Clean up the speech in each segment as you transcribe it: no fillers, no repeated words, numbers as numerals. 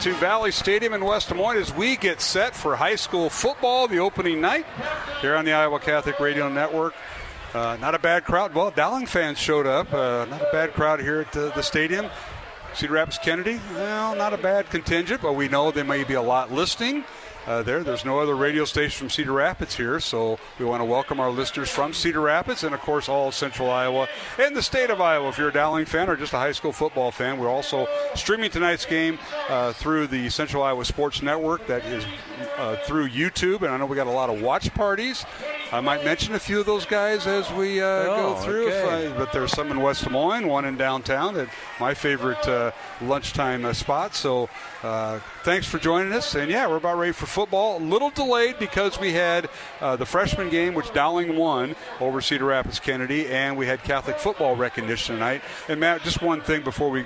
to Valley Stadium in West Des Moines as we get set for high school football, the opening night here on the Iowa Catholic Radio Network. Not a bad crowd. Well, Dowling fans showed up. Not a bad crowd here at the stadium. Cedar Rapids Kennedy, well, not a bad contingent, but we know there may be a lot listening. There's no other radio station from Cedar Rapids here, so we want to welcome our listeners from Cedar Rapids and, of course, all of Central Iowa and the state of Iowa. If you're a Dowling fan or just a high school football fan, we're also streaming tonight's game through the Central Iowa Sports Network. That is through YouTube, and I know we got a lot of watch parties. I might mention a few of those guys as we go through, but there's some in West Des Moines, one in downtown at my favorite lunchtime spot. So thanks for joining us. And, yeah, we're about ready for football. A little delayed because we had the freshman game, which Dowling won over Cedar Rapids Kennedy, and we had Catholic football recognition tonight. And, Matt, just one thing before we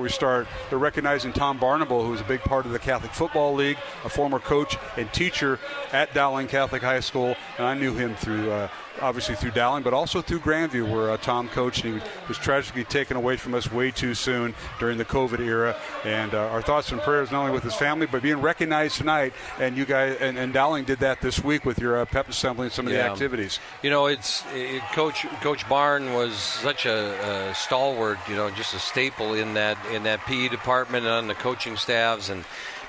start. They're recognizing Tom Barnable, who is a big part of the Catholic Football League, a former coach and teacher at Dowling Catholic High School. And I knew him through obviously through Dowling, but also through Grandview, where Tom coached, and he was tragically taken away from us way too soon during the COVID era. And our thoughts and prayers not only with his family, but being recognized tonight. And you guys and Dowling did that this week with your pep assembly and some of the activities. You know, Coach Barn was such a stalwart, just a staple in that PE department and on the coaching staffs,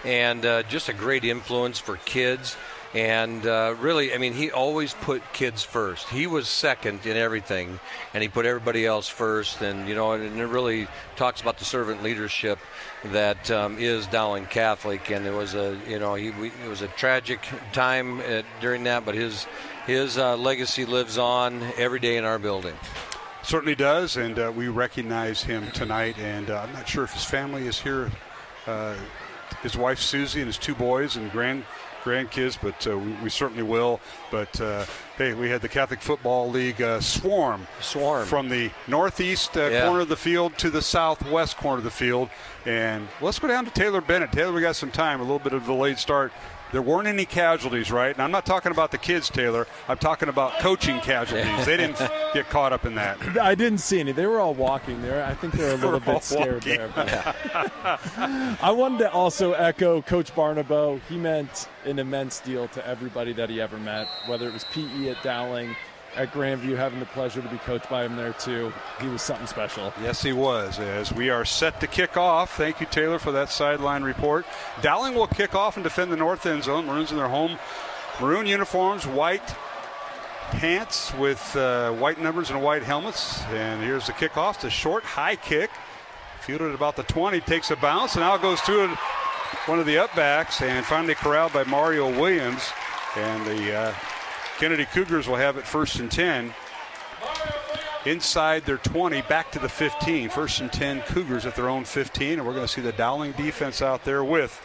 and just a great influence for kids. And really, I mean, he always put kids first. He was second in everything, and he put everybody else first. And, and it really talks about the servant leadership that is Dowling Catholic. And it was it was a tragic time during that, but his legacy lives on every day in our building. Certainly does, and we recognize him tonight. And I'm not sure if his family is here. His wife Susie and his two boys and grandkids, but we certainly will. But hey, we had the Catholic Football League swarm from the northeast corner of the field to the southwest corner of the field. And let's go down to Taylor Bennett. Taylor, we got some time, a little bit of a delayed start. There weren't any casualties, right? And I'm not talking about the kids, Taylor. I'm talking about coaching casualties. They didn't get caught up in that. I didn't see any. They were all walking there. I think they were a little bit scared there. I wanted to also echo Coach Barnabo. He meant an immense deal to everybody that he ever met, whether it was PE at Dowling, at Grandview, having the pleasure to be coached by him there too. He was something special. Yes, he was. As we are set to kick off, thank you, Taylor, for that sideline report. Dowling will kick off and defend the north end zone. Maroons in their home maroon uniforms, white pants with white numbers and white helmets. And here's the kickoff. It's a short, high kick. Fielded at about the 20, takes a bounce, and now it goes to one of the upbacks, and finally corralled by Mario Williams. And the Kennedy Cougars will have it 1st and 10 inside their 20, back to the 15. 1st and 10 Cougars at their own 15, and we're going to see the Dowling defense out there with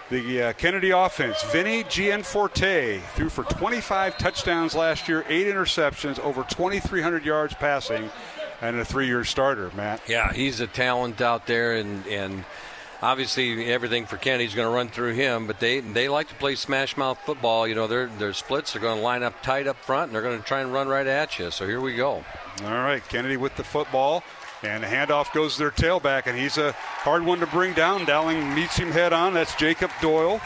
the Kennedy offense. Vinny Gianforte threw for 25 touchdowns last year, 8 interceptions, over 2,300 yards passing, and a 3-year starter, Matt. Yeah, he's a talent out there, and obviously, everything for Kennedy's going to run through him, but they like to play smash mouth football. Their splits are going to line up tight up front, and they're going to try and run right at you. So here we go. All right, Kennedy with the football, and the handoff goes to their tailback, and he's a hard one to bring down. Dowling meets him head on. That's Jacob Doyle,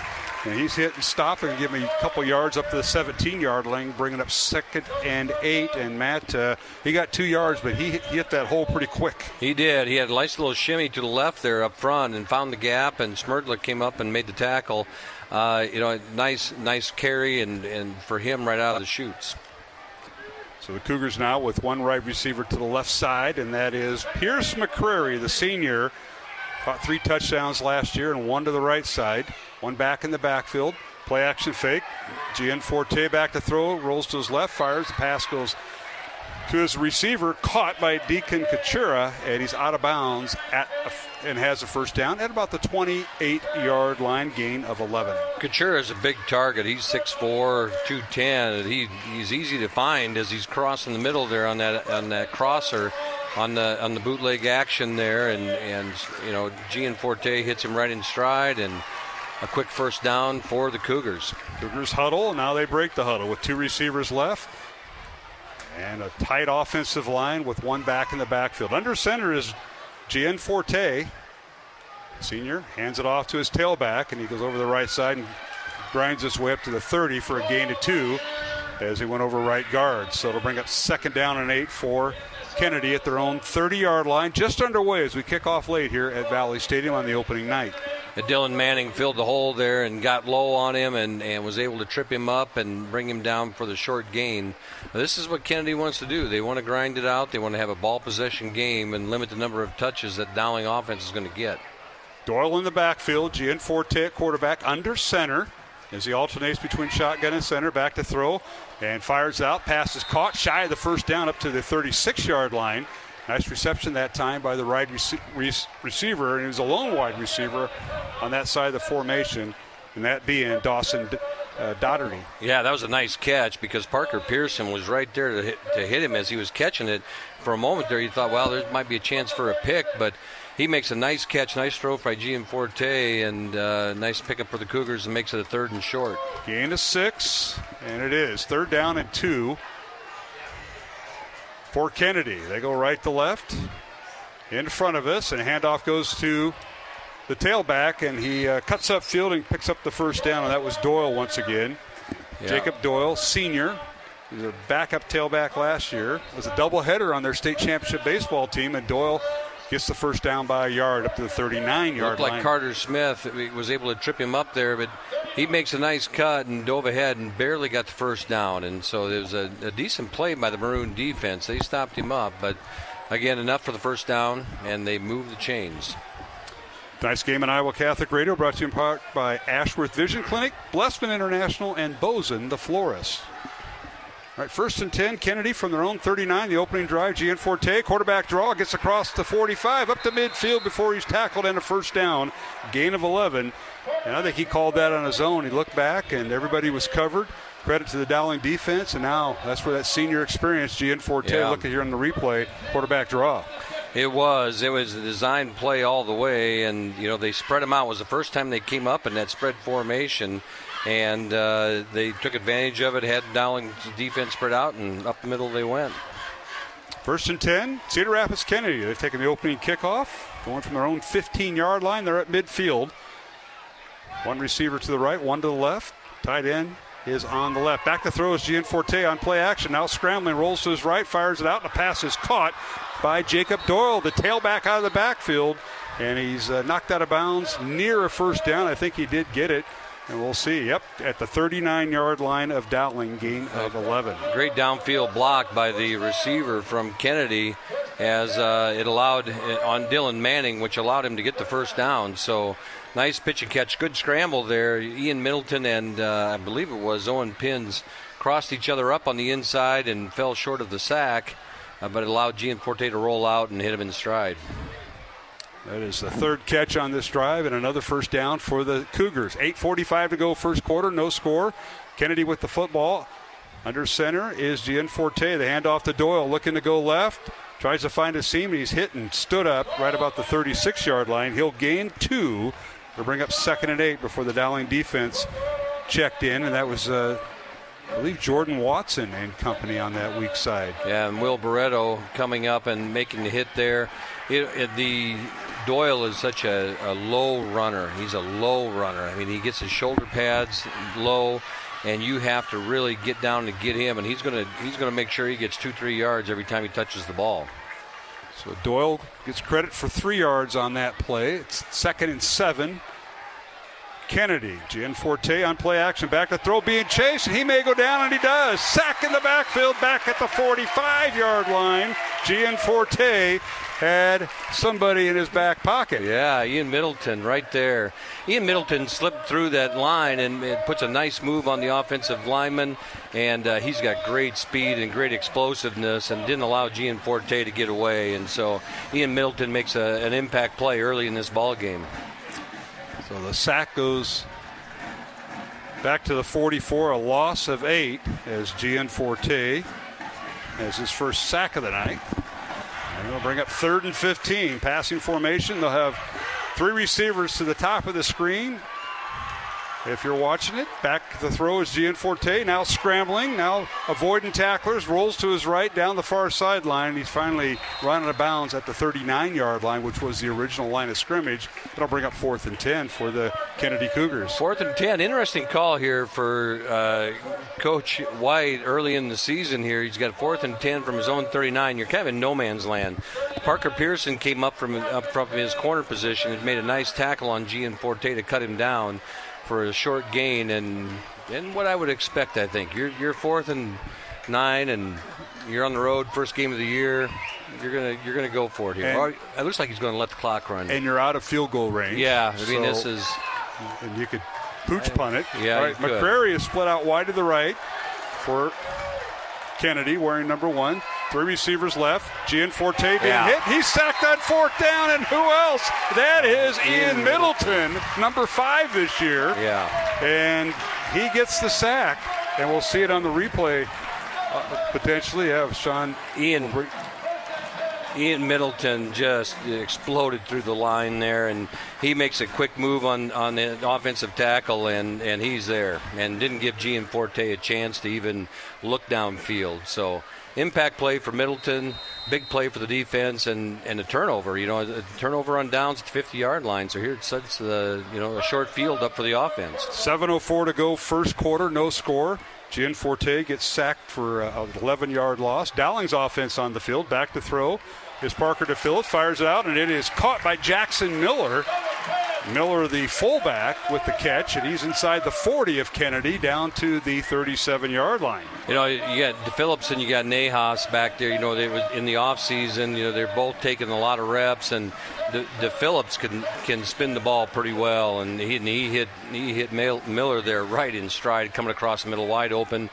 and he's hit and stop and give me a couple yards up to the 17-yard line, bringing up 2nd and 8. And Matt, he got 2 yards, but he hit that hole pretty quick. He did. He had a nice little shimmy to the left there up front and found the gap, and Smerdlik came up and made the tackle. Nice carry and for him right out of the chutes. So the Cougars now with one right receiver to the left side, and that is Pierce McCrary, the senior. Caught 3 touchdowns last year and 1 to the right side. One back in the backfield. Play action fake. Gianforte back to throw. Rolls to his left. Fires. The pass goes to his receiver. Caught by Deacon Kachura. And he's out of bounds and has a first down at about the 28-yard line. Gain of 11. Kachura is a big target. He's 6'4", 210. He's easy to find as he's crossing the middle there on that crosser. On the bootleg action there, and Gianforte hits him right in stride, and a quick first down for the Cougars. Cougars huddle. Now they break the huddle with 2 receivers left, and a tight offensive line with one back in the backfield. Under center is Gianforte. Senior hands it off to his tailback, and he goes over the right side and grinds his way up to the 30 for a gain of 2 as he went over right guard. So it'll bring up 2nd down and 8 for Kennedy at their own 30-yard line, just underway as we kick off late here at Valley Stadium on the opening night. Dylan Manning filled the hole there and got low on him and was able to trip him up and bring him down for the short gain. This is what Kennedy wants to do. They want to grind it out. They want to have a ball possession game and limit the number of touches that Dowling offense is going to get. Doyle in the backfield, Gianforte at quarterback under center as he alternates between shotgun and center, back to throw and fires out. Pass is caught shy of the first down up to the 36-yard line. Nice reception that time by the wide receiver, and he was a lone wide receiver on that side of the formation, and that being Dawson Doherty. Yeah, that was a nice catch because Parker Pearson was right there to hit him as he was catching it. For a moment there, you thought, well, there might be a chance for a pick, but he makes a nice catch, nice throw by Gianforte, and nice pickup for the Cougars and makes it a 3rd and short. Gain of 6, and it is 3rd down and 2 for Kennedy. They go right to left in front of us, and handoff goes to the tailback, and he cuts up field and picks up the first down, and that was Doyle once again. Yeah. Jacob Doyle, senior. He was a backup tailback last year. It was a doubleheader on their state championship baseball team, and Doyle gets the first down by a yard up to the 39-yard line. Looked like Carter Smith was able to trip him up there, but he makes a nice cut and dove ahead and barely got the first down. And so it was a decent play by the Maroon defense. They stopped him up, but again, enough for the first down, and they moved the chains. Nice game on Iowa Catholic Radio, brought to you in part by Ashworth Vision Clinic, Blessman International, and Bozen the Florist. All right, 1st and 10, Kennedy from their own 39, the opening drive. Gianforte, quarterback draw, gets across the 45, up to midfield before he's tackled and a first down, gain of 11. And I think he called that on his own. He looked back, and everybody was covered. Credit to the Dowling defense, and now that's where that senior experience, Gianforte, look at here on the replay, quarterback draw. It was a design play all the way, and, they spread them out. It was the first time they came up in that spread formation. And they took advantage of it, had Dowling's defense spread out, and up the middle they went. 1st and 10, Cedar Rapids Kennedy. They've taken the opening kickoff, going from their own 15-yard line. They're at midfield. One receiver to the right, one to the left. Tight end is on the left. Back to throw is Gianforte on play action. Now scrambling, rolls to his right, fires it out, and the pass is caught by Jacob Doyle, the tailback out of the backfield. And he's knocked out of bounds near a first down. I think he did get it. And we'll see. Yep, at the 39-yard line of Dowling, gain of 11. Great downfield block by the receiver from Kennedy as it allowed on Dylan Manning, which allowed him to get the first down. So nice pitch and catch. Good scramble there. Ian Middleton and I believe it was Owen Pins crossed each other up on the inside and fell short of the sack, but it allowed Gianforte to roll out and hit him in stride. That is the 3rd catch on this drive and another first down for the Cougars. 8:45 to go first quarter, no score. Kennedy with the football. Under center is Gianforte. The handoff to Doyle, looking to go left. Tries to find a seam, and he's hit and stood up right about the 36-yard line. He'll gain 2 to bring up 2nd and 8 before the Dowling defense checked in, and that was I believe Jordan Watson and company on that weak side. Yeah, and Will Barretto coming up and making the hit there. The Doyle is such a low runner. He's a low runner. I mean, he gets his shoulder pads low, and you have to really get down to get him, and he's gonna make sure he gets 2-3 yards every time he touches the ball. So Doyle gets credit for 3 yards on that play. It's 2nd and 7. Kennedy, Gianforte on play action, back to throw, being chased, and he may go down, and he does. Sack in the backfield, back at the 45-yard line. Gianforte had somebody in his back pocket. Yeah, Ian Middleton right there. Ian Middleton slipped through that line, and it puts a nice move on the offensive lineman, and he's got great speed and great explosiveness and didn't allow Gianforte to get away. And so Ian Middleton makes an impact play early in this ball game. So the sack goes back to the 44, a loss of 8 as Gianforte has his first sack of the night. And they'll bring up 3rd and 15. Passing formation. They'll have 3 receivers to the top of the screen. if you're watching it. Back the throw is Gianforte, now scrambling, now avoiding tacklers, rolls to his right down the far sideline. He's finally run out of bounds at the 39-yard line, which was the original line of scrimmage. That'll bring up 4th and 10 for the Kennedy Cougars. 4th and 10. Interesting call here for Coach White early in the season here. He's got 4th and 10 from his own 39. You're kind of in no man's land. Parker Pearson came up from his corner position and made a nice tackle on Gianforte to cut him down for a short gain, and what I would expect. I think you're 4th and 9, and you're on the road, first game of the year. You're gonna go for it here. It looks like he's going to let the clock run. And you're out of field goal range. Yeah, I mean this is. And you could pooch punt it. Yeah, right. McCrary is split out wide to the right for Kennedy, wearing number 1. 3 receivers left. Gianforte being hit. He's sacked on 4th down, and who else? That is Ian Middleton, number 5 this year. Yeah. And he gets the sack, and we'll see it on the replay potentially. Yeah, Sean. Ian Middleton just exploded through the line there, and he makes a quick move on the offensive tackle, and he's there, and didn't give Gianforte a chance to even look downfield. So impact play for Middleton, big play for the defense, and a turnover. A turnover on downs at the 50-yard line. So here it sets a short field up for the offense. 7:04 to go, first quarter, no score. Gianforte gets sacked for an 11-yard loss. Dowling's offense on the field, back to throw. Is Parker to Phillips, fires it out, and it is caught by Jackson Miller. Miller, the fullback, with the catch, and he's inside the 40 of Kennedy, down to the 37-yard line. You got Phillips and you got Nahas back there. They was in the offseason. They're both taking a lot of reps, and the Phillips can spin the ball pretty well, and he hit Miller there right in stride, coming across the middle, wide open.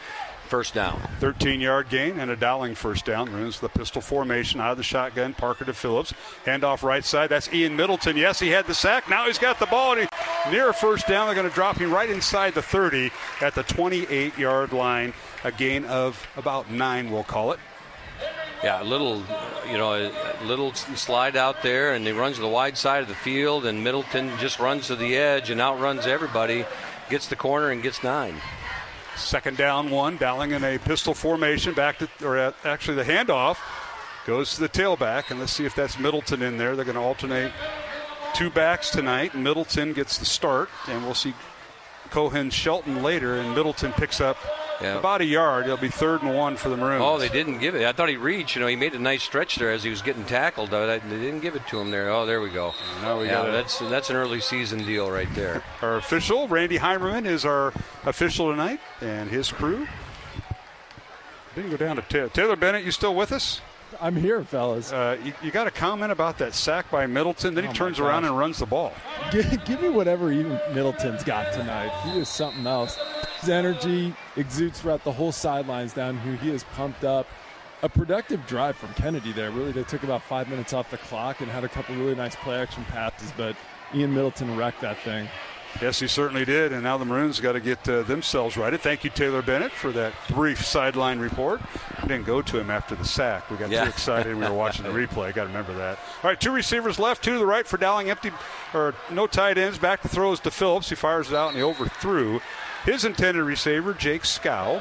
First down. 13-yard gain and a Dowling first down. Runs the pistol formation out of the shotgun. Parker to Phillips. Handoff right side. That's Ian Middleton. Yes, he had the sack. Now he's got the ball. And near a first down. They're going to drop him right inside the 30 at the 28-yard line. A gain of about 9, we'll call it. Yeah, a little slide out there, and he runs to the wide side of the field, and Middleton just runs to the edge and outruns everybody, gets the corner, and gets 9. Second down 1. Dowling in a pistol formation. Actually the handoff goes to the tailback, and let's see if that's Middleton in there. They're going to alternate 2 backs tonight. Middleton gets the start, and we'll see Cohen Shelton later, and Middleton picks up about a yard. It'll be 3rd and 1 for the Maroons. Oh, they didn't give it. I thought he reached. He made a nice stretch there as he was getting tackled. They didn't give it to him there. Oh, there we go. That's an early season deal right there. Our official, Randy Heimerman, is our official tonight, and his crew. Didn't go down to Taylor Bennett. You still with us? I'm here, fellas. You got a comment about that sack by Middleton. Then he turns around and runs the ball. Give me whatever even Middleton's got tonight. He is something else. His energy exudes throughout the whole sidelines down here. He is pumped up. A productive drive from Kennedy there. Really, they took about 5 minutes off the clock and had a couple really nice play-action passes, but Ian Middleton wrecked that thing. Yes, he certainly did, and now the Maroons got to get themselves righted. Thank you, Taylor Bennett, for that brief sideline report. We didn't go to him after the sack. We got too excited. We were watching the replay. Got to remember that. All right, 2 receivers left, 2 to the right for Dowling. No tight ends. Back to throws to Phillips. He fires it out, and he overthrew his intended receiver, Jake Scow.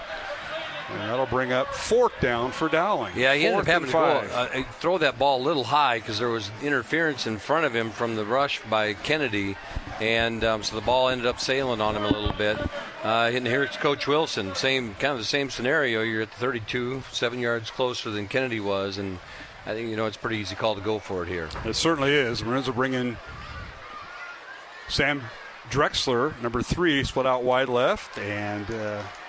And that'll bring up 4th down for Dowling. Yeah, he ended up having to throw that ball a little high because there was interference in front of him from the rush by Kennedy. And so the ball ended up sailing on him a little bit. And here's Coach Wilson. Kind of the same scenario. You're at the 32, 7 yards closer than Kennedy was. And I think, it's a pretty easy call to go for it here. It certainly is. The Maroons will bring in Sam Drexler, number 3, split out wide left. And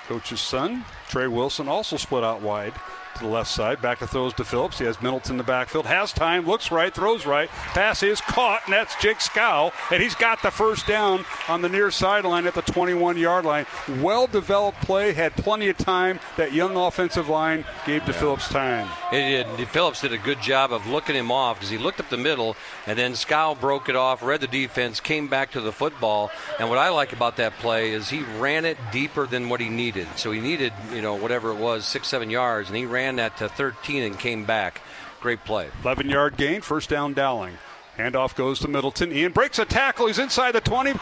Coach's son, Trey Wilson, also split out wide to the left side. Back to throws to Phillips. He has Middleton in the backfield. Has time, looks right, throws right. Pass is caught, and that's Jake Scow. And he's got the first down on the near sideline at the 21-yard line. Well-developed play, had plenty of time. That young offensive line gave to Phillips time. It did. Phillips did a good job of looking him off because he looked up the middle, and then Scow broke it off, read the defense, came back to the football. And what I like about that play is he ran it deeper than what he needed. So he needed, whatever it was, 6-7 yards, and he ran that to 13 and came back. Great play. 11-yard gain, first down Dowling. Handoff goes to Middleton. Ian breaks a tackle. He's inside the 20.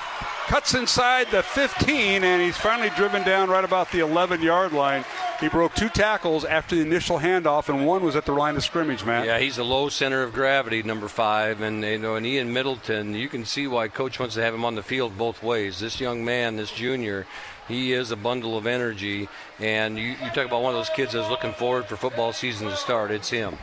cuts inside the 15, and he's finally driven down right about the 11-yard line. He broke 2 tackles after the initial handoff, and 1 was at the line of scrimmage, Matt. Yeah, he's a low center of gravity, number 5, and and Ian Middleton, you can see why Coach wants to have him on the field both ways. This young man, this junior, he is a bundle of energy, and you talk about one of those kids that's looking forward for football season to start. It's him.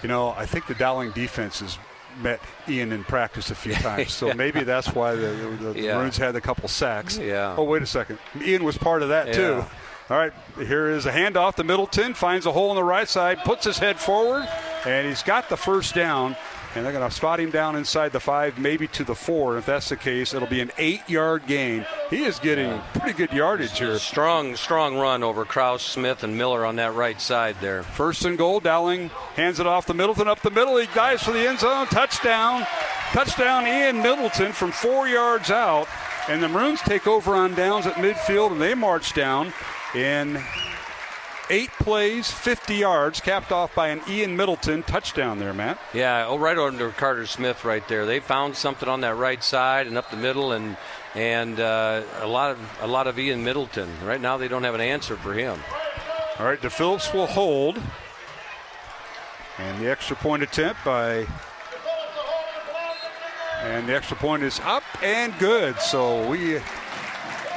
I think the Dowling defense has met Ian in practice a few times, so maybe that's why the Maroons had a couple sacks. Yeah. Oh, wait a second. Ian was part of that, too. All right, here is a handoff to Middleton, finds a hole on the right side, puts his head forward, and he's got the first down. And they're going to spot him down inside the 5, maybe to the 4. If that's the case, it'll be an 8-yard gain. He is getting pretty good yardage here. Strong run over Krause, Smith, and Miller on that right side there. First and goal. Dowling hands it off to Middleton up the middle. He dives for the end zone. Touchdown. Touchdown, Ian Middleton from 4 yards out. And the Maroons take over on downs at midfield, and they march down in 8 plays, 50 yards, capped off by an Ian Middleton touchdown there, Matt. Yeah, right under Carter Smith right there. They found something on that right side and up the middle, and a lot of Ian Middleton. Right now they don't have an answer for him. All right, DePhillips will hold. And the extra point attempt and the extra point is up and good. So we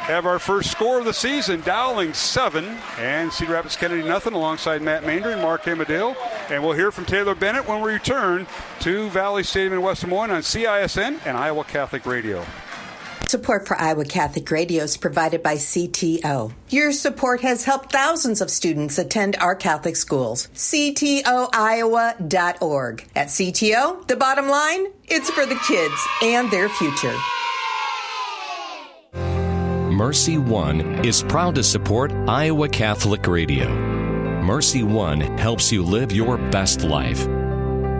have our first score of the season. Dowling 7 and Cedar Rapids Kennedy nothing, alongside Matt Maindry and Mark Amadale. And we'll hear from Taylor Bennett when we return to Valley Stadium in West Des Moines on CISN and Iowa Catholic Radio. Support for Iowa Catholic Radio is provided by CTO. Your support has helped thousands of students attend our Catholic schools. CTOIowa.org. At CTO, the bottom line, it's for the kids and their future. Mercy One is proud to support Iowa Catholic Radio. Mercy One helps you live your best life.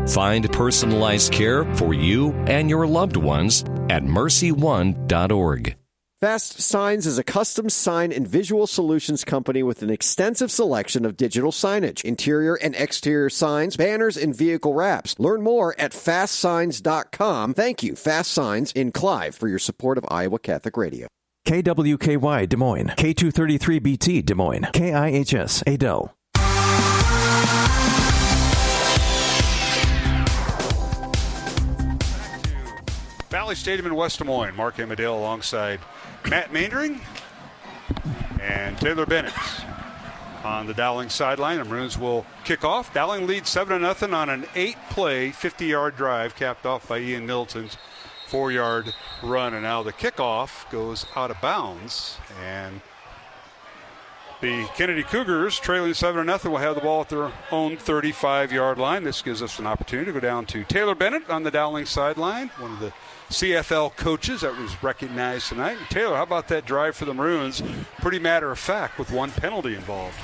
Find personalized care for you and your loved ones at mercyone.org. Fast Signs is a custom sign and visual solutions company with an extensive selection of digital signage, interior and exterior signs, banners, and vehicle wraps. Learn more at fastsigns.com. Thank you, Fast Signs in Clive, for your support of Iowa Catholic Radio. KWKY Des Moines, K233BT Des Moines, KIHS Adel. Valley Stadium in West Des Moines. Mark Amadale alongside Matt Maindring and Taylor Bennett on the Dowling sideline. The Maroons will kick off. Dowling leads 7-0 on an 8-play, 50-yard drive capped off by Ian Middleton's 4-yard run. And now the kickoff goes out of bounds. And the Kennedy Cougars, trailing 7-0, will have the ball at their own 35-yard line. This gives us an opportunity to go down to Taylor Bennett on the Dowling sideline, one of the CFL coaches that was recognized tonight. And Taylor, how about that drive for the Maroons? Pretty matter of fact with one penalty involved.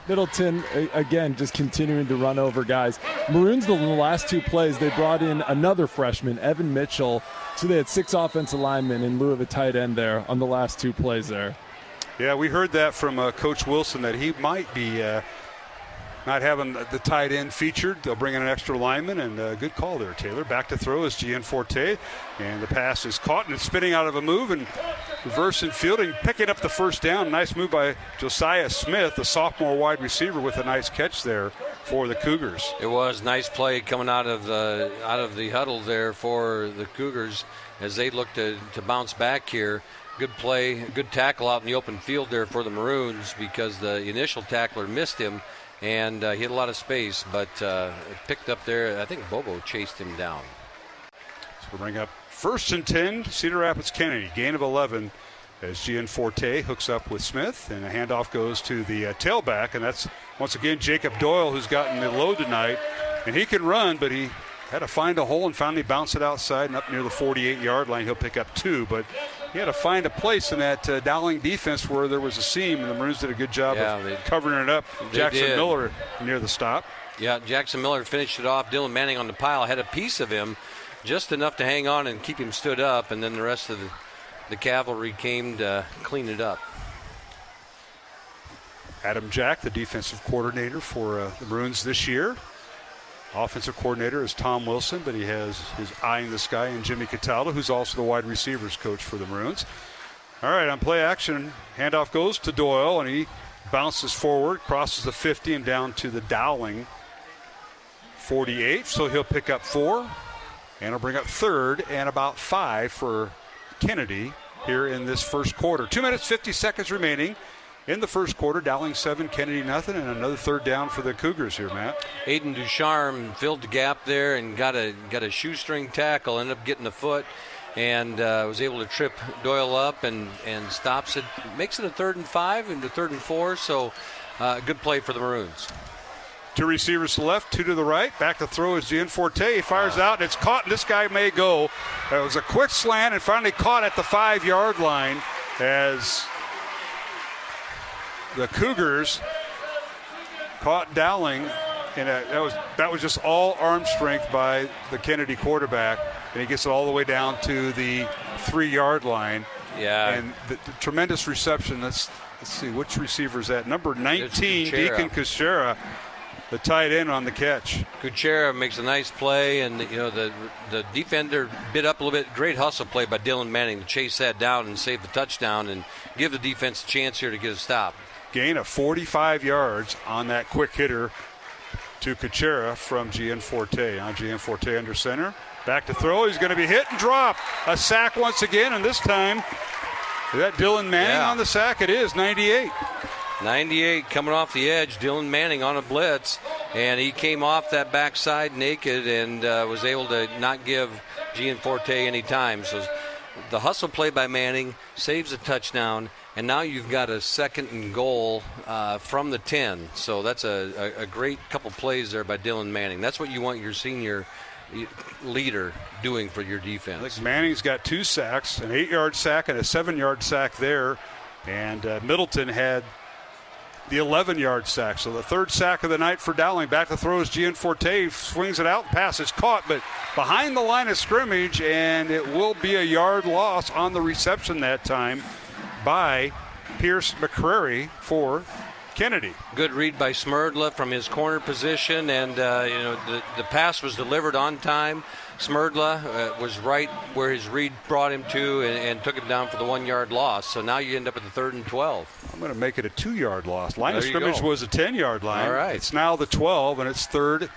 Middleton, again, just continuing to run over guys. Maroons, the last 2 plays, they brought in another freshman, Evan Mitchell. So they had 6 offensive linemen in lieu of a tight end there on the last 2 plays there. Yeah, we heard that from Coach Wilson, that he might be not having the tight end featured. They'll bring in an extra lineman, and good call there, Taylor. Back to throw is Gianforte, and the pass is caught, and it's spinning out of a move, and reversing fielding, picking up the first down. Nice move by Josiah Smith, the sophomore wide receiver, with a nice catch there for the Cougars. It was nice play coming out of the huddle there for the Cougars as they look to bounce back here. Good play, good tackle out in the open field there for the Maroons, because the initial tackler missed him, and he had a lot of space, but picked up there. I think Bobo chased him down. So we'll bring up 1st and 10, Cedar Rapids Kennedy, gain of 11 as Gianforte hooks up with Smith, and the handoff goes to the tailback, and that's once again Jacob Doyle, who's gotten the load tonight, and he can run, but he had to find a hole and finally bounce it outside and up near the 48-yard line. He'll pick up 2, but he had to find a place in that Dowling defense where there was a seam, and the Maroons did a good job of covering it up. Jackson Miller near the stop. Yeah, Jackson Miller finished it off. Dylan Manning on the pile had a piece of him, just enough to hang on and keep him stood up, and then the rest of the cavalry came to clean it up. Adam Jack, the defensive coordinator for the Maroons this year. Offensive coordinator is Tom Wilson, but he has his eye in the sky in Jimmy Cataldo, who's also the wide receivers coach for the Maroons. All right, on play action, handoff goes to Doyle, and he bounces forward, crosses the 50 and down to the Dowling 48. So he'll pick up 4, and he'll bring up 3rd and about 5 for Kennedy here in this first quarter. 2 minutes, 50 seconds remaining in the first quarter. Dowling 7, Kennedy nothing, and another 3rd down for the Cougars here, Matt. Aiden Ducharme filled the gap there and got a shoestring tackle, ended up getting the foot, and was able to trip Doyle up and stops it. Makes it a 3rd and 5 into 3rd and 4, so good play for the Maroons. 2 receivers to the left, 2 to the right. Back to throw is Gianforte. He fires out, and it's caught, and this guy may go. It was a quick slant and finally caught at the 5-yard line as the Cougars caught Dowling. And that was just all arm strength by the Kennedy quarterback, and he gets it all the way down to the 3-yard line. Yeah. And the tremendous reception. Let's see, which receiver is that? Number 19, Deacon Kuchera, the tight end on the catch. Kuchera makes a nice play, and the defender bit up a little bit. Great hustle play by Dylan Manning to chase that down and save the touchdown and give the defense a chance here to get a stop. Gain of 45 yards on that quick hitter to Kuchera from Gianforte. Now Gianforte under center. Back to throw. He's going to be hit and drop. A sack once again, and this time, is that Dylan Manning on the sack? It is, 98. 98 coming off the edge. Dylan Manning on a blitz, and he came off that backside naked and was able to not give Gianforte any time. So the hustle play by Manning saves a touchdown, and now you've got a 2nd and goal from the 10. So that's a great couple plays there by Dylan Manning. That's what you want your senior leader doing for your defense. Manning's got 2 sacks, an 8-yard sack and a 7-yard sack there. And Middleton had the 11-yard sack. So the 3rd sack of the night for Dowling. Back to throws Gianforte, swings it out, pass is caught, but behind the line of scrimmage, and it will be a yard loss on the reception that time by Pierce McCrary for Kennedy. Good read by Smerdla from his corner position, and the pass was delivered on time. Smerdla was right where his read brought him to and took him down for the 1-yard loss. So now you end up at the 3rd and 12. I'm going to make it a 2-yard loss. Line of scrimmage was a 10-yard line. All right. It's now the 12, and it's 3rd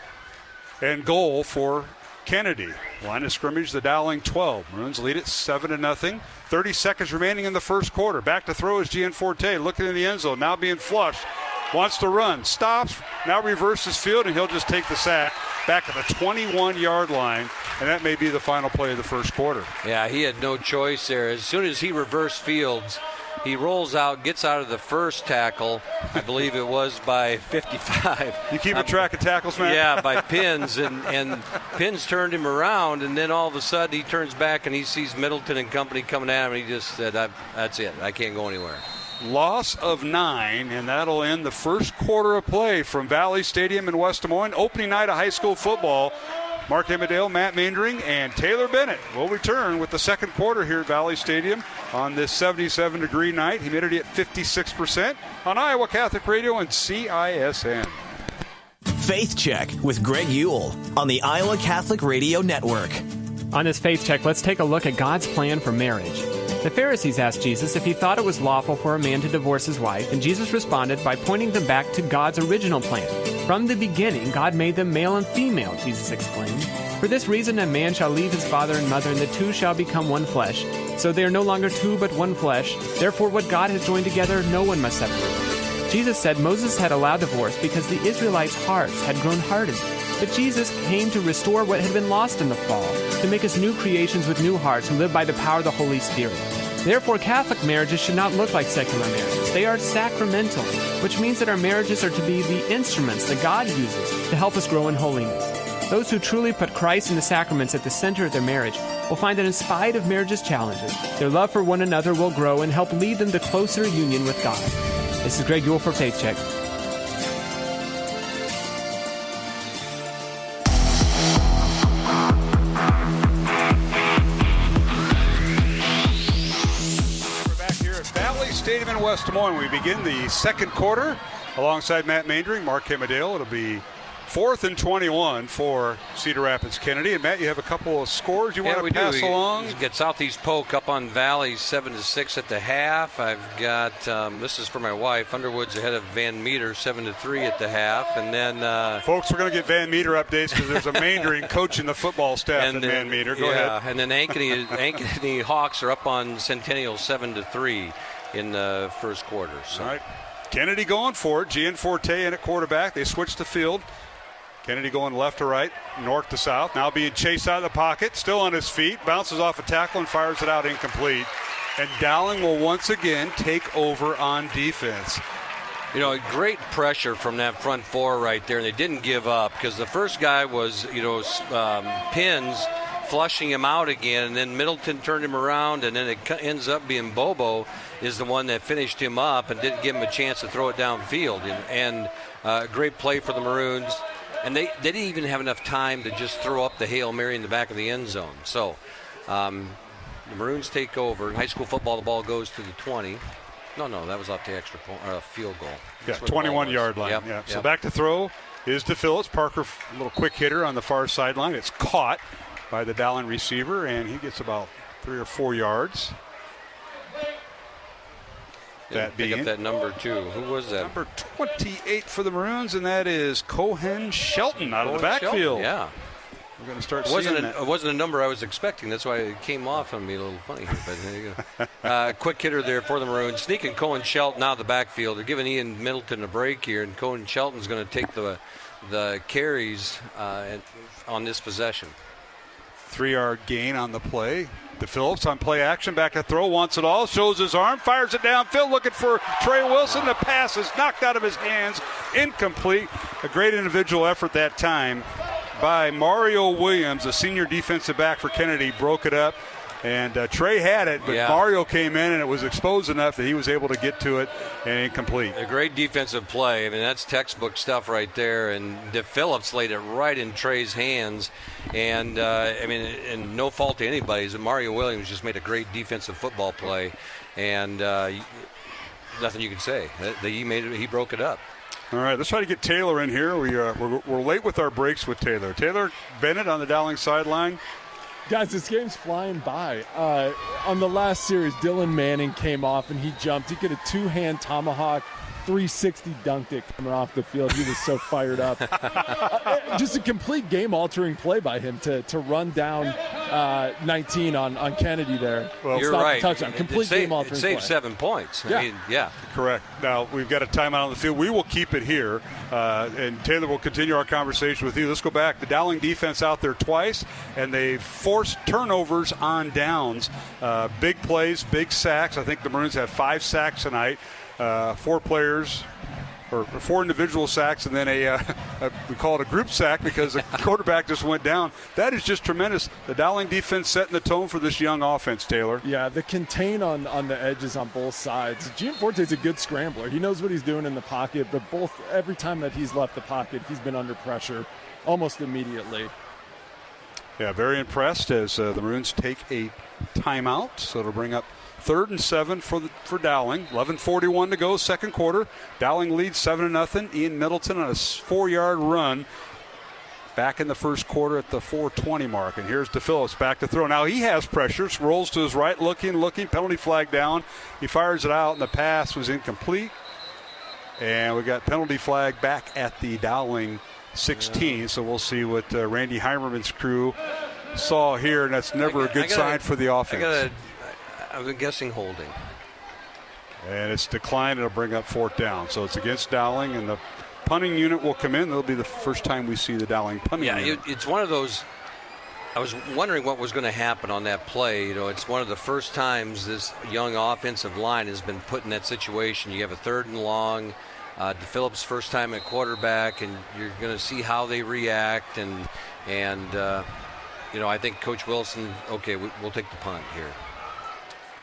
and goal for Kennedy. Line of scrimmage, the Dowling 12. Maroons lead it 7-0. 30 seconds remaining in the first quarter. Back to throw is Gianforte, looking in the end zone, now being flushed. Wants to run, stops, now reverses field, and he'll just take the sack back at the 21-yard line, and that may be the final play of the first quarter. Yeah, he had no choice there. As soon as he reversed fields, he rolls out, gets out of the first tackle. I believe it was by 55. You keep a track of tackles, man? Yeah, by Pins, and Pins turned him around, and then all of a sudden he turns back and he sees Middleton and company coming at him, and he just said, that's it. I can't go anywhere. Loss of 9, and that'll end the first quarter of play from Valley Stadium in West Des Moines. Opening night of high school football. Mark Emmerdale, Matt Meendering, and Taylor Bennett will return with the second quarter here at Valley Stadium on this 77-degree night. Humidity at 56% on Iowa Catholic Radio and CISN. Faith Check with Greg Ewell on the Iowa Catholic Radio Network. On this Faith Check, let's take a look at God's plan for marriage. The Pharisees asked Jesus if he thought it was lawful for a man to divorce his wife, and Jesus responded by pointing them back to God's original plan. From the beginning, God made them male and female, Jesus explained. For this reason, a man shall leave his father and mother, and the two shall become one flesh. So they are no longer two, but one flesh. Therefore, what God has joined together, no one must separate. Jesus said Moses had allowed divorce because the Israelites' hearts had grown hardened. But Jesus came to restore what had been lost in the fall, to make us new creations with new hearts who live by the power of the Holy Spirit. Therefore, Catholic marriages should not look like secular marriages. They are sacramental, which means that our marriages are to be the instruments that God uses to help us grow in holiness. Those who truly put Christ and the sacraments at the center of their marriage will find that in spite of marriage's challenges, their love for one another will grow and help lead them to closer union with God. This is Greg Ewell for Faith Check. Stadium in West Des Moines. We begin the second quarter alongside Matt Meendering, Mark Emmerdale. It'll be 4th and 21 for Cedar Rapids Kennedy. And Matt, you have a couple of scores you want to pass along? We get Southeast Polk up on Valley 7-6 at the half. I've got this is for my wife. Underwood's ahead of Van Meter 7-3 at the half, and then folks, we're going to get Van Meter updates because there's a Mandarin coaching the football staff at Van Meter. Go ahead. And then Ankeny Hawks are up on Centennial 7-3 in the first quarter. So. All right. Kennedy going for it. Gianforte in at quarterback. They switch the field. Kennedy going left to right, north to south. Now being chased out of the pocket. Still on his feet. Bounces off a tackle and fires it out incomplete. And Dowling will once again take over on defense. You know, great pressure from that front four right there. And they didn't give up because the first guy was, Pins flushing him out again, and then Middleton turned him around, and then it ends up being Bobo is the one that finished him up and didn't give him a chance to throw it downfield. And great play for the Maroons. And they didn't even have enough time to just throw up the Hail Mary in the back of the end zone. So the Maroons take over. In high school football, the ball goes to the 20. No, that was off the extra field goal. That's 21-yard line. Yep. So back to throw is to Phillips. Parker, a little quick hitter on the far sideline. It's caught by the Dowling receiver, and he gets about 3 or 4 yards. That pick up that number 2. Who was that? Number 28 for the Maroons, and that is Cohen Shelton out of the backfield. Yeah. We're going to start seeing that. It wasn't a number I was expecting. That's why it came off on me a little funny. But there you go. Quick hitter there for the Maroons. Sneaking Cohen Shelton out of the backfield. They're giving Ian Middleton a break here, and Cohen Shelton's going to take the carries on this possession. 3-yard gain on the play. To Phillips on play action, back to throw, wants it all, shows his arm, fires it downfield, looking for Trey Wilson. The pass is knocked out of his hands, incomplete. A great individual effort that time by Mario Williams, a senior defensive back for Kennedy, broke it up. And Trey had it, but Mario came in and it was exposed enough that he was able to get to it and incomplete. A great defensive play. I mean, that's textbook stuff right there. And Phillips laid it right in Trey's hands. And, and no fault to anybody's. Mario Williams just made a great defensive football play. And nothing you can say. He broke it up. All right, let's try to get Taylor in here. We're late with our breaks with Taylor. Taylor Bennett on the Dowling sideline. Guys, this game's flying by. On the last series, Dylan Manning came off and he jumped. He could have two-hand tomahawk, 360 dunked it coming off the field. He was so fired up. Just a complete game-altering play by him to run down 19 on Kennedy there. Well, you're right. Touchdown. Complete game-altering play. It saved 7 points. Yeah. Correct. Now, we've got a timeout on the field. We will keep it here, and Taylor will continue our conversation with you. Let's go back. The Dowling defense out there twice, and they forced turnovers on downs. Big plays, big sacks. I think the Maroons have 5 sacks tonight. 4 players, or 4 individual sacks, and then we call it a group sack because the quarterback just went down. That is just tremendous. The Dowling defense setting the tone for this young offense, Taylor. Yeah, the contain on the edges on both sides. Gianforte's a good scrambler. He knows what he's doing in the pocket, but every time that he's left the pocket, he's been under pressure almost immediately. Yeah, very impressed as the Maroons take a timeout, so it'll bring up 3rd and 7 for Dowling. 11:41 to go, second quarter. Dowling leads 7-0. Ian Middleton on a 4-yard run back in the first quarter at the 4:20 mark. And here's DePhillips back to throw. Now he has pressure. Rolls to his right, looking. Penalty flag down. He fires it out, and the pass was incomplete. And we got penalty flag back at the Dowling 16. So we'll see what Randy Heimerman's crew saw here, and that's never a good sign for the offense. I'm guessing holding. And it's declined. It'll bring up 4th down. So it's against Dowling, and the punting unit will come in. It'll be the first time we see the Dowling punting unit. Yeah, it's one of those. I was wondering what was going to happen on that play. It's one of the first times this young offensive line has been put in that situation. You have a 3rd and long. DePhillips' first time at quarterback, and you're going to see how they react. And I think Coach Wilson, we'll take the punt here.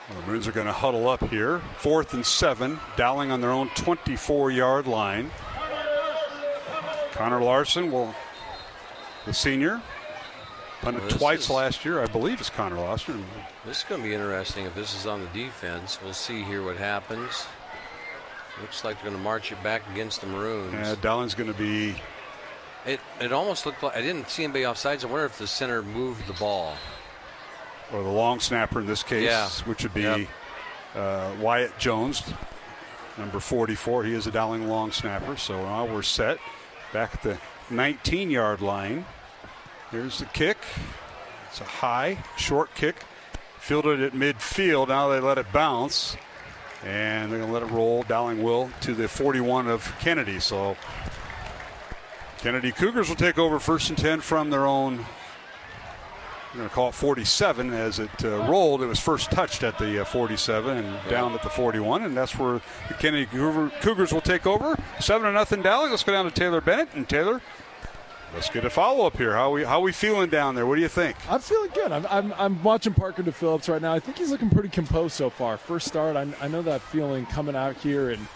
Well, the Maroons are going to huddle up here. 4th and 7. Dowling on their own 24-yard line. Connor Larson the senior, punted twice last year. I believe it's Connor Larson. This is going to be interesting if this is on the defense. We'll see here what happens. Looks like they're going to march it back against the Maroons. Dowling's going to be It almost looked like I didn't see anybody offsides. I wonder if the center moved the ball. Or the long snapper in this case, which would be Wyatt Jones, number 44. He is a Dowling long snapper. So now we're set back at the 19-yard line. Here's the kick. It's a high, short kick. Fielded at midfield. Now they let it bounce. And they're going to let it roll. Dowling will to the 41 of Kennedy. So Kennedy Cougars will take over 1st and 10 from their own, we're going to call it 47. As it rolled, it was first touched at the 47 and down at the 41. And that's where the Kennedy Cougars will take over. 7-0 Dowling. Let's go down to Taylor Bennett. And Taylor, let's get a follow-up here. How we feeling down there? What do you think? I'm feeling good. I'm watching Parker DePhillips right now. I think he's looking pretty composed so far. First start, I know that feeling coming out here, and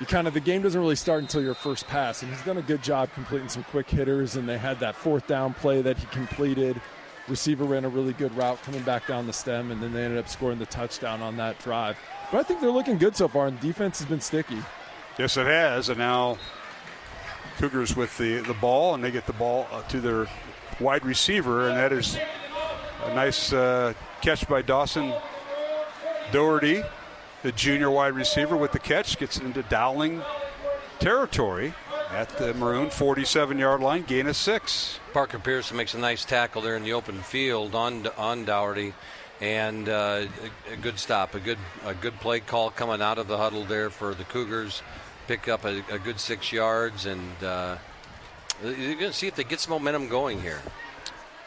the game doesn't really start until your first pass. And he's done a good job completing some quick hitters, and they had that 4th down play that he completed. Receiver ran a really good route coming back down the stem, and then they ended up scoring the touchdown on that drive. But I think they're looking good so far, and defense has been sticky. Yes, it has, and now Cougars with the ball, and they get the ball to their wide receiver, and that is a nice catch by Dawson Doherty, the junior wide receiver with the catch, gets into Dowling territory at the Maroon 47-yard line, gain of 6. Parker Pearson makes a nice tackle there in the open field on Doherty, and a good stop, a good play call coming out of the huddle there for the Cougars. Pick up a good 6 yards, and you're going to see if they get some momentum going here.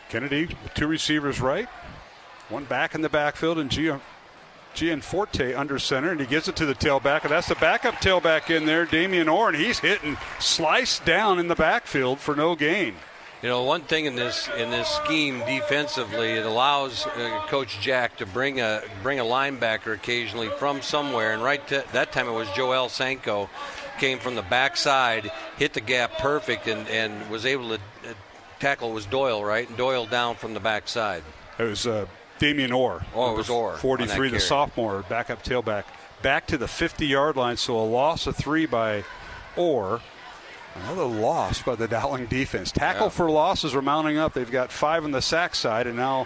Kennedy with 2 receivers right, 1 back in the backfield, and Gianforte under center, and he gives it to the tailback, and that's the backup tailback in there, Damian Orr, and he's hitting sliced down in the backfield for no gain. You know, one thing in this scheme defensively, it allows Coach Jack to bring a linebacker occasionally from somewhere, and that time it was Joel Sanko, came from the backside, hit the gap perfect, and was able to tackle. It was Doyle, right? And Doyle down from the backside. It was Damian Orr. Oh, it was Orr. 43, the sophomore, backup tailback, back to the 50-yard line. So a loss of 3 by Orr. Another loss by the Dowling defense. Tackle for losses are mounting up. They've got 5 on the sack side, and now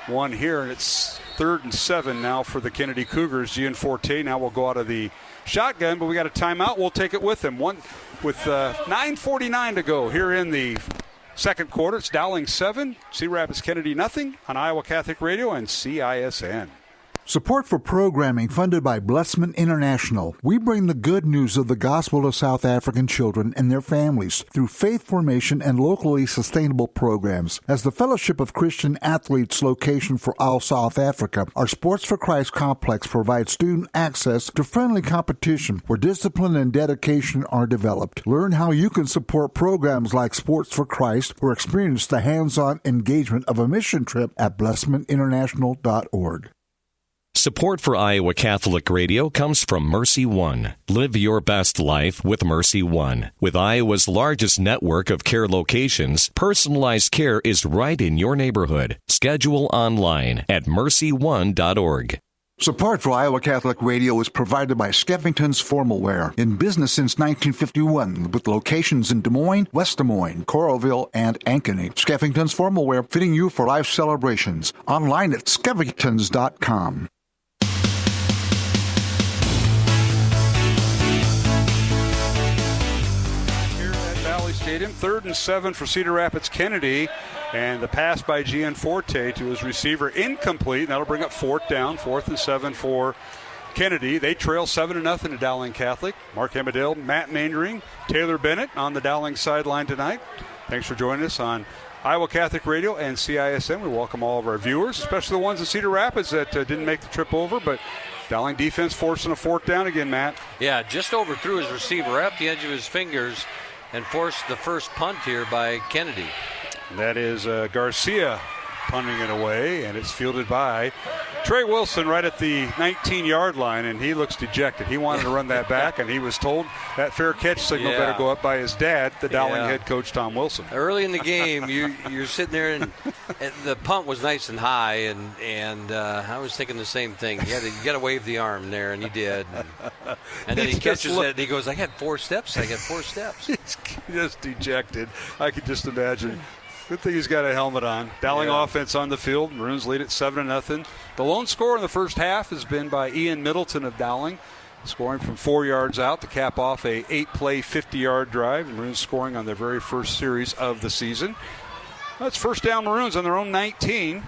1 here, and it's 3rd and 7 now for the Kennedy Cougars. Gianforte now will go out of the shotgun, but we got a timeout. We'll take it with him. With 9:49 to go here in the second quarter. It's Dowling 7, Cedar Rapids Kennedy nothing on Iowa Catholic Radio and CISN. Support for programming funded by Blessman International. We bring the good news of the gospel to South African children and their families through faith formation and locally sustainable programs. As the Fellowship of Christian Athletes location for all South Africa, our Sports for Christ complex provides student access to friendly competition where discipline and dedication are developed. Learn how you can support programs like Sports for Christ or experience the hands-on engagement of a mission trip at blessmaninternational.org. Support for Iowa Catholic Radio comes from Mercy One. Live your best life with Mercy One. With Iowa's largest network of care locations, personalized care is right in your neighborhood. Schedule online at mercyone.org. Support for Iowa Catholic Radio is provided by Skeffington's Formal Wear, in business since 1951, with locations in Des Moines, West Des Moines, Coralville, and Ankeny. Skeffington's Formal Wear, fitting you for life celebrations. Online at skeffingtons.com. Stadium. 3rd and 7 for Cedar Rapids Kennedy, and the pass by Gianforte to his receiver incomplete. That'll bring up 4th down, 4th and 7 for Kennedy. They trail 7-0 to Dowling Catholic. Mark Hemedale, Matt Mandering, Taylor Bennett on the Dowling sideline tonight. Thanks for joining us on Iowa Catholic Radio and CISN. We welcome all of our viewers, especially the ones in Cedar Rapids that didn't make the trip over, but Dowling defense forcing a 4th down again, Matt. Yeah, just overthrew his receiver at the edge of his fingers and forced the first punt here by Kennedy. That is Garcia punting it away, and it's fielded by Trey Wilson right at the 19-yard line, and he looks dejected. He wanted to run that back, and he was told that fair catch signal better go up by his dad, the Dowling head coach, Tom Wilson. Early in the game, you're sitting there, and the punt was nice and high, and I was thinking the same thing. You got to wave the arm there, and he did. And then he catches it, and he goes, I got 4 steps. He's just dejected. I could just imagine. Good thing he's got a helmet on. Dowling offense on the field. Maroons lead it 7-0. The lone score in the first half has been by Ian Middleton of Dowling, scoring from 4 yards out to cap off a 8-play, 50-yard drive. The Maroons scoring on their very first series of the season. That's first down Maroons on their own 19.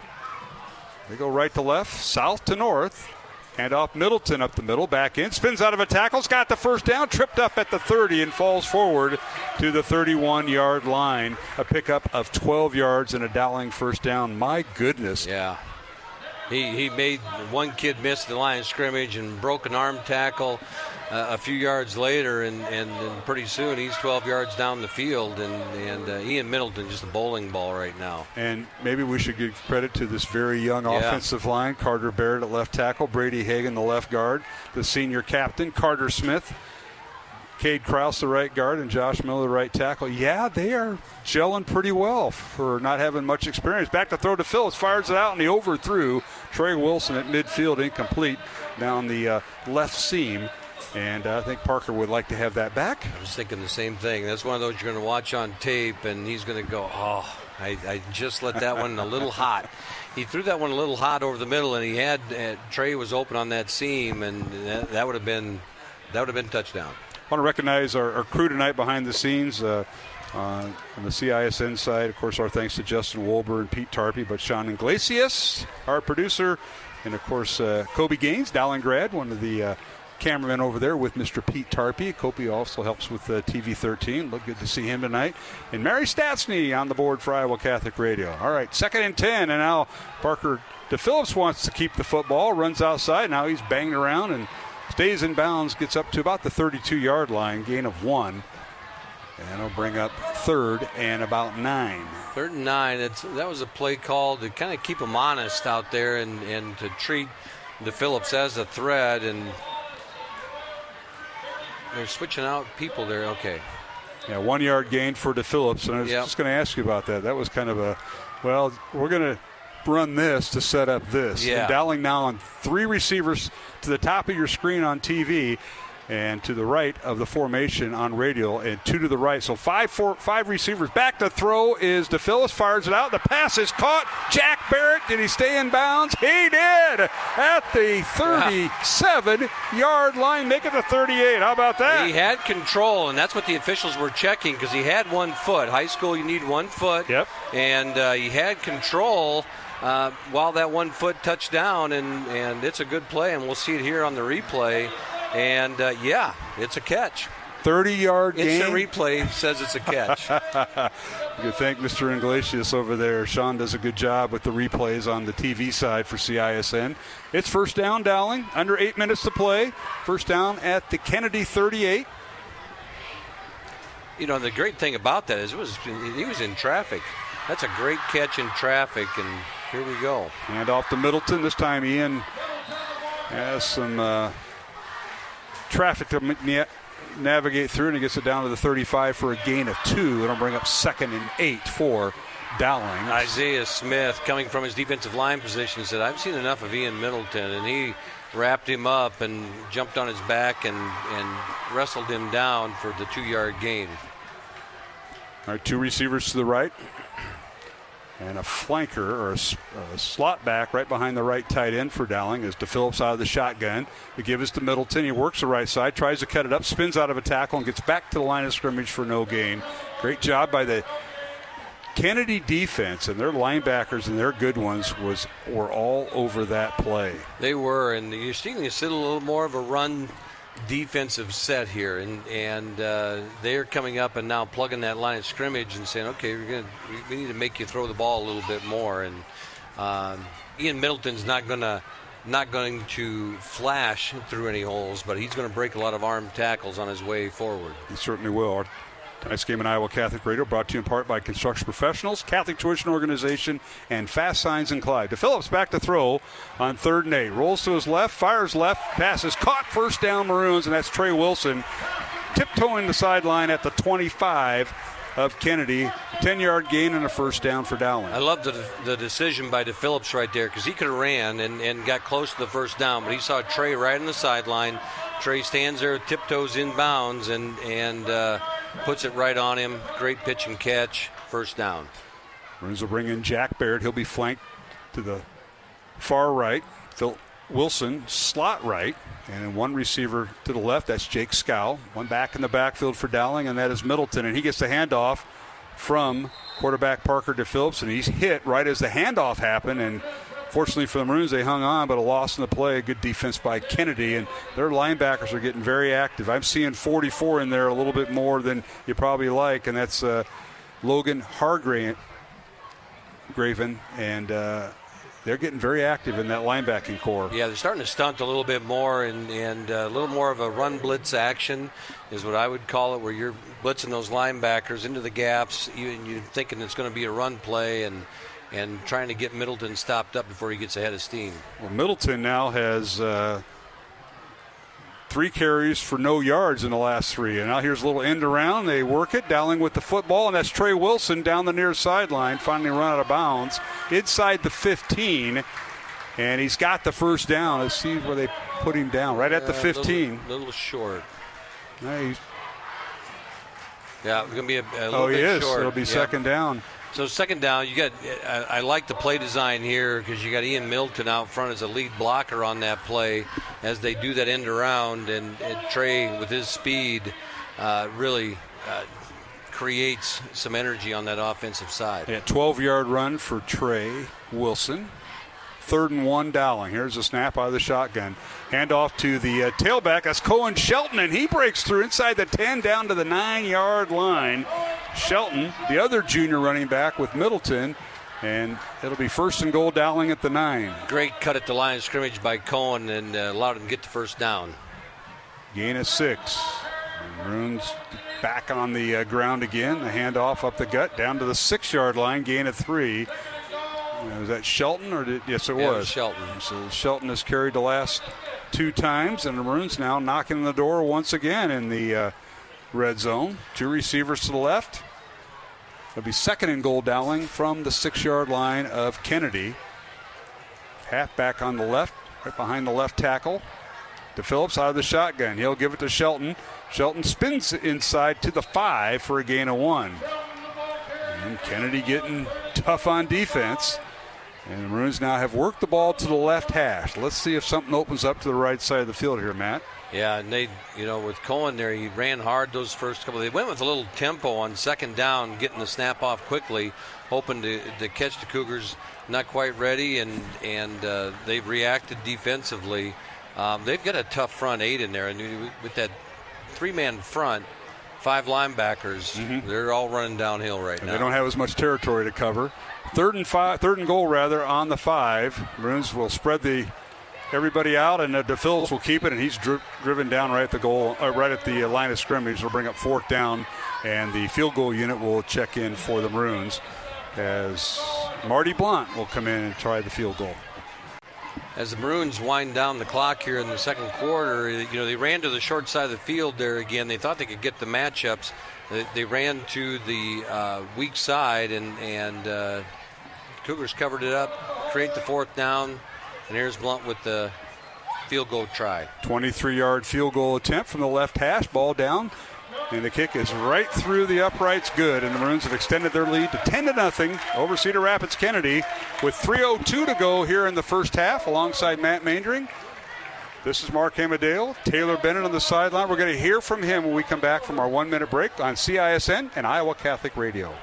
They go right to left, south to north. Hand off Middleton up the middle, back in, spins out of a tackle, has got the first down, tripped up at the 30 and falls forward to the 31-yard line. A pickup of 12 yards and a Dowling first down. My goodness. Yeah. He made one kid miss the line of scrimmage and broke an arm tackle a few yards later, and pretty soon he's 12 yards down the field, and Ian Middleton just a bowling ball right now. And maybe we should give credit to this very young offensive line. Carter Barrett at left tackle, Brady Hagan the left guard, the senior captain, Carter Smith, Cade Krause the right guard, and Josh Miller the right tackle. Yeah, they are gelling pretty well for not having much experience. Back to throw to Phillips, fires it out, and he overthrew Trey Wilson at midfield, incomplete down the left seam. And I think Parker would like to have that back. I was thinking the same thing. That's one of those you're going to watch on tape, and he's going to go, I just let that one a little hot. He threw that one a little hot over the middle, and he had Trey was open on that seam, and that would have been touchdown. I want to recognize our crew tonight behind the scenes on the CISN side. Of course, our thanks to Justin Wolber and Pete Tarpey, but Sean Iglesias, our producer, and of course Kobe Gaines, Dowling grad, one of the cameraman over there with Mr. Pete Tarpey. Kobe also helps with TV 13. Look good to see him tonight. And Mary Statsny on the board for Iowa Catholic Radio. All right, 2nd and 10, and now Parker DePhillips wants to keep the football, runs outside. Now he's banging around and stays in bounds, gets up to about the 32-yard line, gain of 1. And it'll bring up 3rd and about 9. 3rd and 9. That was a play call to kind of keep them honest out there and to treat DePhillips as a threat, and they're switching out people there. Okay. Yeah, 1 yard gain for DePhillips. And I was just going to ask you about that. That was kind of we're going to run this to set up this. Yeah. And Dowling now on 3 receivers to the top of your screen on TV and to the right of the formation on radio, and 2 to the right. So 5 receivers. Back to throw is DePhillips, fires it out. The pass is caught. Jack Barrett, did he stay in bounds? He did at the 37-yard line, make it the 38. How about that? He had control, and that's what the officials were checking, because he had 1 foot. High school, you need 1 foot. Yep. And he had control while that 1 foot touched down, and it's a good play, and we'll see it here on the replay. And, it's a catch. 30-yard gain. Instant replay says it's a catch. You thank Mr. Iglesias over there. Sean does a good job with the replays on the TV side for CISN. It's first down, Dowling. Under 8 minutes to play. First down at the Kennedy 38. You know, the great thing about that is he was in traffic. That's a great catch in traffic, and here we go. And off to Middleton. This time Ian has some traffic to navigate through, and he gets it down to the 35 for a gain of 2. It'll bring up 2nd and 8 for Dowling. Isaiah Smith, coming from his defensive line position, said, I've seen enough of Ian Middleton, and he wrapped him up and jumped on his back and wrestled him down for the 2-yard gain. All right, 2 receivers to the right. And a flanker, or a slot back right behind the right tight end for Dowling is DePhillips out of the shotgun. The give is to Middleton. He works the right side, tries to cut it up, spins out of a tackle, and gets back to the line of scrimmage for no gain. Great job by the Kennedy defense, and their linebackers and their good ones were all over that play. They were, and you're seeing a little more of a run defensive set here, and they're coming up and now plugging that line of scrimmage and saying, okay, we need to make you throw the ball a little bit more. And Ian Middleton's not going to flash through any holes, but he's going to break a lot of arm tackles on his way forward. He certainly will. Our Tonight's game on Iowa Catholic Radio brought to you in part by Construction Professionals, Catholic Tuition Organization, and Fast Signs in Clyde. DePhillips back to throw on 3rd and 8. Rolls to his left, fires left, passes caught, first down Maroons, and that's Trey Wilson tiptoeing the sideline at the 25 of Kennedy. 10-yard gain and a first down for Dowling. I love the decision by DePhillips right there, because he could have ran and got close to the first down, but he saw Trey right on the sideline. Trey stands there, tiptoes in bounds, and puts it right on him. Great pitch and catch. First down. Maroons will bring in Jack Baird. He'll be flanked to the far right. Phil Wilson, slot right. And then one receiver to the left. That's Jake Scow. One back in the backfield for Dowling, and that is Middleton. And he gets the handoff from quarterback Parker DePhillips, and he's hit right as the handoff happened. And fortunately for the Maroons, they hung on, but a loss in the play. Good defense by Kennedy, and their linebackers are getting very active. I'm seeing 44 in there, a little bit more than you probably like, and that's Logan Hargraven, and they're getting very active in that linebacking core. Yeah, they're starting to stunt a little bit more, and a little more of a run blitz action is what I would call it, where you're blitzing those linebackers into the gaps. You're thinking it's going to be a run play, and trying to get Middleton stopped up before he gets ahead of steam. Well, Middleton now has 3 carries for no yards in the last 3. And now here's a little end around. They work it. Dowling with the football, and that's Trey Wilson down the near sideline, finally run out of bounds inside the 15. And he's got the first down. Let's see where they put him down. Right at the 15. A little short. Nice. Yeah, it's going to be a little bit short. It'll be second down. So second down, you got. I like the play design here, because you got Ian Middleton out front as a lead blocker on that play as they do that end around, and Trey with his speed really creates some energy on that offensive side. Yeah, 12-yard run for Trey Wilson. 3rd and 1 Dowling. Here's a snap out of the shotgun. Handoff to the tailback. That's Cohen Shelton, and he breaks through inside the 10 down to the 9-yard line. Shelton, the other junior running back with Middleton, and it'll be 1st and goal Dowling at the 9. Great cut at the line of scrimmage by Cohen, and allowed him to get the first down. Gain of 6. And Maroons back on the ground again. The handoff up the gut down to the 6-yard line. Gain of 3. Was that Shelton? Yes, it was. Shelton. So Shelton has carried the last 2 times, and the Maroons now knocking on the door once again in the red zone. 2 receivers to the left. It'll be 2nd and goal Dowling from the 6-yard line of Kennedy. Halfback on the left, right behind the left tackle. DePhillips out of the shotgun. He'll give it to Shelton. Shelton spins inside to the 5 for a gain of 1. And Kennedy getting tough on defense. And the Maroons now have worked the ball to the left hash. Let's see if something opens up to the right side of the field here, Matt. Yeah, and they, with Cohen there, he ran hard those first couple. They went with a little tempo on 2nd down, getting the snap off quickly, hoping to catch the Cougars. Not quite ready, and they've reacted defensively. They've got a tough front 8 in there, and with that 3-man front, 5 linebackers, they're all running downhill right now. They don't have as much territory to cover. 3rd and goal on the 5. Maroons will spread everybody out, and DePhillips will keep it, and he's driven down right at the goal, right at the line of scrimmage. He'll bring up 4th down, and the field goal unit will check in for the Maroons as Marty Blunt will come in and try the field goal. As the Maroons wind down the clock here in the second quarter, they ran to the short side of the field there again. They thought they could get the matchups. They ran to the weak side, and Cougars covered it up, create the 4th down, and here's Blunt with the field goal try. 23-yard field goal attempt from the left hash, ball down, and the kick is right through the uprights, good, and the Maroons have extended their lead to 10-0 over Cedar Rapids Kennedy with 3:02 to go here in the first half alongside Matt Mandring. This is Mark Amadale, Taylor Bennett on the sideline. We're going to hear from him when we come back from our 1-minute break on CISN and Iowa Catholic Radio.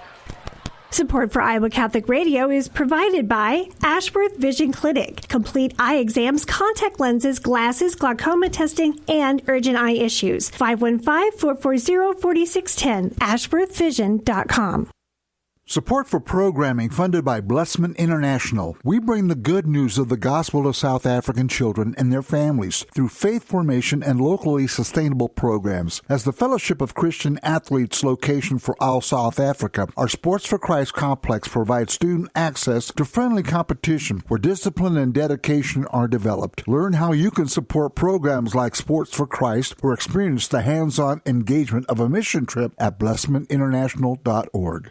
Support for Iowa Catholic Radio is provided by Ashworth Vision Clinic. Complete eye exams, contact lenses, glasses, glaucoma testing, and urgent eye issues. 515-440-4610, ashworthvision.com. Support for programming funded by Blessman International. We bring the good news of the gospel to South African children and their families through faith formation and locally sustainable programs. As the Fellowship of Christian Athletes location for all South Africa, our Sports for Christ complex provides student access to friendly competition where discipline and dedication are developed. Learn how you can support programs like Sports for Christ or experience the hands-on engagement of a mission trip at blessmaninternational.org.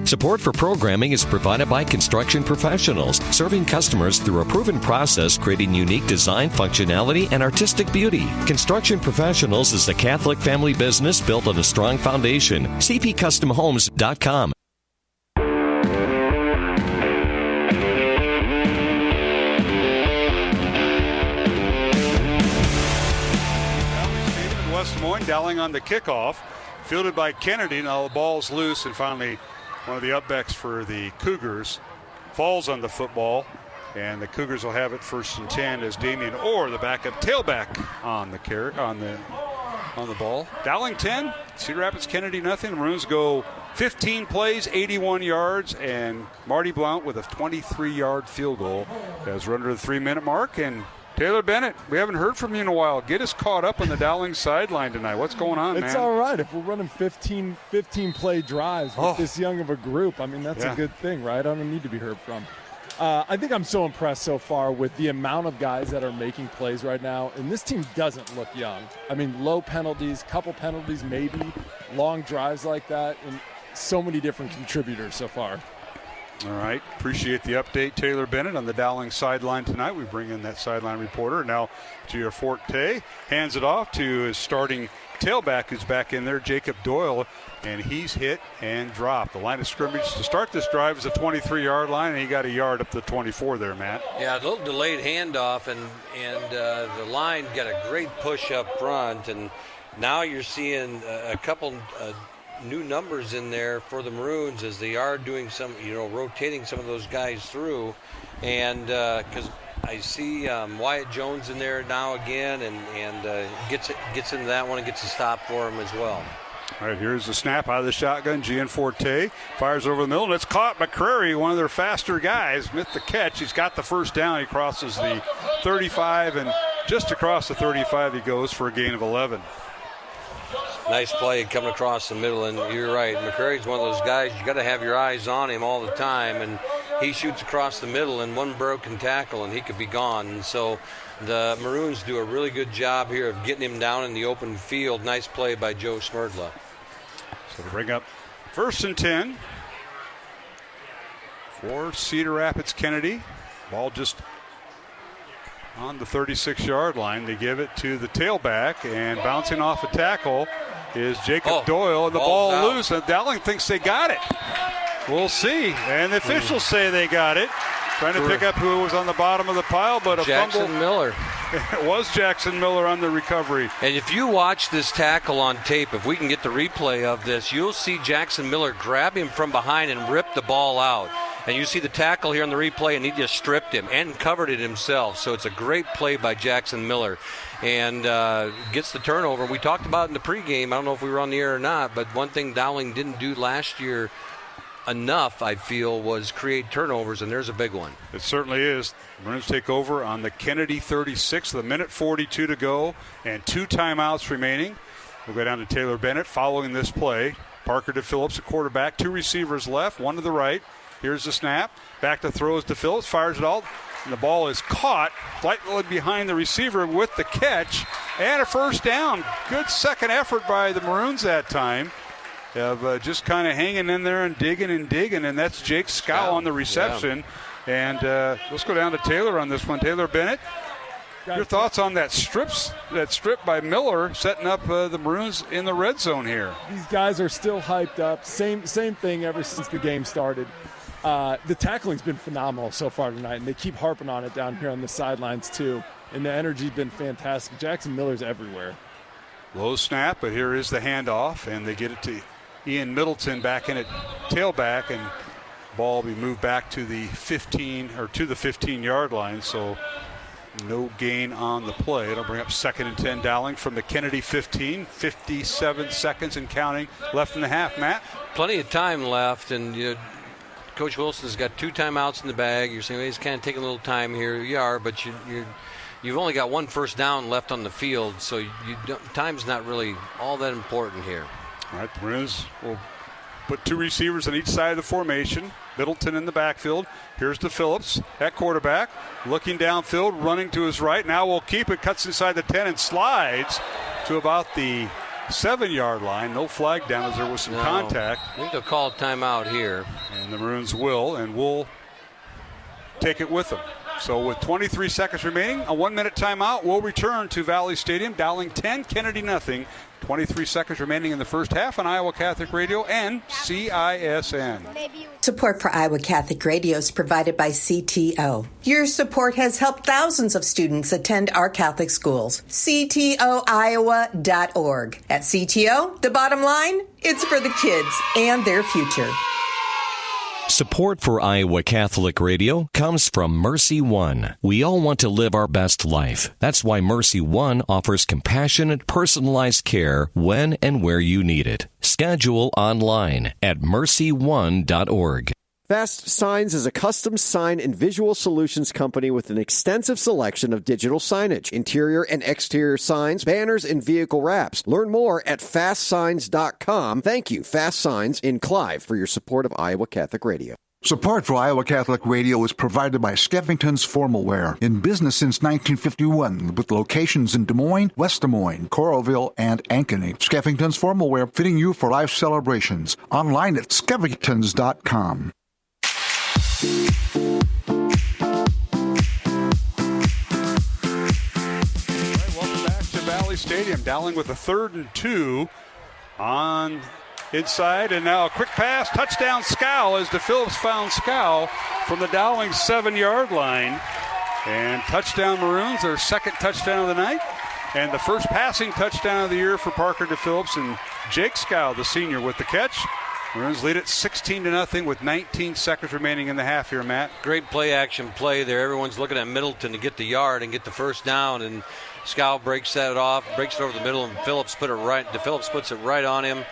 Support for programming is provided by construction professionals, serving customers through a proven process, creating unique design, functionality, and artistic beauty. Construction Professionals is a Catholic family business built on a strong foundation. cpcustomhomes.com. West Des Moines, Dowling on the kickoff, fielded by Kennedy. Now the ball's loose, and finally one of the upbacks for the Cougars falls on the football, and the Cougars will have it 1st and 10 as Damian Orr, the backup tailback, on the ball. Dowling 10, Cedar Rapids Kennedy nothing. The Maroons go 15 plays, 81 yards, and Marty Blount with a 23-yard field goal as we're under the 3-minute mark. And Taylor Bennett, we haven't heard from you in a while. Get us caught up on the Dowling sideline tonight. What's going on, man? It's all right. If we're running 15 play drives with this young of a group, I mean, that's a good thing, right? I don't need to be heard from. I think I'm so impressed so far with the amount of guys that are making plays right now, and this team doesn't look young. I mean, low penalties, couple penalties maybe, long drives like that, and so many different contributors so far. All right. Appreciate the update, Taylor Bennett, on the Dowling sideline tonight. We bring in that sideline reporter. Now, Giaforte hands it off to his starting tailback who's back in there, Jacob Doyle, and he's hit and dropped. The line of scrimmage to start this drive is a 23-yard line, and he got a yard up to the 24 there, Matt. Yeah, a little delayed handoff, and the line got a great push up front, and now you're seeing a couple new numbers in there for the Maroons as they are doing some, rotating some of those guys through. And because I see Wyatt Jones in there now again, and gets into that one and gets a stop for him as well. All right, here's the snap out of the shotgun. Gianforte fires over the middle, and it's caught. McCrary, one of their faster guys, missed the catch. He's got the first down. He crosses the 35, and just across the 35 he goes for a gain of 11. Nice play coming across the middle, and you're right. McCrary's one of those guys, you got to have your eyes on him all the time, and he shoots across the middle, and one broken tackle, and he could be gone. And so the Maroons do a really good job here of getting him down in the open field. Nice play by Joe Smerdla. So to bring up 1st and 10 for Cedar Rapids Kennedy. Ball just on the 36-yard line. They give it to the tailback, and bouncing off a tackle is Jacob Doyle, and the ball loose, and Dowling thinks they got it. We'll see. And the officials say they got it. Trying to pick up who was on the bottom of the pile, but a Jackson fumble. Miller. It was Jackson Miller on the recovery. And if you watch this tackle on tape, if we can get the replay of this, you'll see Jackson Miller grab him from behind and rip the ball out. And you see the tackle here on the replay, and he just stripped him and covered it himself. So it's a great play by Jackson Miller. And gets the turnover. We talked about it in the pregame. I don't know if we were on the air or not, but one thing Dowling didn't do last year enough, I feel, was create turnovers, and there's a big one. It certainly is. Maroons take over on the Kennedy 36, the minute 42 to go, and 2 timeouts remaining. We'll go down to Taylor Bennett following this play. Parker to Phillips, a quarterback, 2 receivers left, 1 to the right. Here's the snap. Back to throws to Phillips, fires it all. And the ball is caught slightly behind the receiver with the catch, and a first down. Good second effort by the Maroons that time. Of just kind of hanging in there and digging, and that's Jake Scow on the reception. Yeah. And let's go down to Taylor on this one. Taylor Bennett, your thoughts on that strip by Miller setting up the Maroons in the red zone here? These guys are still hyped up. Same thing ever since the game started. The tackling's been phenomenal so far tonight, and they keep harping on it down here on the sidelines too. And the energy's been fantastic. Jackson Miller's everywhere. Low snap, but here is the handoff, and they get it to Ian Middleton back in at tailback, and ball will be moved back to the 15 or to the 15-yard line. So No gain on the play. It'll bring up 2nd and 10 Dowling from the Kennedy 15. 57 seconds and counting left in the half. Matt? Plenty of time left, and Coach Wilson's got 2 timeouts in the bag. You're saying, well, he's kind of taking a little time here. You are, but you've only got 1 first down left on the field, so time's not really all that important here. All right, the Maroons will put 2 receivers on each side of the formation. Middleton in the backfield. Here's to Phillips at quarterback. Looking downfield, running to his right. Now we'll keep it. Cuts inside the 10 and slides to about the 7-yard line. No flag down as there was some contact. I think they'll call a timeout here. And the Maroons will take it with them. So with 23 seconds remaining, a 1-minute timeout. We'll return to Valley Stadium. Dowling 10, Kennedy nothing. 23 seconds remaining in the first half on Iowa Catholic Radio and CISN. Support for Iowa Catholic Radio is provided by CTO. Your support has helped thousands of students attend our Catholic schools. CTOIowa.org. At CTO, the bottom line, it's for the kids and their future. Support for Iowa Catholic Radio comes from Mercy One. We all want to live our best life. That's why Mercy One offers compassionate, personalized care when and where you need it. Schedule online at mercyone.org. Fast Signs is a custom sign and visual solutions company with an extensive selection of digital signage, interior and exterior signs, banners, and vehicle wraps. Learn more at fastsigns.com. Thank you, Fast Signs in Clive, for your support of Iowa Catholic Radio. Support for Iowa Catholic Radio is provided by Skeffington's Formal Wear, in business since 1951, with locations in Des Moines, West Des Moines, Coralville, and Ankeny. Skeffington's Formal Wear, fitting you for life celebrations. Online at skeffingtons.com. Welcome back to Valley Stadium. Dowling with a 3rd and 2 on inside, and now a quick pass, touchdown Scow, as DePhillips found Scow from the Dowling 7-yard line. And touchdown Maroons, their 2nd touchdown of the night, and the first passing touchdown of the year for Parker DePhillips, and Jake Scow, the senior, with the catch. Maroons lead it 16-0 with 19 seconds remaining in the half here, Matt. Great play-action play there. Everyone's looking at Middleton to get the yard and get the first down, and Scow breaks that off, breaks it over the middle, and DePhillips puts it right on him.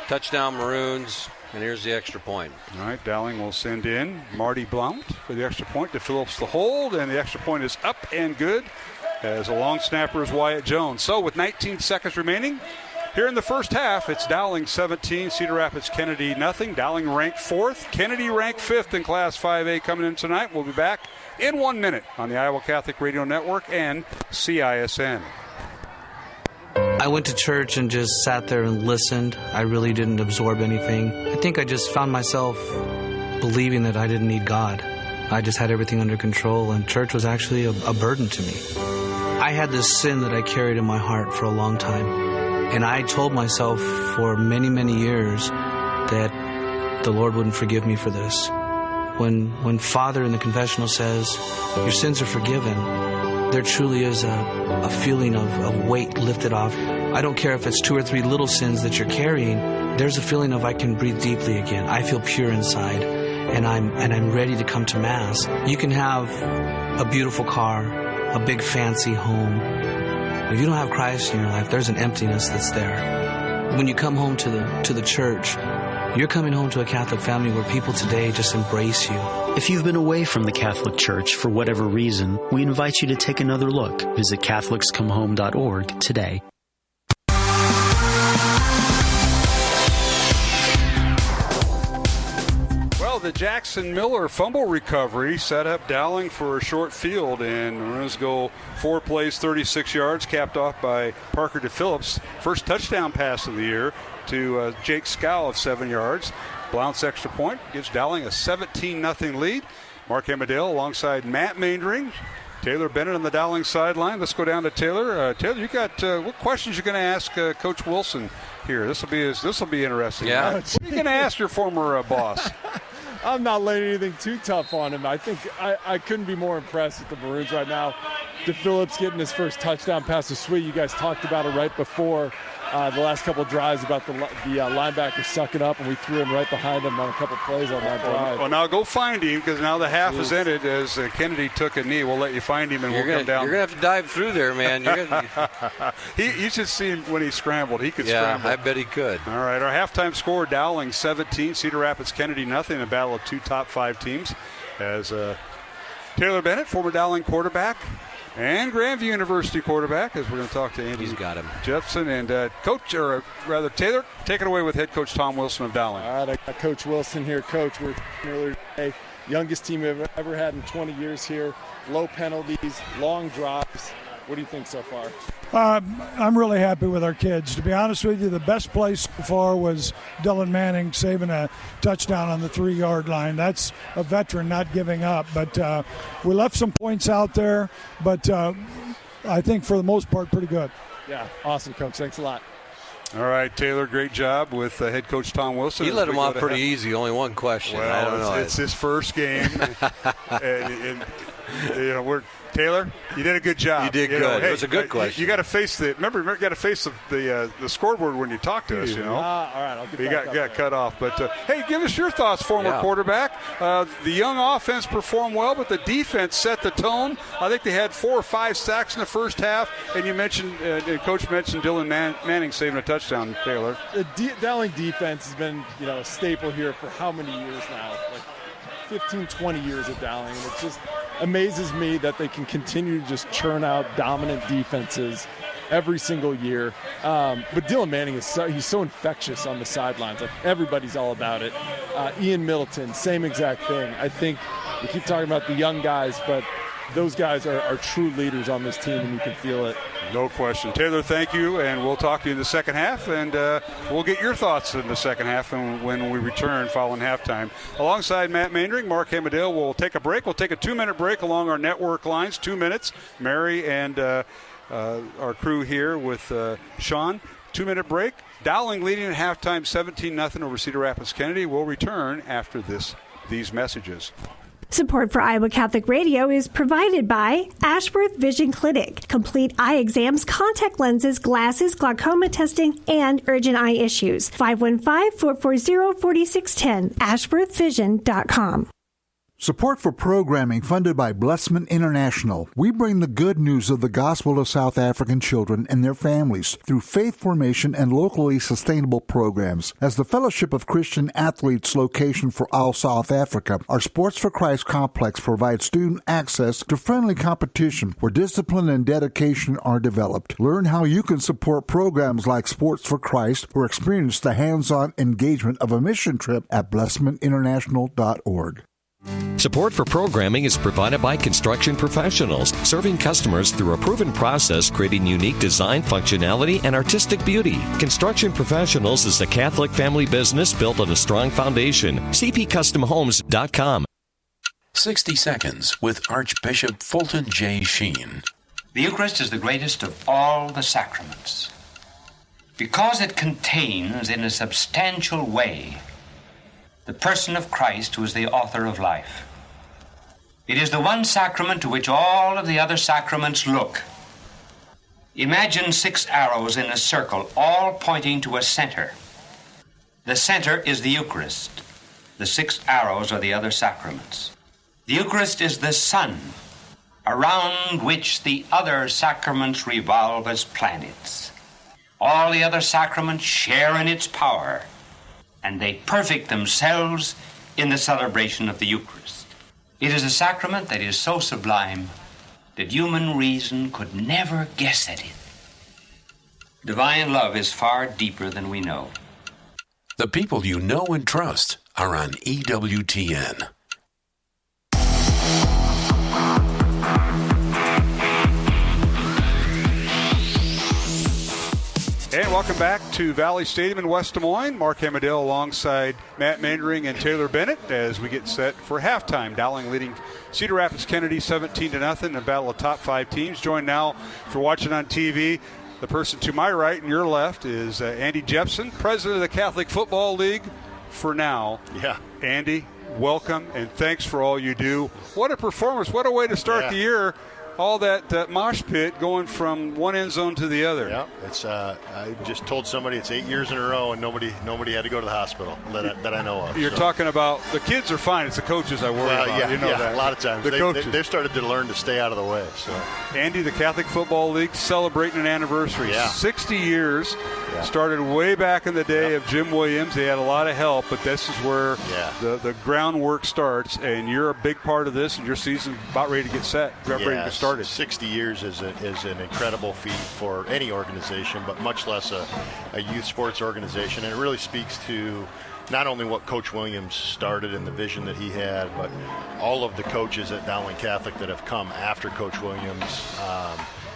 Touchdown Maroons, and here's the extra point. All right, Dowling will send in Marty Blount for the extra point. DePhillips the hold, and the extra point is up and good, as a long snapper is Wyatt Jones. So with 19 seconds remaining, here in the first half, it's Dowling 17, Cedar Rapids Kennedy nothing. Dowling ranked 4th, Kennedy ranked 5th in Class 5A coming in tonight. We'll be back in 1 minute on the Iowa Catholic Radio Network and CISN. I went to church and just sat there and listened. I really didn't absorb anything. I think I just found myself believing that I didn't need God. I just had everything under control, and church was actually a burden to me. I had this sin that I carried in my heart for a long time. And I told myself for many, many years that the Lord wouldn't forgive me for this. When Father in the confessional says, your sins are forgiven, there truly is a feeling of weight lifted off. I don't care if it's 2 or 3 little sins that you're carrying, there's a feeling of I can breathe deeply again. I feel pure inside, and I'm ready to come to Mass. You can have a beautiful car, a big fancy home. If you don't have Christ in your life, there's an emptiness that's there. When you come home to the church, you're coming home to a Catholic family where people today just embrace you. If you've been away from the Catholic Church for whatever reason, we invite you to take another look. Visit CatholicsComeHome.org today. The Jackson Miller fumble recovery set up Dowling for a short field, and the Maroons go 4 plays, 36 yards, capped off by Parker DePhillips. First touchdown pass of the year to Jake Scow of 7 yards. Blount's extra point gives Dowling a 17-0 lead. Mark Amadale alongside Matt Maindring. Taylor Bennett on the Dowling sideline. Let's go down to Taylor. Taylor, you got what questions you're going to ask Coach Wilson here? This will be interesting. Yeah. What are you going to ask your former boss? I'm not laying anything too tough on him. I think I couldn't be more impressed with the Maroons right now. DePhillips getting his first touchdown pass is sweet. You guys talked about it right before. the last couple of drives about the linebacker sucking up, and we threw him right behind him on a couple plays on that drive. Well, now go find him, because now the half is ended as Kennedy took a knee. We'll let you find him, and we'll come down. You're going to have to dive through there, man. You should see him when he scrambled. He could scramble. I bet he could. All right, our halftime score, Dowling 17, Cedar Rapids Kennedy nothing, a battle of two top 5 teams. As Taylor Bennett, former Dowling quarterback, and Grandview University quarterback, as we're going to talk to Andy Jepson and Taylor, take it away with head coach Tom Wilson of Dowling. All right, I got Coach Wilson here. Coach, we're earlier today. Youngest team we've ever had in 20 years here. Low penalties, long drives. What do you think so far? I'm really happy with our kids. To be honest with you, the best play so far was Dylan Manning saving a touchdown on the 3-yard line. That's a veteran not giving up. But we left some points out there, but I think for the most part pretty good. Yeah, awesome, Coach. Thanks a lot. All right, Taylor, great job with head coach Tom Wilson. He let him off pretty easy, only one question. Well, I don't know. It's his first game. and Taylor, you did a good job. You did good. It was a good question. You got to face you got to face the scoreboard when you talk to us. You know. All right, I'll get you got cut off, but hey, give us your thoughts, former quarterback. The young offense performed well, but the defense set the tone. I think they had 4 or 5 sacks in the first half, and you mentioned, Coach mentioned Dylan Manning saving a touchdown. Taylor, the Dowling defense has been a staple here for how many years now? Like 15, 20 years at Dowling, and it just amazes me that they can continue to just churn out dominant defenses every single year. But Dylan Manning he's so infectious on the sidelines. Like, everybody's all about it. Ian Middleton, same exact thing. I think we keep talking about the young guys, but those guys are true leaders on this team, and you can feel it. No question. Taylor, thank you, and we'll talk to you in the second half, and we'll get your thoughts in the second half when we return following halftime. Alongside Matt Maindring, Mark Hamadale will take a break. We'll take a 2-minute break along our network lines, 2 minutes. Mary and our crew here with Sean. 2-minute break. Dowling leading at halftime 17-0 over Cedar Rapids Kennedy. We'll return after these messages. Support for Iowa Catholic Radio is provided by Ashworth Vision Clinic. Complete eye exams, contact lenses, glasses, glaucoma testing, and urgent eye issues. 515-440-4610. AshworthVision.com. Support for programming funded by Blessman International. We bring the good news of the gospel to South African children and their families through faith formation and locally sustainable programs. As the Fellowship of Christian Athletes location for all South Africa, our Sports for Christ complex provides student access to friendly competition where discipline and dedication are developed. Learn how you can support programs like Sports for Christ or experience the hands-on engagement of a mission trip at blessmaninternational.org. Support for programming is provided by Construction Professionals, serving customers through a proven process, creating unique design, functionality, and artistic beauty. Construction Professionals is a Catholic family business built on a strong foundation. CPCustomHomes.com. 60 Seconds with Archbishop Fulton J. Sheen. The Eucharist is the greatest of all the sacraments because it contains in a substantial way the person of Christ, who is the author of life. It is the one sacrament to which all of the other sacraments look. Imagine 6 arrows in a circle, all pointing to a center. The center is the Eucharist. The 6 arrows are the other sacraments. The Eucharist is the sun, around which the other sacraments revolve as planets. All the other sacraments share in its power, and they perfect themselves in the celebration of the Eucharist. It is a sacrament that is so sublime that human reason could never guess at it. Divine love is far deeper than we know. The people you know and trust are on EWTN. And welcome back to Valley Stadium in West Des Moines. Mark Hamadale alongside Matt Maindring and Taylor Bennett as we get set for halftime. Dowling leading Cedar Rapids Kennedy 17-0 in a battle of top 5 teams. Joined now, if you're watching on TV, the person to my right and your left is Andy Jepson, president of the Catholic Football League for now. Yeah. Andy, welcome and thanks for all you do. What a performance. What a way to start the year. all that mosh pit going from one end zone to the other. Yeah, it's. I just told somebody it's 8 years in a row, and nobody had to go to the hospital that I know of. You're talking about the kids are fine. It's the coaches I worry about. Yeah, you know that. A lot of times they've started to learn to stay out of the way. So, Andy, the Catholic Football League celebrating an anniversary. Yeah. 60 years. Yeah. Started way back in the day of Jim Williams. They had a lot of help, but this is where the groundwork starts, and you're a big part of this, and your season's about ready to get set, ready to get started. 60 years is an incredible feat for any organization, but much less a youth sports organization. And it really speaks to not only what Coach Williams started and the vision that he had, but all of the coaches at Dowling Catholic that have come after Coach Williams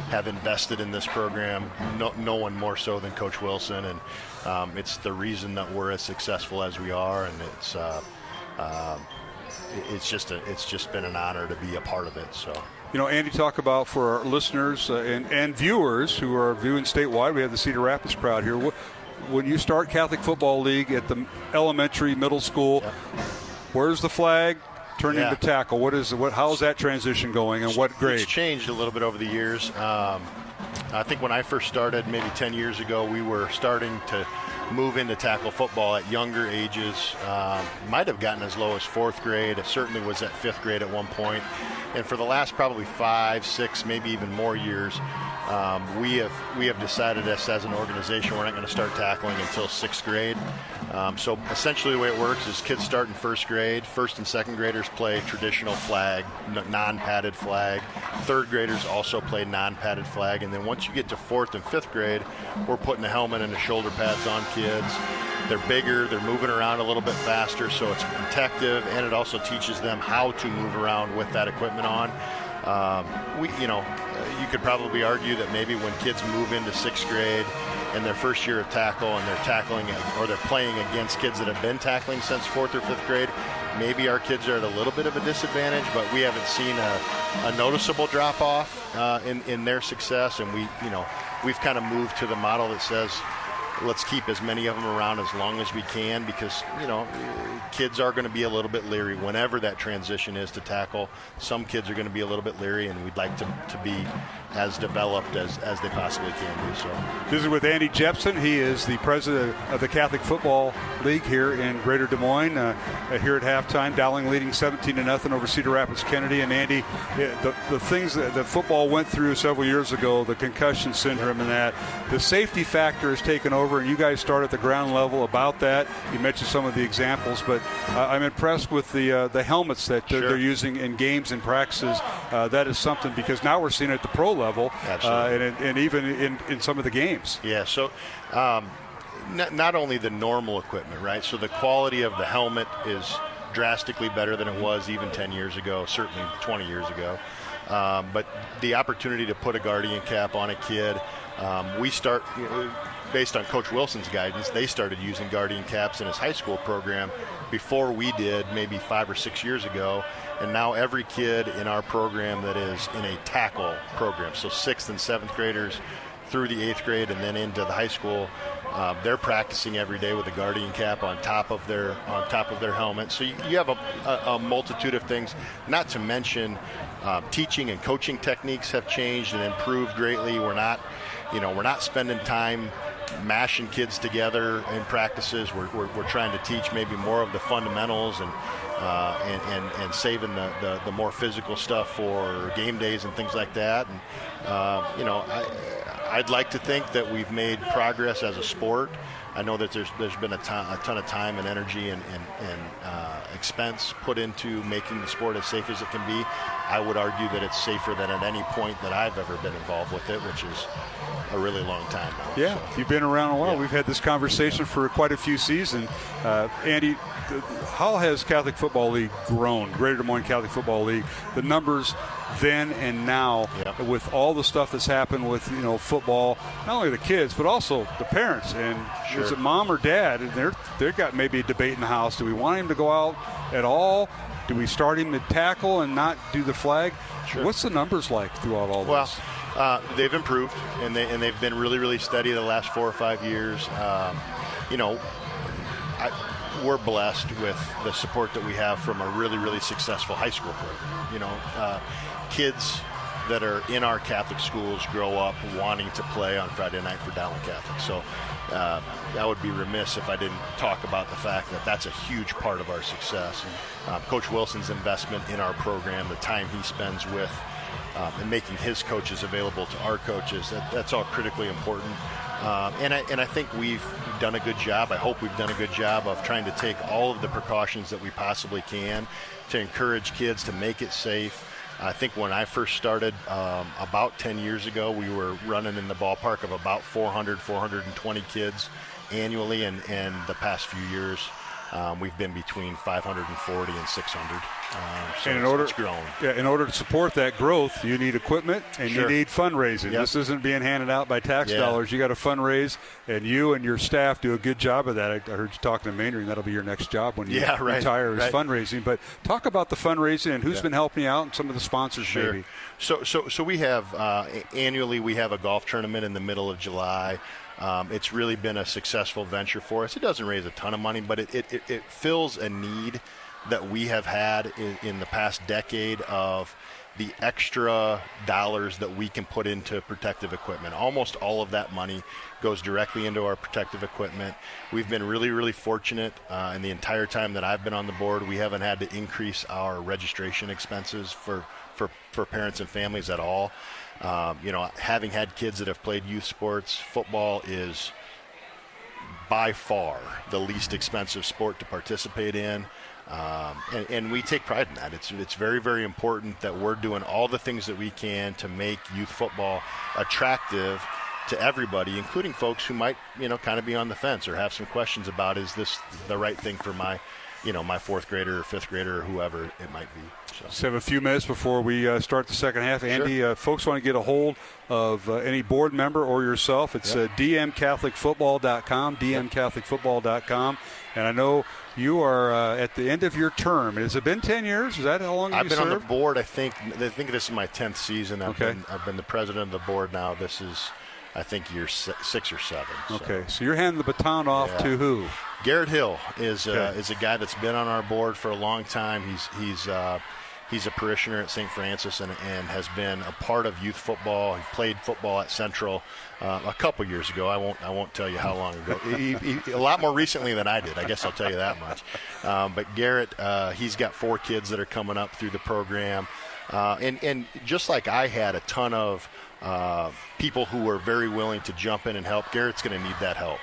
have invested in this program. No one more so than Coach Wilson, and it's the reason that we're as successful as we are. And it's just been an honor to be a part of it. So. You know, Andy, talk about for our listeners and viewers who are viewing statewide, we have the Cedar Rapids crowd here. When you start Catholic Football League at the elementary, middle school, where's the flag? Turning to tackle. How is that transition going, and what grade? It's changed a little bit over the years. I think when I first started, maybe 10 years ago, we were starting to move into tackle football at younger ages. Might have gotten as low as 4th grade. It certainly was at 5th grade at one point. And for the last probably 5, 6, maybe even more years, we have decided as an organization we're not going to start tackling until 6th grade. So essentially the way it works is kids start in 1st grade. 1st and 2nd graders play traditional flag, non-padded flag. 3rd graders also play non-padded flag. And then once you get to 4th and 5th grade, we're putting a helmet and the shoulder pads on kids. They're bigger, they're moving around a little bit faster, so it's protective, and it also teaches them how to move around with that equipment on. You could probably argue that maybe when kids move into 6th grade and their first year of tackle and they're tackling or they're playing against kids that have been tackling since 4th or 5th grade, maybe our kids are at a little bit of a disadvantage, but we haven't seen a noticeable drop-off in their success, and we've kind of moved to the model that says, let's keep as many of them around as long as we can, because kids are going to be a little bit leery whenever that transition is to tackle. Some kids are going to be a little bit leery, and we'd like to be as developed as they possibly can be. So, this is with Andy Jepson. He is the president of the Catholic Football League here in Greater Des Moines. Here at halftime, Dowling leading 17-0 over Cedar Rapids Kennedy. And Andy, the things that football went through several years ago, the concussion syndrome and that, the safety factor has taken over, and you guys start at the ground level about that. You mentioned some of the examples, but I'm impressed with the helmets that they're using in games and practices. That is something, because now we're seeing it at the pro level, and even in some of the games. Yeah, so not only the normal equipment, right? So the quality of the helmet is drastically better than it was even 10 years ago, certainly 20 years ago. But the opportunity to put a guardian cap on a kid, we start, based on Coach Wilson's guidance, they started using guardian caps in his high school program before we did, maybe 5 or 6 years ago. And now every kid in our program that is in a tackle program, so 6th and 7th graders through the 8th grade and then into the high school, they're practicing every day with a guardian cap on top of their helmet. So you have a multitude of things, not to mention teaching and coaching techniques have changed and improved greatly. We're not spending time mashing kids together in practices. We're trying to teach maybe more of the fundamentals and saving the more physical stuff for game days and things like that. And I'd like to think that we've made progress as a sport. I know that there's been a ton of time and energy and expense put into making the sport as safe as it can be. I would argue that it's safer than at any point that I've ever been involved with it, which is a really long time now. Yeah, so. You've been around a while. Yeah. We've had this conversation for quite a few seasons. Andy, how has Catholic Football League grown, Greater Des Moines Catholic Football League? The numbers then and now, with all the stuff that's happened with football, not only the kids but also the parents, and is it mom or dad? And they've got maybe a debate in the house. Do we want him to go out at all? Do we start him to tackle and not do the flag? Sure. What's the numbers like throughout all this? Well, they've improved, and they've been really, really steady the last 4 or 5 years. We're blessed with the support that we have from a really, really successful high school program. Kids that are in our Catholic schools grow up wanting to play on Friday night for Dowling Catholic. So I would be remiss if I didn't talk about the fact that that's a huge part of our success. Coach Wilson's investment in our program, the time he spends with and making his coaches available to our coaches, that's all critically important. And I think we've done a good job. I hope we've done a good job of trying to take all of the precautions that we possibly can to encourage kids to make it safe. I think when I first started about 10 years ago, we were running in the ballpark of about 420 kids annually, and the past few years we've been between 540 and 600. So and it's grown. Yeah, in order to support that growth, you need equipment and you need fundraising. Yep. This isn't being handed out by tax dollars. You got to fundraise, and you and your staff do a good job of that. I heard you talking to Maynard, and that'll be your next job when you retire is fundraising. But talk about the fundraising and who's been helping you out and some of the sponsors maybe. So we have annually we have a golf tournament in the middle of July. It's really been a successful venture for us. It doesn't raise a ton of money, but it fills a need that we have had in the past decade of the extra dollars that we can put into protective equipment. Almost all of that money goes directly into our protective equipment. We've been really, really fortunate in the entire time that I've been on the board. We haven't had to increase our registration expenses for parents and families at all. Having had kids that have played youth sports, football is by far the least expensive sport to participate in. And we take pride in that. It's very, very important that we're doing all the things that we can to make youth football attractive to everybody, including folks who might, kind of be on the fence or have some questions about, is this the right thing for my fourth grader or fifth grader or whoever it might be. So. Just have a few minutes before we start the second half. Andy, folks want to get a hold of any board member or yourself. It's dmcatholicfootball.com, dmcatholicfootball.com. And I know you are at the end of your term. Has it been 10 years? Is that how long I've you been served? on the board, I think this is my 10th season. I've been the president of the board now. This is, I think, year 6 or 7. So. Okay, so you're handing the baton off to who? Garrett Hill is a guy that's been on our board for a long time. He's a parishioner at St. Francis and has been a part of youth football. He played football at Central a couple years ago. I won't tell you how long ago. He a lot more recently than I did. I guess I'll tell you that much. But Garrett, he's got 4 kids that are coming up through the program, and just like I had a ton of people who were very willing to jump in and help, Garrett's going to need that help.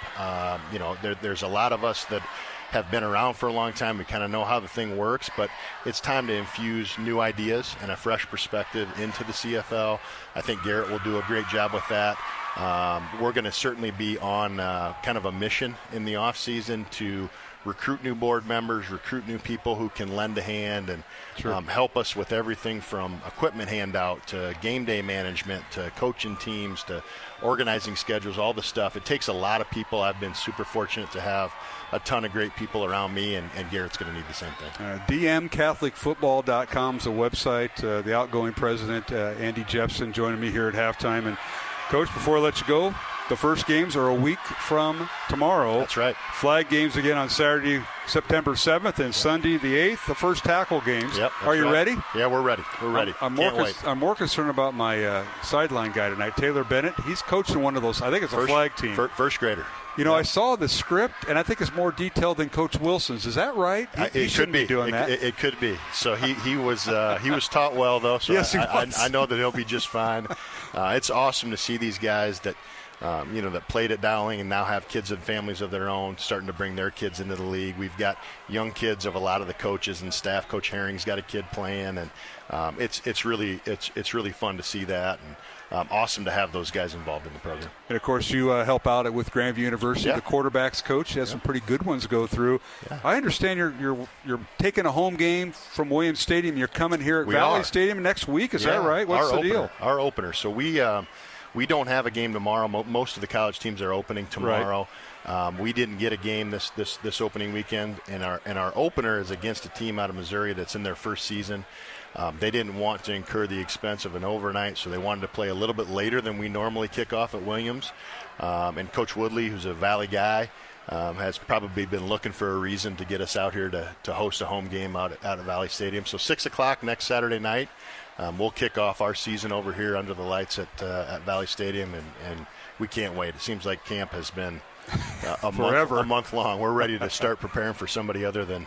There's a lot of us that have been around for a long time. We kind of know how the thing works, but it's time to infuse new ideas and a fresh perspective into the CFL. I think Garrett will do a great job with that. We're going to certainly be on kind of a mission in the off season to recruit new board members, recruit new people who can lend a hand and help us with everything from equipment handout to game day management to coaching teams to organizing schedules, all the stuff. It takes a lot of people. I've been super fortunate to have a ton of great people around me, and Garrett's going to need the same thing. DMCatholicFootball.com is a website. The outgoing president, Andy Jepson, joining me here at halftime. And, Coach, before I let you go, the first games are a week from tomorrow. That's right. Flag games again on Saturday, September 7th, and Sunday the 8th, the first tackle games. Yep, are you ready? Yeah, we're ready. We're ready. I'm more concerned about my sideline guy tonight, Taylor Bennett. He's coaching one of those. I think it's a flag team. First grader. I saw the script, and I think it's more detailed than Coach Wilson's. Is that right? He could be doing that. It could be. So he was taught well, though. So yes, he was. I know that he'll be just fine. It's awesome to see these guys that that played at Dowling and now have kids and families of their own, starting to bring their kids into the league. We've got young kids of a lot of the coaches and staff. Coach Herring's got a kid playing, and it's really fun to see that, and awesome to have those guys involved in the program. And of course, you help out with Grandview University. The quarterbacks coach has some pretty good ones go through. Yeah. I understand you're taking a home game from Williams Stadium. You're coming here at Valley Stadium next week. Is that right? What's the deal? Our opener. So we don't have a game tomorrow. Most of the college teams are opening tomorrow. Right. We didn't get a game this opening weekend, and our opener is against a team out of Missouri that's in their first season. They didn't want to incur the expense of an overnight, so they wanted to play a little bit later than we normally kick off at Williams. And Coach Woodley, who's a Valley guy, has probably been looking for a reason to get us out here to host a home game out at Valley Stadium. So 6 o'clock next Saturday night, we'll kick off our season over here under the lights at Valley Stadium, and we can't wait. It seems like camp has been a month long. We're ready to start preparing for somebody other than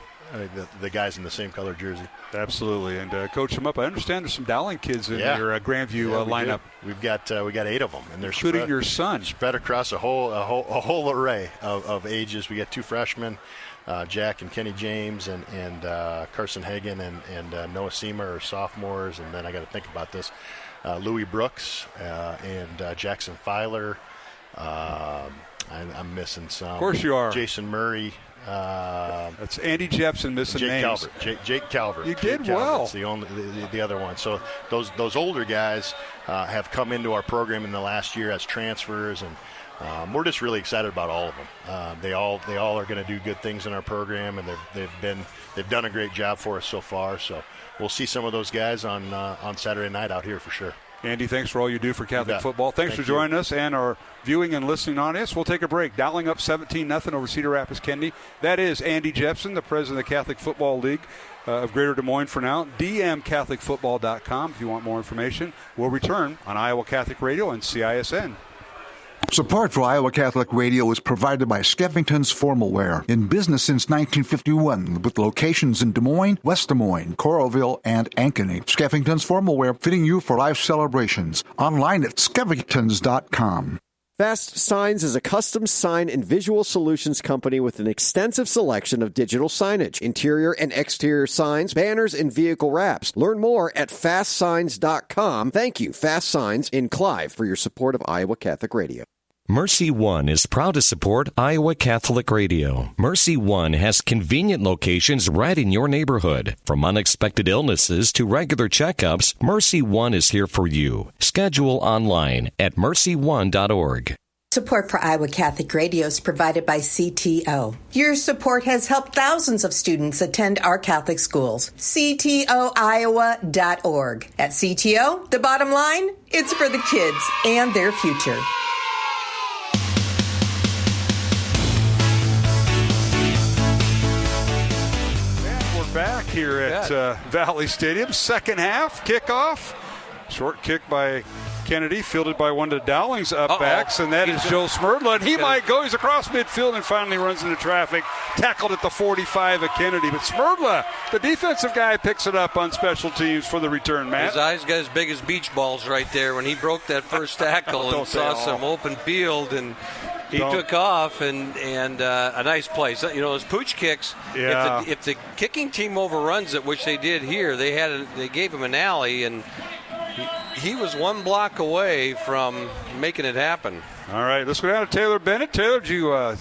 the guys in the same color jersey. Absolutely, and coach them up. I understand there's some Dowling kids in your Grandview lineup. We've got 8 of them, and they're including your son, spread across a whole array of ages. We got 2 freshmen, Jack and Kenny James, and Carson Hagan and Noah Seamer are sophomores, and then I got to think about this. Louis Brooks and Jackson Filer. I'm missing some. Of course you are. Jason Murray. That's Andy Jepson missing names. Jake Calvert. You did well. That's the other one. So those older guys have come into our program in the last year as transfers, and we're just really excited about all of them. They all are going to do good things in our program, and they've done a great job for us so far. So we'll see some of those guys on Saturday night out here for sure. Andy, thanks for all you do for Catholic football. Thanks for joining us and our viewing and listening audience. We'll take a break. Dowling up 17-0 over Cedar Rapids Kennedy. That is Andy Jepson, the president of the Catholic Football League of Greater Des Moines for now. dmcatholicfootball.com if you want more information. We'll return on Iowa Catholic Radio and CISN. Support for Iowa Catholic Radio is provided by Skeffington's Formal Wear, in business since 1951, with locations in Des Moines, West Des Moines, Coralville, and Ankeny. Skeffington's Formal Wear, fitting you for life celebrations. Online at skeffingtons.com. Fast Signs is a custom sign and visual solutions company with an extensive selection of digital signage, interior and exterior signs, banners, and vehicle wraps. Learn more at fastsigns.com. Thank you, Fast Signs in Clive, for your support of Iowa Catholic Radio. Mercy One is proud to support Iowa Catholic Radio. Mercy One has convenient locations right in your neighborhood. From unexpected illnesses to regular checkups, Mercy One is here for you. Schedule online at mercyone.org. Support for Iowa Catholic Radio is provided by CTO. Your support has helped thousands of students attend our Catholic schools. CTOiowa.org. At CTO, the bottom line, it's for the kids and their future. Back here at Valley Stadium. Second half, kickoff. Short kick by Kennedy, fielded by one of the Dowling's up-backs, and that is Joe Smerdla. And he might go. He's across midfield and finally runs into traffic. Tackled at the 45 of Kennedy. But Smerdla, the defensive guy, picks it up on special teams for the return, Matt. His eyes got as big as beach balls right there when he broke that first tackle and saw some open field, and he took off, and a nice play. So, those pooch kicks, if the kicking team overruns it, which they did here, they gave him an alley, and he was one block away from making it happen. All right, let's go down to Taylor Bennett. Taylor, did you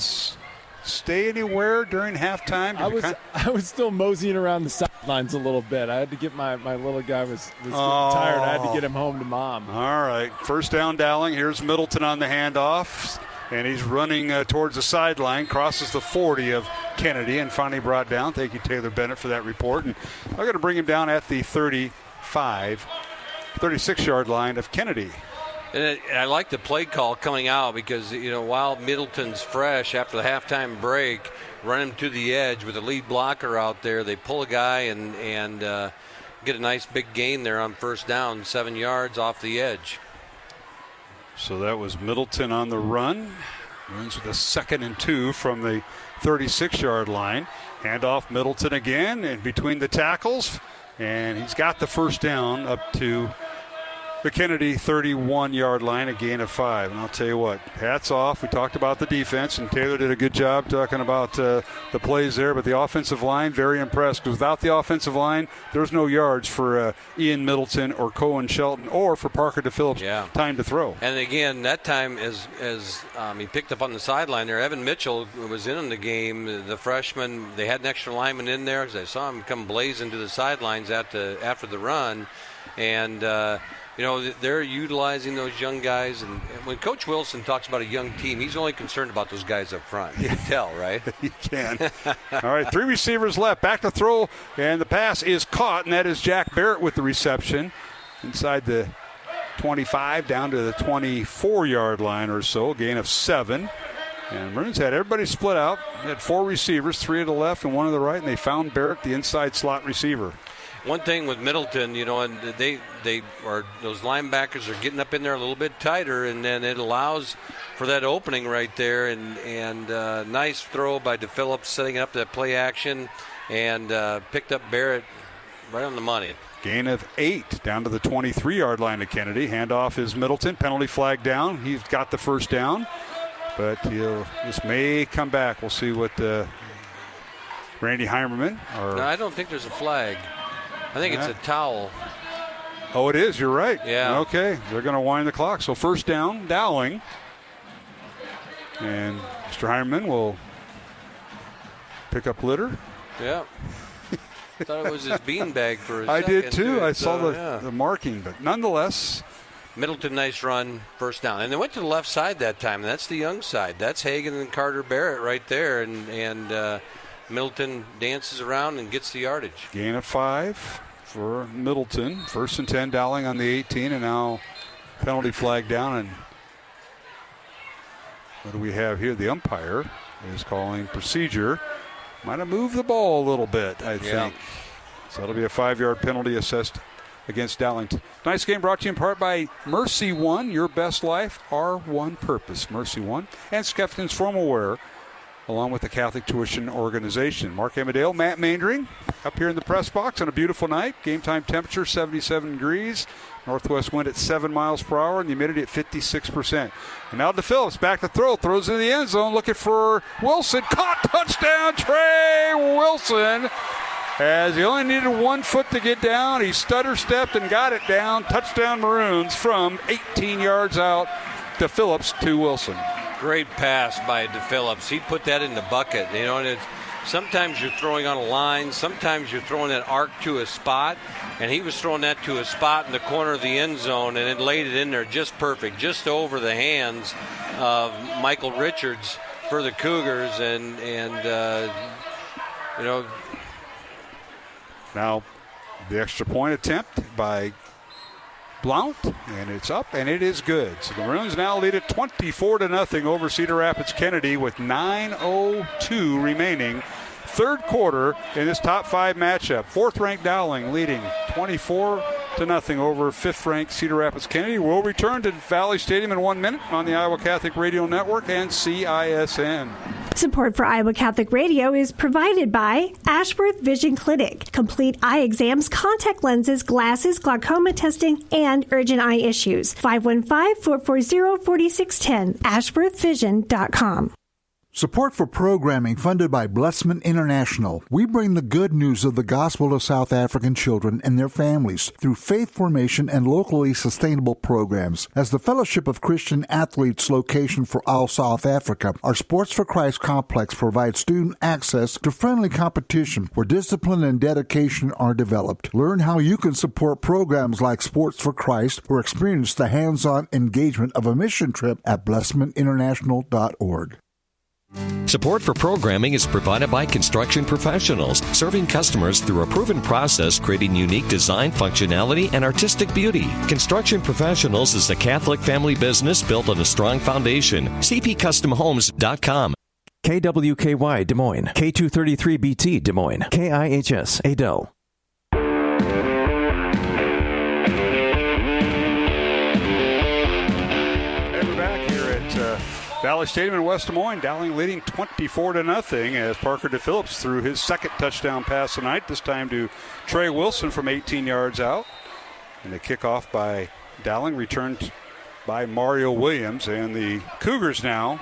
stay anywhere during halftime? I was still moseying around the sidelines a little bit. I had to get my little guy was getting tired. I had to get him home to mom. All right, first down Dowling. Here's Middleton on the handoff. And he's running towards the sideline, crosses the 40 of Kennedy, and finally brought down. Thank you, Taylor Bennett, for that report. And I'm going to bring him down at the 36-yard line of Kennedy. And I like the play call coming out because, while Middleton's fresh after the halftime break, run him to the edge with a lead blocker out there. They pull a guy and get a nice big gain there on first down, 7 yards off the edge. So that was Middleton on the run. Runs with a 2nd and 2 from the 36-yard line. Handoff Middleton again and between the tackles. And he's got the first down up to the Kennedy 31-yard line, a gain of 5. And I'll tell you what, hats off. We talked about the defense, and Taylor did a good job talking about the plays there. But the offensive line, very impressed. Because without the offensive line, there's no yards for Ian Middleton or Cohen Shelton or for Parker DePhillips time to throw. And again, that time as he picked up on the sideline there, Evan Mitchell was in the game. The freshman, they had an extra lineman in there because I saw him come blazing to the sidelines after the run. And they're utilizing those young guys. And when Coach Wilson talks about a young team, he's only concerned about those guys up front. You can tell, right? You can. All right, 3 receivers left. Back to throw, and the pass is caught, and that is Jack Barrett with the reception inside the 25 down to the 24-yard line or so, gain of 7. And Maroons had everybody split out. They had 4 receivers, 3 to the left and 1 to the right, and they found Barrett, the inside slot receiver. One thing with Middleton, and they are, those linebackers are getting up in there a little bit tighter, and then it allows for that opening right there. And nice throw by DePhillips, setting up that play action, and picked up Barrett right on the money. Gain of 8 down to the 23-yard line to Kennedy. Handoff is Middleton. Penalty flag down. He's got the first down, but this may come back. We'll see what Randy Heimerman. No, I don't think there's a flag. I think it's a towel. Oh, it is. You're right. Yeah. Okay. They're going to wind the clock. So first down, Dowling. And Mr. Heimerman will pick up litter. Yeah. I thought it was his beanbag for a second. I did too. I saw yeah. the marking, but nonetheless. Middleton, nice run, first down. And they went to the left side that time. That's the young side. That's Hagan and Carter Barrett right there. And Middleton dances around and gets the yardage. Gain of 5 for Middleton. First and 10, Dowling on the 18, and now penalty flag down. And what do we have here? The umpire is calling procedure. Might have moved the ball a little bit, I think. So that'll be a 5-yard penalty assessed against Dowling. Tonight's game brought to you in part by Mercy One, your best life, our one purpose. Mercy One and Skeffton's Formal Wear, along with the Catholic Tuition Organization. Mark Amadale, Matt Maindring, up here in the press box on a beautiful night. Game time temperature 77 degrees. Northwest wind at 7 miles per hour and the humidity at 56%. And now DePhillips back to throw. Throws into the end zone looking for Wilson. Caught, touchdown, Trey Wilson. As he only needed 1 foot to get down, he stutter-stepped and got it down. Touchdown Maroons from 18 yards out. DePhillips to Wilson. Great pass by DePhillips. He put that in the bucket. And sometimes you're throwing on a line, sometimes you're throwing that arc to a spot, and he was throwing that to a spot in the corner of the end zone, and it laid it in there just perfect, just over the hands of Michael Richards for the Cougars, and Now the extra point attempt by Blount, and it's up, and it is good. So the Maroons now lead it 24-0 over Cedar Rapids Kennedy with 9:02 remaining. Third quarter in this top 5 matchup. 4th-ranked Dowling leading 24-0 over 5th-ranked Cedar Rapids Kennedy. We'll return to Valley Stadium in 1 minute on the Iowa Catholic Radio Network and CISN. Support for Iowa Catholic Radio is provided by Ashworth Vision Clinic. Complete eye exams, contact lenses, glasses, glaucoma testing, and urgent eye issues. 515-440-4610. AshworthVision.com. Support for programming funded by Blessman International. We bring the good news of the gospel to South African children and their families through faith formation and locally sustainable programs. As the Fellowship of Christian Athletes location for all South Africa, our Sports for Christ complex provides student access to friendly competition where discipline and dedication are developed. Learn how you can support programs like Sports for Christ or experience the hands-on engagement of a mission trip at blessmaninternational.org. Support for programming is provided by Construction Professionals, serving customers through a proven process, creating unique design, functionality, and artistic beauty. Construction Professionals is a Catholic family business built on a strong foundation. CPCustomHomes.com. KWKY Des Moines, K233BT Des Moines, KIHS Adel. Valley Stadium in West Des Moines, Dowling leading 24-0 as Parker DePhillips threw his second touchdown pass tonight, this time to Trey Wilson from 18 yards out. And the kickoff by Dowling returned by Mario Williams. And the Cougars now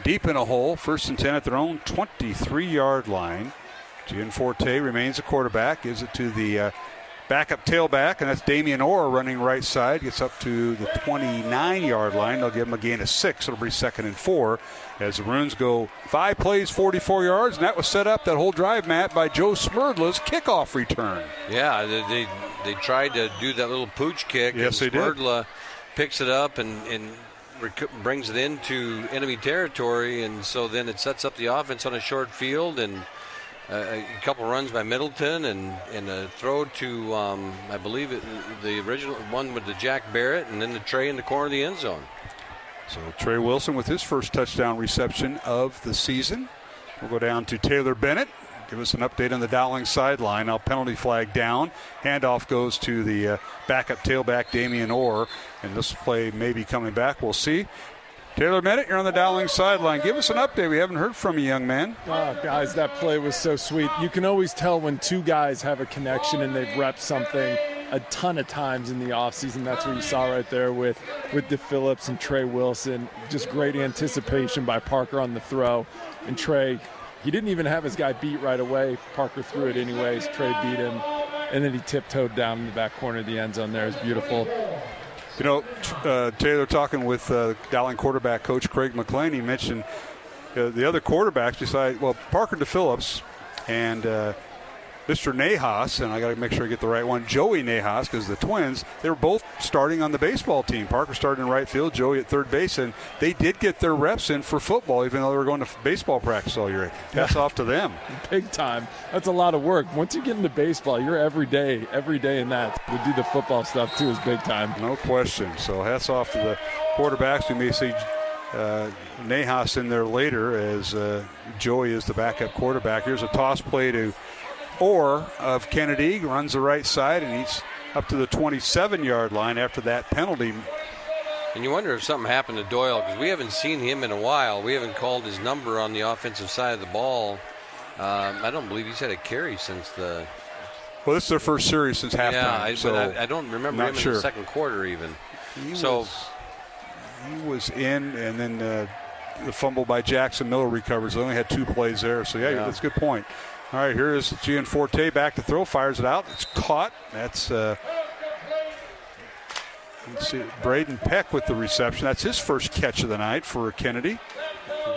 deep in a hole, 1st and 10 at their own 23-yard line. Gianforte remains a quarterback, gives it to the backup tailback, and that's Damian Orr running right side. Gets up to the 29-yard line. They'll give him a gain of 6. It'll be 2nd and 4 as the Maroons go 5 plays, 44 yards, and that was set up, that whole drive, Matt, by Joe Smerdla's kickoff return. Yeah, they tried to do that little pooch kick. Yes, they did. Smerdla picks it up and brings it into enemy territory, and so then it sets up the offense on a short field, and a couple runs by Middleton and a throw to, I believe, the original one with the Jack Barrett, and then the Trey in the corner of the end zone. So Trey Wilson with his first touchdown reception of the season. We'll go down to Taylor Bennett. Give us an update on the Dowling sideline. Now penalty flag down. Handoff goes to the backup tailback, Damian Orr. And this play may be coming back. We'll see. Taylor Bennett, you're on the Dowling sideline. Give us an update. We haven't heard from you, young man. Oh, guys, that play was so sweet. You can always tell when two guys have a connection and they've repped something a ton of times in the offseason. That's what you saw right there with DePhillips and Trey Wilson. Just great anticipation by Parker on the throw. And Trey, he didn't even have his guy beat right away. Parker threw it anyways. Trey beat him. And then he tiptoed down in the back corner of the end zone there. It's beautiful. You know, Taylor, talking with Dowling quarterback coach Craig McLean, he mentioned the other quarterbacks besides, Parker DePhillips and Mr. Nahas, and I got to make sure I get the right one, Joey Nahas, because the twins, they were both starting on the baseball team. Parker started in right field, Joey at third base, and they did get their reps in for football, even though they were going to baseball practice all year. Hats off to them. Big time. That's a lot of work. Once you get into baseball, you're every day in that. To do the football stuff, too, is big time. No question. So hats off to the quarterbacks. We may see Nahas in there later as Joey is the backup quarterback. Here's a toss play to Orr of Kennedy, runs the right side, and he's up to the 27-yard line after that penalty. And you wonder if something happened to Doyle, because we haven't seen him in a while. We haven't called his number on the offensive side of the ball. I don't believe he's had a carry since the... Well, this is their first series since halftime. Yeah, I don't remember him in the second quarter even. He was in, and then the fumble by Jackson Miller recovers. They only had 2 plays there, so yeah, that's a good point. All right, here is Gianforte back to throw, fires it out. It's caught. That's let's see, Braden Peck with the reception. That's his first catch of the night for Kennedy.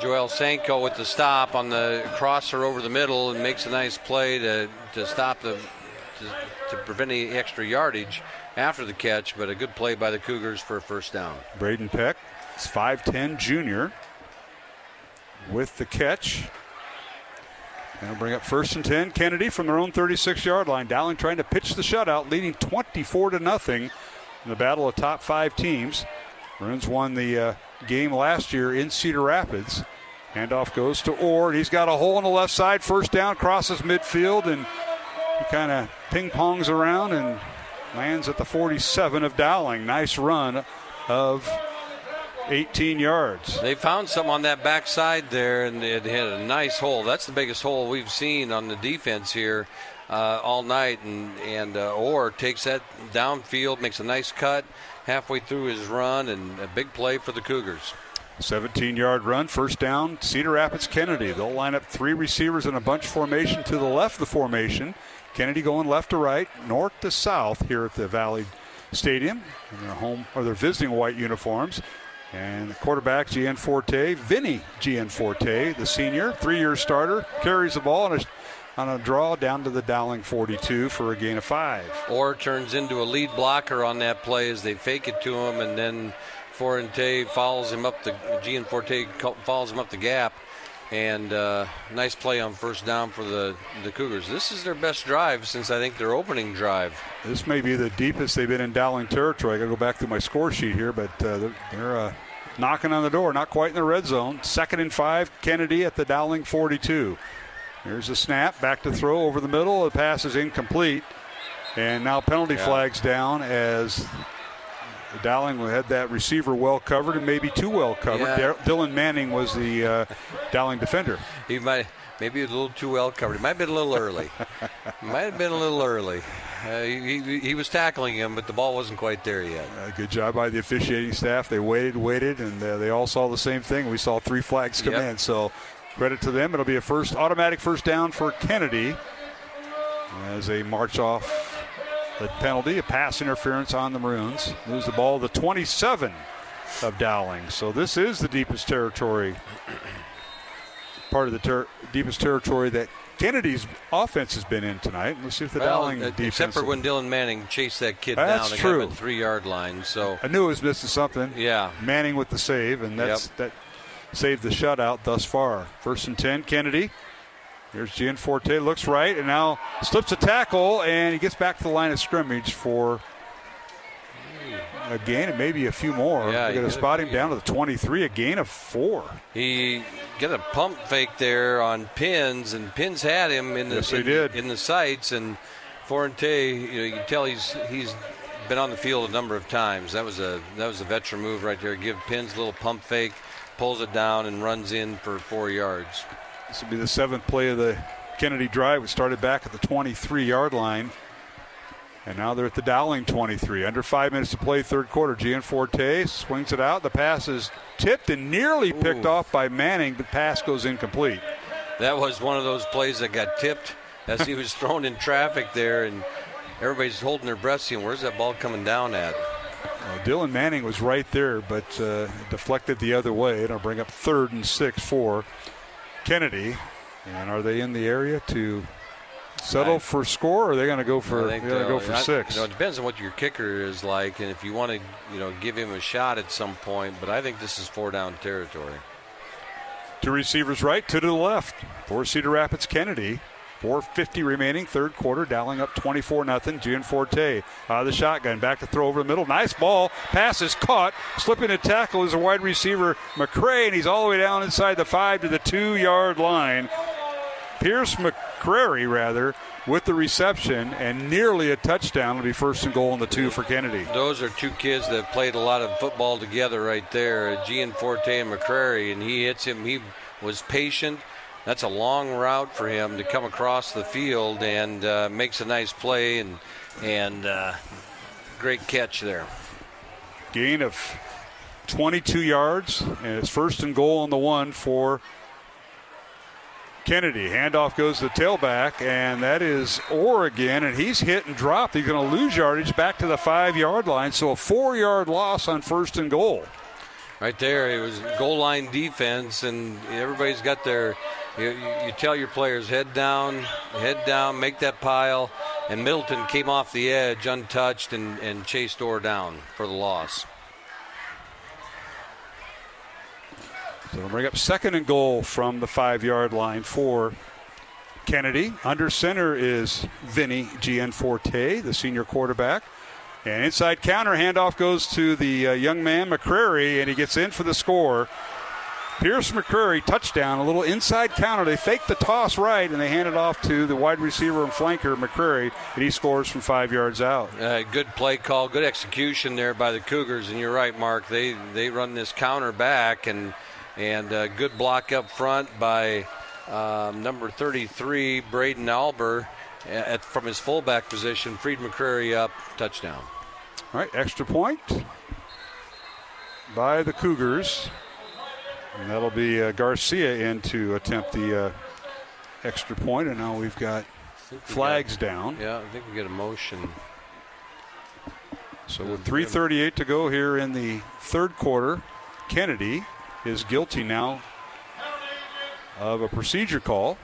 Joel Sanko with the stop on the crosser over the middle and makes a nice play to stop to prevent any extra yardage after the catch, but a good play by the Cougars for a first down. Braden Peck, 5'10" junior, with the catch. They'll bring up 1st and 10. Kennedy from their own 36-yard line. Dowling trying to pitch the shutout, leading 24-0 in the battle of top 5 teams. Maroons won the game last year in Cedar Rapids. Handoff goes to Orr. He's got a hole on the left side. First down, crosses midfield, and he kind of ping-pongs around and lands at the 47 of Dowling. Nice run of 18 yards. They found some on that backside there, and it had a nice hole. That's the biggest hole we've seen on the defense here all night. And Orr takes that downfield, makes a nice cut halfway through his run, and a big play for the Cougars. 17-yard run, first down, Cedar Rapids Kennedy. They'll line up 3 receivers in a bunch formation to the left of the formation. Kennedy going left to right, north to south here at the Valley Stadium. In their home, or their visiting white uniforms. And the quarterback, Gianforte, Vinny Gianforte, the senior, 3-year starter, carries the ball on a draw down to the Dowling 42 for a gain of 5. Orr turns into a lead blocker on that play as they fake it to him, and then Gianforte follows him up the gap. And nice play on first down for the Cougars. This is their best drive since I think their opening drive. This may be the deepest they've been in Dowling territory. I got to go back through my score sheet here, but they're knocking on the door, not quite in the red zone. 2nd and 5, Kennedy at the Dowling 42. Here's a snap, back to throw over the middle. The pass is incomplete. And now penalty flags down as Dowling had that receiver well covered and maybe too well covered. Yeah. Dylan Manning was the Dowling defender. He might maybe a little too well covered. He might have been a little early. He was tackling him, but the ball wasn't quite there yet. Good job by the officiating staff. They waited, and they all saw the same thing. We saw 3 flags come in, so credit to them. It'll be a automatic first down for Kennedy as they march off the penalty, a pass interference on the Maroons. Lose the ball to the 27 of Dowling. So this is the deepest territory, part of the deepest territory that Kennedy's offense has been in tonight. Let's see if the Dowling defense... Except for when Dylan Manning chased that kid down and got him at the 3-yard line. So I knew he was missing something. Yeah. Manning with the save, and that saved the shutout thus far. 1st and 10, Kennedy. Here's Gianforte, looks right, and now slips a tackle, and he gets back to the line of scrimmage for a gain of maybe a few more. They're going to spot him down to the 23, a gain of 4. He got a pump fake there on Pins, and Pins had him in the in the sights. And Forente, you can tell he's been on the field a number of times. That was a veteran move right there. Give Pins a little pump fake, pulls it down, and runs in for 4 yards. This will be the 7th play of the Kennedy drive. We started back at the 23-yard line. And now they're at the Dowling 23. Under 5 minutes to play, third quarter. Gianforte swings it out. The pass is tipped and nearly picked off by Manning. The pass goes incomplete. That was one of those plays that got tipped as he was thrown in traffic there, and everybody's holding their breath saying, where's that ball coming down at? Dylan Manning was right there, but deflected the other way. It'll bring up 3rd and 6 for Kennedy. And are they in the area to settle for score, or are they going to go for 6? It depends on what your kicker is like, and if you want to give him a shot at some point. But I think this is 4-down territory. 2 receivers right, 2 to the left for Cedar Rapids Kennedy. 4:50 remaining, third quarter. Dowling up 24-0. Gianforte out of the shotgun, back to throw over the middle. Nice ball. Pass is caught. Slipping to tackle is a wide receiver, McCray, and he's all the way down inside the 5 to the 2-yard line. Pierce McCrary, with the reception and nearly a touchdown. It'll be 1st and goal on the 2 for Kennedy. Those are 2 kids that played a lot of football together right there, Gianforte and McCrary, and he hits him. He was patient. That's a long route for him to come across the field, and makes a nice play and great catch there. Gain of 22 yards, and it's 1st and goal on the 1 for Kennedy. Handoff goes to the tailback, and that is Orr again, and he's hit and dropped. He's going to lose yardage back to the 5-yard line, so a 4-yard loss on 1st and goal. Right there, it was goal line defense, and everybody's got their, you tell your players, head down, make that pile, and Middleton came off the edge untouched and chased Orr down for the loss. So we'll bring up 2nd and goal from the 5-yard line for Kennedy. Under center is Vinny Gianforte, the senior quarterback. And inside counter, handoff goes to the young man, McCrary, and he gets in for the score. Pierce McCrary, touchdown, a little inside counter. They fake the toss right, and they hand it off to the wide receiver and flanker, McCrary, and he scores from 5 yards out. Good play call, good execution there by the Cougars, and you're right, Mark. They run this counter back, and good block up front by number 33, Braden Alber, from his fullback position. Freed McCrary up, touchdown. All right, extra point by the Cougars. And that'll be Garcia in to attempt the extra point. And now we've got flags down. Yeah, I think we get a motion. So with 3:38 to go here in the third quarter, Kennedy is guilty now of a procedure call.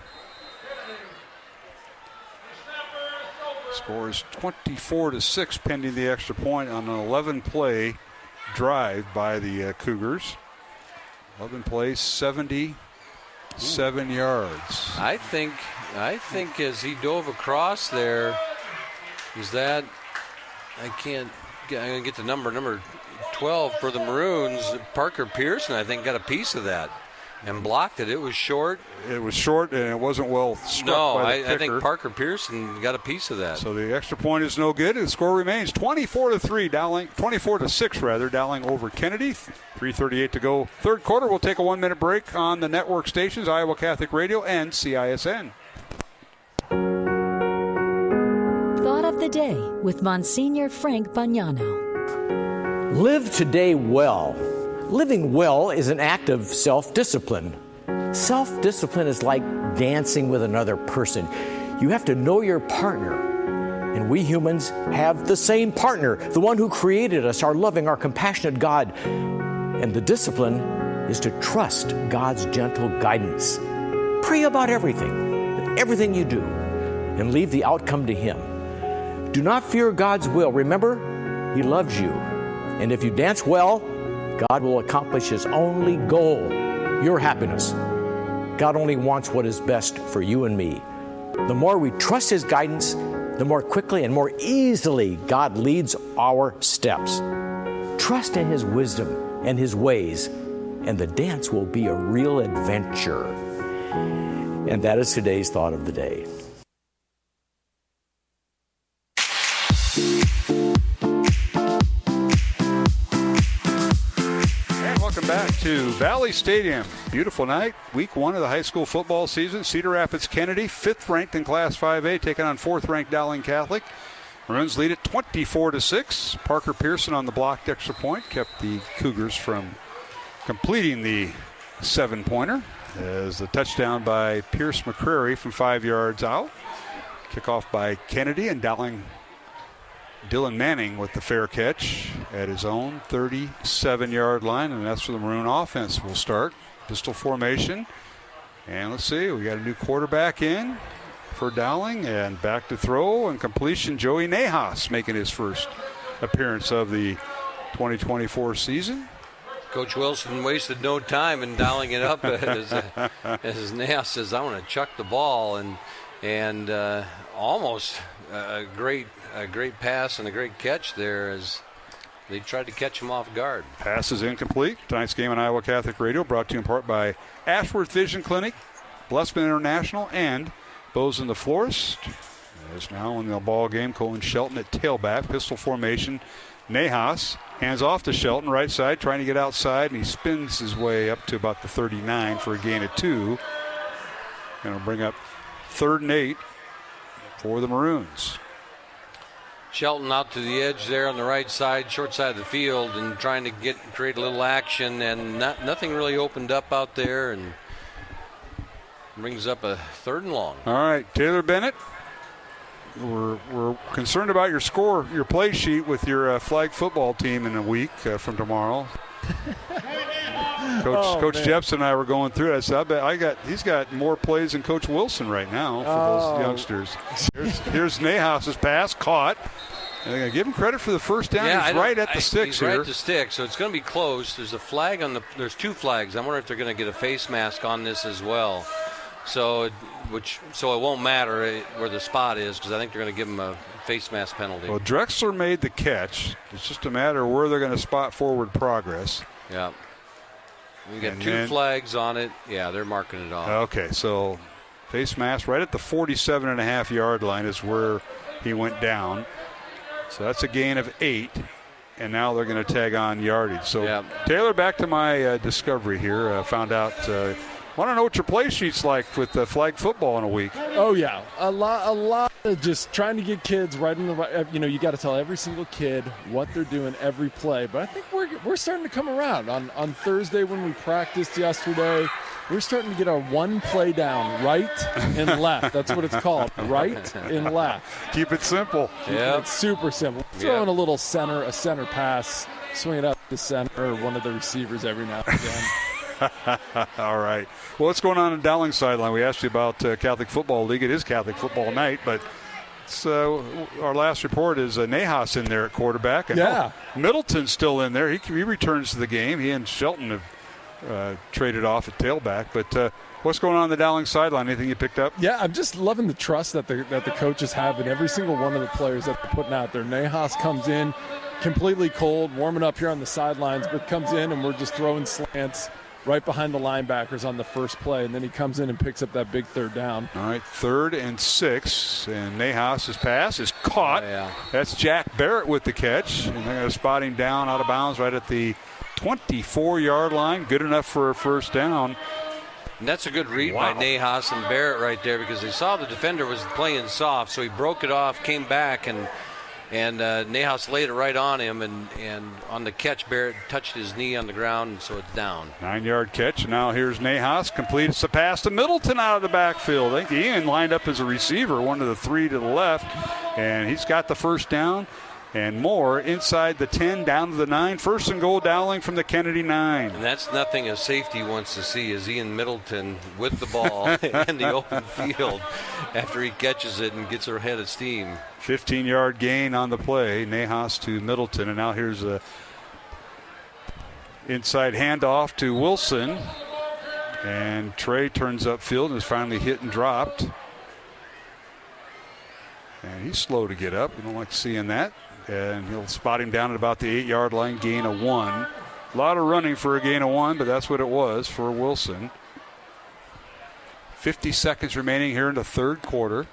Score is 24-6 pending the extra point on an 11-play drive by the Cougars. 11 plays, 77 yards. I think as he dove across there, is that I'm gonna get the number 12 for the Maroons. Parker Pearson, I think, got a piece of that and blocked it. It was short. It was short, and it wasn't well struck by the kicker. I think Parker Pearson got a piece of that. So the extra point is no good. The score remains 24-3, Dowling, 24-6 rather, Dowling over Kennedy. 3:38 to go. Third quarter. We'll take a 1-minute break on the network stations, Iowa Catholic Radio and CISN. Thought of the day with Monsignor Frank Bagnano. Live today well. Living well is an act of self-discipline. Self-discipline is like dancing with another person. You have to know your partner. And we humans have the same partner, the one who created us, our loving, our compassionate God. And the discipline is to trust God's gentle guidance. Pray about everything you do, and leave the outcome to Him. Do not fear God's will. Remember, He loves you. And if you dance well, God will accomplish His only goal, your happiness. God only wants what is best for you and me. The more we trust His guidance, the more quickly and more easily God leads our steps. Trust in His wisdom and His ways, and the dance will be a real adventure. And that is today's thought of the day. Welcome back to Valley Stadium. Beautiful night. Week 1 of the high school football season. Cedar Rapids Kennedy, 5th ranked in Class 5A, taking on 4th ranked Dowling Catholic. Maroons lead it 24-6. Parker Pearson on the blocked extra point kept the Cougars from completing the 7-pointer. As the touchdown by Pierce McCrary from 5 yards out. Kickoff by Kennedy, and Dowling Dylan Manning with the fair catch at his own 37-yard line, and that's where the Maroon offense will start. Pistol formation. And let's see, we got a new quarterback in for Dowling, and back to throw and completion. Joey Nahas making his first appearance of the 2024 season. Coach Wilson wasted no time in dialing it up as Nahas says, I want to chuck the ball, and almost a great pass and a great catch there as they tried to catch him off guard. Pass is incomplete. Tonight's game on Iowa Catholic Radio brought to you in part by Ashworth Vision Clinic, Blessman International, and Bozen the Florist. There's now in the ball game, Colin Shelton at tailback, pistol formation. Nahas hands off to Shelton, right side, trying to get outside, and he spins his way up to about the 39 for a gain of 2. Going to bring up 3rd and 8 for the Maroons. Shelton out to the edge there on the right side, short side of the field, and trying to create a little action, and nothing really opened up out there, and brings up a 3rd and long. All right, Taylor Bennett, we're concerned about your score, your play sheet with your flag football team in a week from tomorrow. Coach Jepson and I were going through it. I said, he's got more plays than Coach Wilson right now for those youngsters. Here's Nahas's pass, caught. And they're going to give him credit for the first down. Yeah, he's right at the sticks here. Right at the stick, so it's going to be close. There's a flag there's 2 flags. I wonder if they're going to get a face mask on this as well. So it won't matter where the spot is, because I think they're going to give him a face mask penalty. Well, Drexler made the catch. It's just a matter of where they're going to spot forward progress. Yeah. We got 2 flags on it. Yeah, they're marking it off. Okay, so face mask right at the 47.5-yard line is where he went down. So that's a gain of 8, and now they're going to tag on yardage. So Taylor, back to my discovery here. Found out. Want to know what your play sheet's like with flag football in a week? Oh yeah, a lot of just trying to get kids right in the right. You got to tell every single kid what they're doing every play. But I think we're starting to come around. On Thursday when we practiced yesterday, we're starting to get our one play down, right and left. That's what it's called, right and left. Keep it simple. Yeah, it's super simple. Throwing a little a center pass, swing it up the center, or one of the receivers every now and again. All right. Well, what's going on in Dowling sideline? We asked you about Catholic Football League. It is Catholic Football night, but our last report is Nahas in there at quarterback. And Middleton's still in there. He returns to the game. He and Shelton have traded off at tailback. But what's going on in the Dowling sideline? Anything you picked up? Yeah, I'm just loving the trust that the coaches have in every single one of the players that they're putting out there. Nahas comes in completely cold, warming up here on the sidelines, but comes in and we're just throwing slants right behind the linebackers on the first play, and then he comes in and picks up that big 3rd down. All right, 3rd and 6, and Nahas's pass is caught. That's Jack Barrett with the catch, and they're going to spot him down out of bounds right at the 24-yard line. Good enough for a first down. And that's a good read by Nahas and Barrett right there, because they saw the defender was playing soft, so he broke it off, came back, and Nahas laid it right on him, and on the catch, Barrett touched his knee on the ground, and so it's down. 9-yard catch, and now here's Nahas, completes the pass to Middleton out of the backfield. I think Ian lined up as a receiver, one of the 3 to the left, and he's got the first down. And Moore inside the 10, down to the 9. 1st and goal, Dowling from the Kennedy 9. And that's nothing a safety wants to see, is Ian Middleton with the ball in the open field after he catches it and gets her head of steam. 15-yard gain on the play. Nahas to Middleton, and now here's a inside handoff to Wilson. And Trey turns upfield and is finally hit and dropped. And he's slow to get up. We don't like seeing that. and he'll spot him down at about the 8-yard line, gain of 1. A lot of running for a gain of 1, but that's what it was for Wilson. 50 seconds remaining here in the third quarter.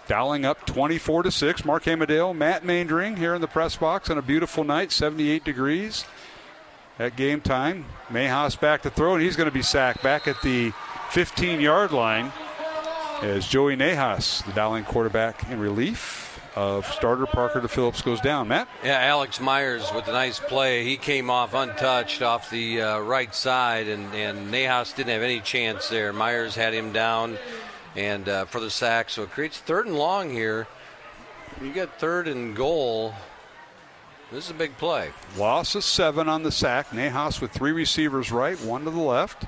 Dowling up 24-6. Mark Amadale, Matt Maindring here in the press box on a beautiful night, 78 degrees at game time. Mayhaus back to throw, and he's going to be sacked back at the 15-yard line as Joey Nahas, the Dowling quarterback in relief of starter Parker DePhillips, goes down. Matt? Yeah, Alex Myers with a nice play. He came off untouched off the right side, and Nahas didn't have any chance there. Myers had him down and for the sack, so it creates 3rd and long here. You got 3rd and goal. This is a big play. Loss of 7 on the sack. Nahas with 3 receivers right, 1 to the left. I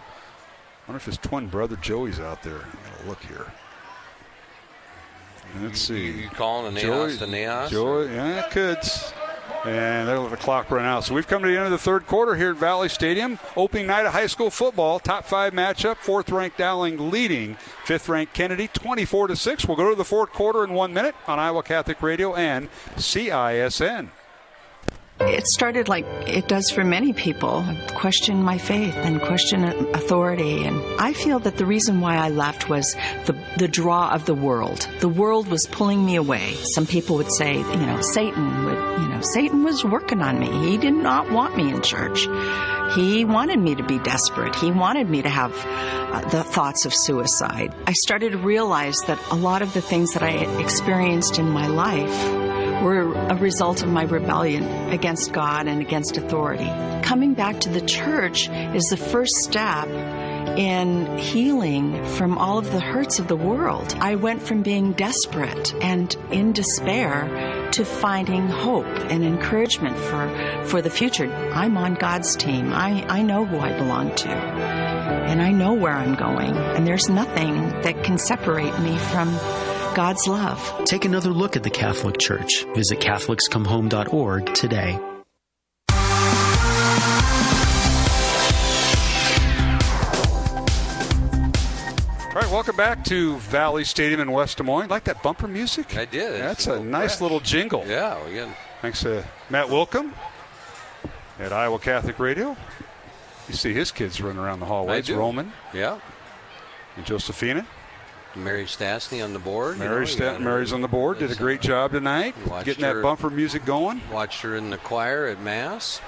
wonder if his twin brother Joey's out there. I gotta look here. Let's see. You calling a Nahas to Nahas? Joey, yeah, it could. And they'll let the clock run out. So we've come to the end of the third quarter here at Valley Stadium. Opening night of high school football. Top 5 matchup. 4th-ranked Dowling leading 5th-ranked Kennedy 24-6. We'll go to the fourth quarter in 1 minute on Iowa Catholic Radio and CISN. It started like it does for many people, question my faith and question authority. And I feel that the reason why I left was the draw of the world. The world was pulling me away. Some people would say, Satan was working on me. He did not want me in church. He wanted me to be desperate. He wanted me to have the thoughts of suicide. I started to realize that a lot of the things that I had experienced in my life were a result of my rebellion against God and against authority. Coming back to the church is the first step in healing from all of the hurts of the world. I went from being desperate and in despair to finding hope and encouragement for the future. I'm on God's team. I know who I belong to, and I know where I'm going, and there's nothing that can separate me from God's love. Take another look at the Catholic Church. Visit CatholicsComeHome.org today. All right, welcome back to Valley Stadium in West Des Moines. Like that bumper music? I did. That's a nice little jingle. Yeah, again. Thanks to Matt Wilcom at Iowa Catholic Radio. You see his kids running around the hallway. It's Roman. Yeah. And Josephina. Mary Stastny on the board. Mary's on the board. Did a great job tonight. Getting that bumper music going. Watched her in the choir at Mass.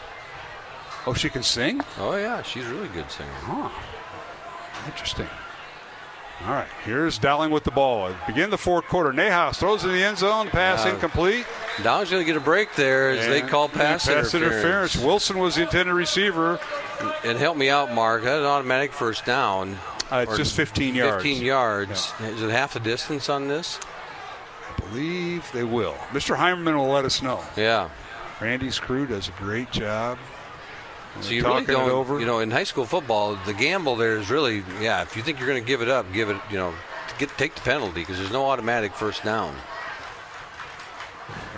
Oh, she can sing? Oh, yeah. She's a really good singer. Huh. Interesting. All right, here's Dowling with the ball. Begin the fourth quarter. Nahas throws in the end zone. Pass incomplete. Dowling's going to get a break there as they call pass interference. Wilson was the intended receiver. And help me out, Mark. That's an automatic first down. It's just 15 yards. 15 yards. Yeah. Is it half the distance on this? I believe they will. Mr. Heimerman will let us know. Yeah. Randy's crew does a great job. So you really don't, in high school football, the gamble there is really, if you think you're going to give it up, give it, take the penalty because there's no automatic first down.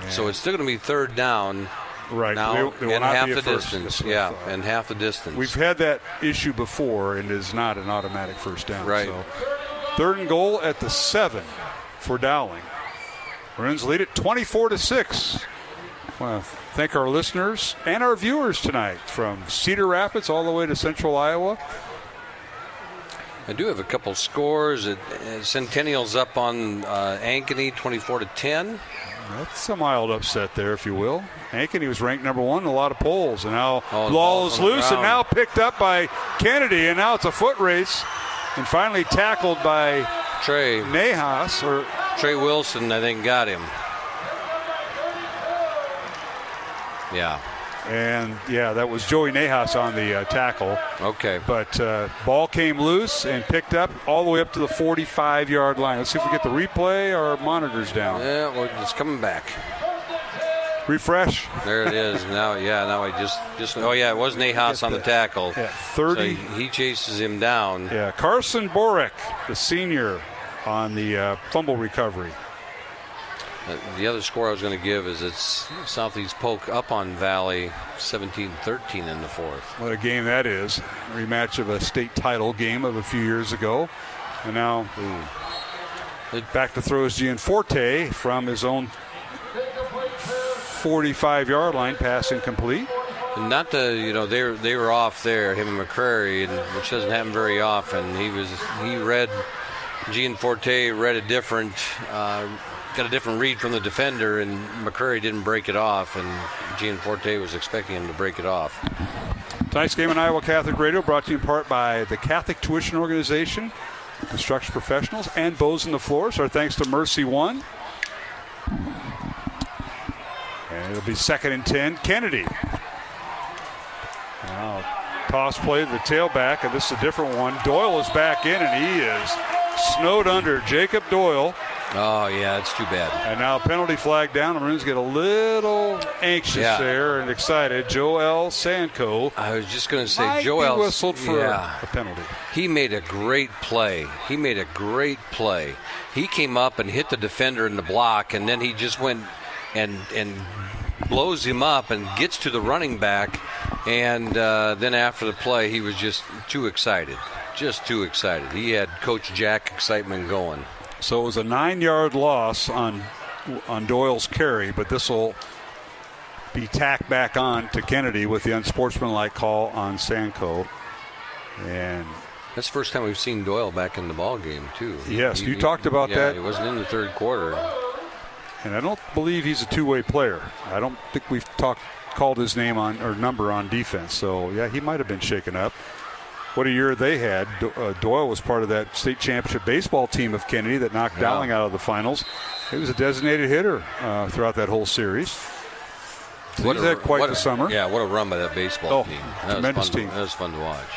Yeah. So it's still going to be third down. Right. Now, and half the distance. Yeah, and half the distance. We've had that issue before, and it is not an automatic first down. Right. So 3rd and goal at the 7 for Dowling. Maroons lead it 24-6. Well, thank our listeners and our viewers tonight from Cedar Rapids all the way to Central Iowa. I do have a couple scores. Centennial's up on Ankeny 24-10. That's a mild upset there, if you will. Ankeny was ranked number 1 in a lot of polls, and now the ball is loose and now picked up by Kennedy, and now it's a foot race, and finally tackled by Trey Nahas. Or Trey Wilson, I think, got him. Yeah. And, that was Joey Nahas on the tackle. Okay. But ball came loose and picked up all the way up to the 45-yard line. Let's see if we get the replay. Our monitor's down. Yeah, well, it's coming back. Refresh. There it is. Now I just it was Nahas on the tackle. 30. So he chases him down. Yeah, Carson Borek, the senior, on the fumble recovery. The other score I was going to give is it's Southeast Polk up on Valley 17-13 in the fourth. What a game that is. Rematch of a state title game of a few years ago. And now back to throw is Gianforte from his own 45-yard line, pass incomplete. Not the, they were off there, him and McCrary, which doesn't happen very often. Gianforte read a different, got a different read from the defender, and McCrary didn't break it off, and Gianforte was expecting him to break it off. Tonight's game on Iowa Catholic Radio brought to you in part by the Catholic Tuition Organization, Construction Professionals, and Bows in the Floors. Our thanks to Mercy One. And it'll be 2nd and 10. Kennedy. Now, toss play to the tailback, and this is a different one. Doyle is back in, and he is snowed under. Jacob Doyle. Oh, yeah, that's too bad. And now penalty flag down. The Maroons get a little anxious there and excited. Joel Sanko. I was just going to say, Joel whistled for a penalty. He made a great play. He came up and hit the defender in the block, and then he just went and blows him up and gets to the running back. And then after the play, he was just too excited. He had Coach Jack excitement going. So it was a 9-yard loss on Doyle's carry, but this will be tacked back on to Kennedy with the unsportsmanlike call on Sanko. And that's the first time we've seen Doyle back in the ball game, too. Yes, you talked about that. He wasn't in the third quarter. And I don't believe he's a two-way player. I don't think we've called his name on or number on defense. So, yeah, he might have been shaken up. What a year they had. Doyle was part of that state championship baseball team of Kennedy that knocked Dowling out of the finals. He was a designated hitter throughout that whole series. So he's had quite the summer. Yeah, what a run by that baseball team. Tremendous team. That was fun to watch.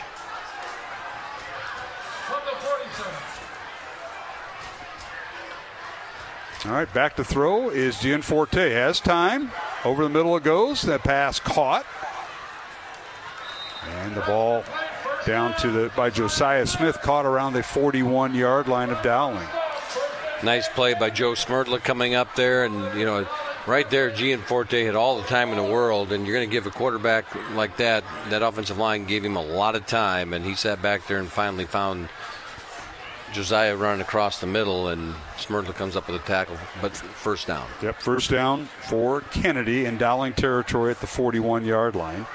All right, back to throw is Gianforte. Has time. Over the middle it goes. That pass caught. And the ball down by Josiah Smith, caught around the 41-yard line of Dowling. Nice play by Joe Smertla coming up there, and right there, Gianforte had all the time in the world, and you're going to give a quarterback like that offensive line gave him a lot of time, and he sat back there and finally found Josiah running across the middle, and Smertla comes up with a tackle, but first down. Yep, first down for Kennedy in Dowling territory at the 41-yard line.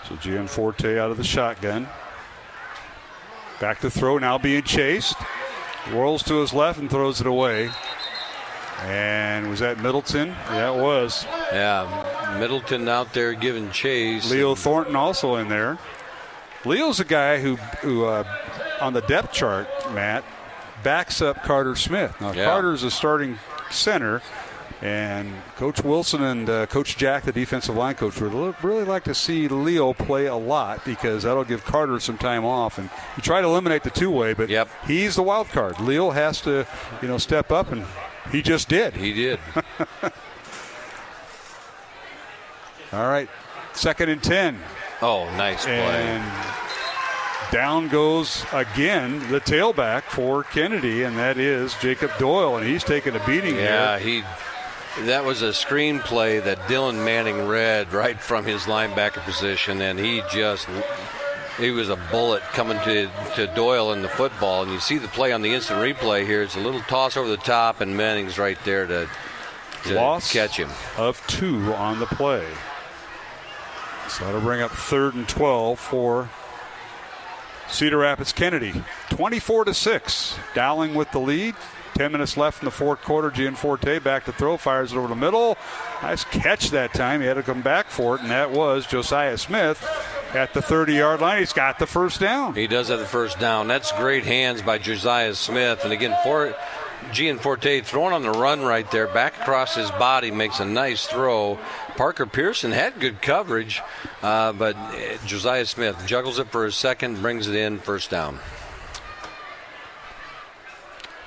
So Gianforte out of the shotgun. Back to throw, now being chased. Whirls to his left and throws it away. And was that Middleton? Yeah, it was. Yeah, Middleton out there giving chase. Leo Thornton also in there. Leo's a guy who on the depth chart, Matt, backs up Carter Smith. Now, Carter's a starting center. And Coach Wilson and Coach Jack, the defensive line coach, would really like to see Leo play a lot because that'll give Carter some time off. And you try to eliminate the two-way, but he's the wild card. Leo has to, step up, and he just did. He did. All right, 2nd and 10. Oh, nice play. And down goes again the tailback for Kennedy, and that is Jacob Doyle, and he's taking a beating here. That was a screenplay that Dylan Manning read right from his linebacker position, and he was a bullet coming to Doyle in the football. And you see the play on the instant replay here. It's a little toss over the top, and Manning's right there to catch him. Of 2 on the play. So that'll bring up 3rd and 12 for Cedar Rapids Kennedy. 24-6. Dowling with the lead. 10 minutes left in the fourth quarter. Gianforte back to throw, fires it over the middle. Nice catch that time. He had to come back for it, and that was Josiah Smith at the 30-yard line. He's got the first down. He does have the first down. That's great hands by Josiah Smith. And again, Gianforte throwing on the run right there, back across his body, makes a nice throw. Parker Pearson had good coverage, but Josiah Smith juggles it for a second, brings it in, first down.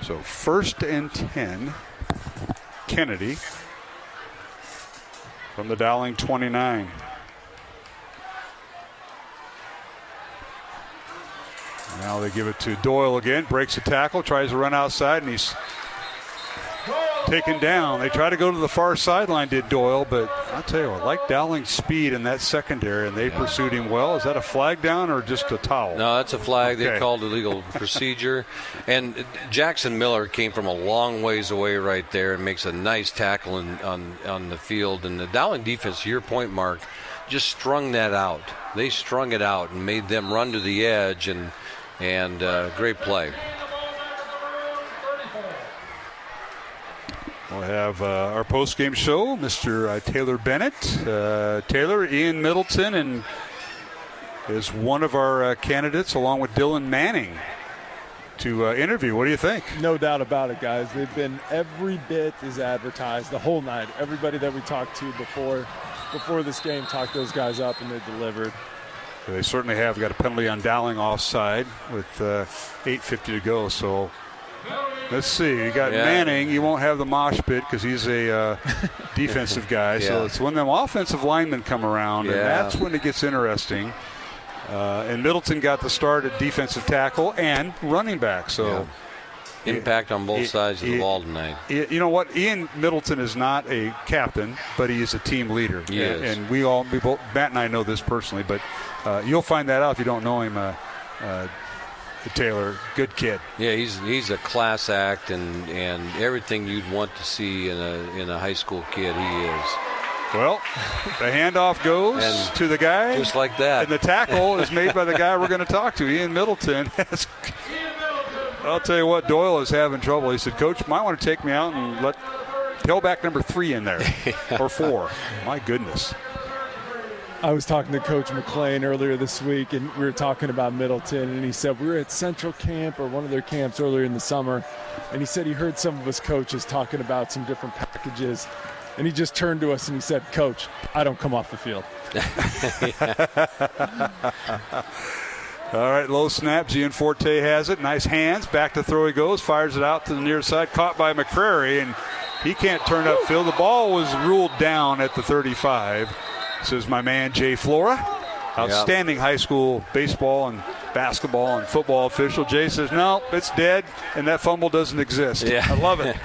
So 1st and 10, Kennedy from the Dowling 29. Now they give it to Doyle again, breaks a tackle, tries to run outside, and he's taken down. They try to go to the far sideline, did Doyle, but I'll tell you what, I like Dowling's speed in that secondary, and they pursued him well. Is that a flag down or just a towel? No, that's a flag. Okay. They called illegal procedure. And Jackson Miller came from a long ways away right there and makes a nice tackle on the field. And the Dowling defense, to your point, Mark, just strung that out. They strung it out and made them run to the edge, and great play. We'll have our post-game show, Mr. Taylor Bennett. Taylor, Ian Middleton, and is one of our candidates, along with Dylan Manning, to interview. What do you think? No doubt about it, guys. They've been every bit as advertised the whole night. Everybody that we talked to before this game talked those guys up, and they delivered. They certainly have. Got a penalty on Dowling offside with 8:50 to go, so... Let's see. You got Manning. You won't have the mosh pit because he's a defensive guy. Yeah. So it's when them offensive linemen come around, and that's when it gets interesting. And Middleton got the start at defensive tackle and running back. So impact on both sides of the ball tonight. You know what? Ian Middleton is not a captain, but he is a team leader. He is. And we both, Matt and I know this personally, but you'll find that out if you don't know him. Taylor, good kid. Yeah, he's a class act and everything you'd want to see in a high school kid. He is. Well, the handoff goes to the guy, just like that, and the tackle is made by the guy we're going to talk to, Ian Middleton. I'll tell you what, Doyle is having trouble. He said, "Coach, might want to take me out and let tailback number 3 in there or 4." My goodness. I was talking to Coach McClain earlier this week, and we were talking about Middleton, and he said we were at Central Camp or one of their camps earlier in the summer, and he said he heard some of us coaches talking about some different packages, and he just turned to us and he said, "Coach, I don't come off the field." All right, low snap. Gianforte has it. Nice hands. Back to throw he goes. Fires it out to the near side. Caught by McCrary, and he can't turn upfield. The ball was ruled down at the 35. This is my man, Jay Flora. Outstanding high school baseball and basketball and football official. Jay says, no, it's dead, and that fumble doesn't exist. Yeah. I love it.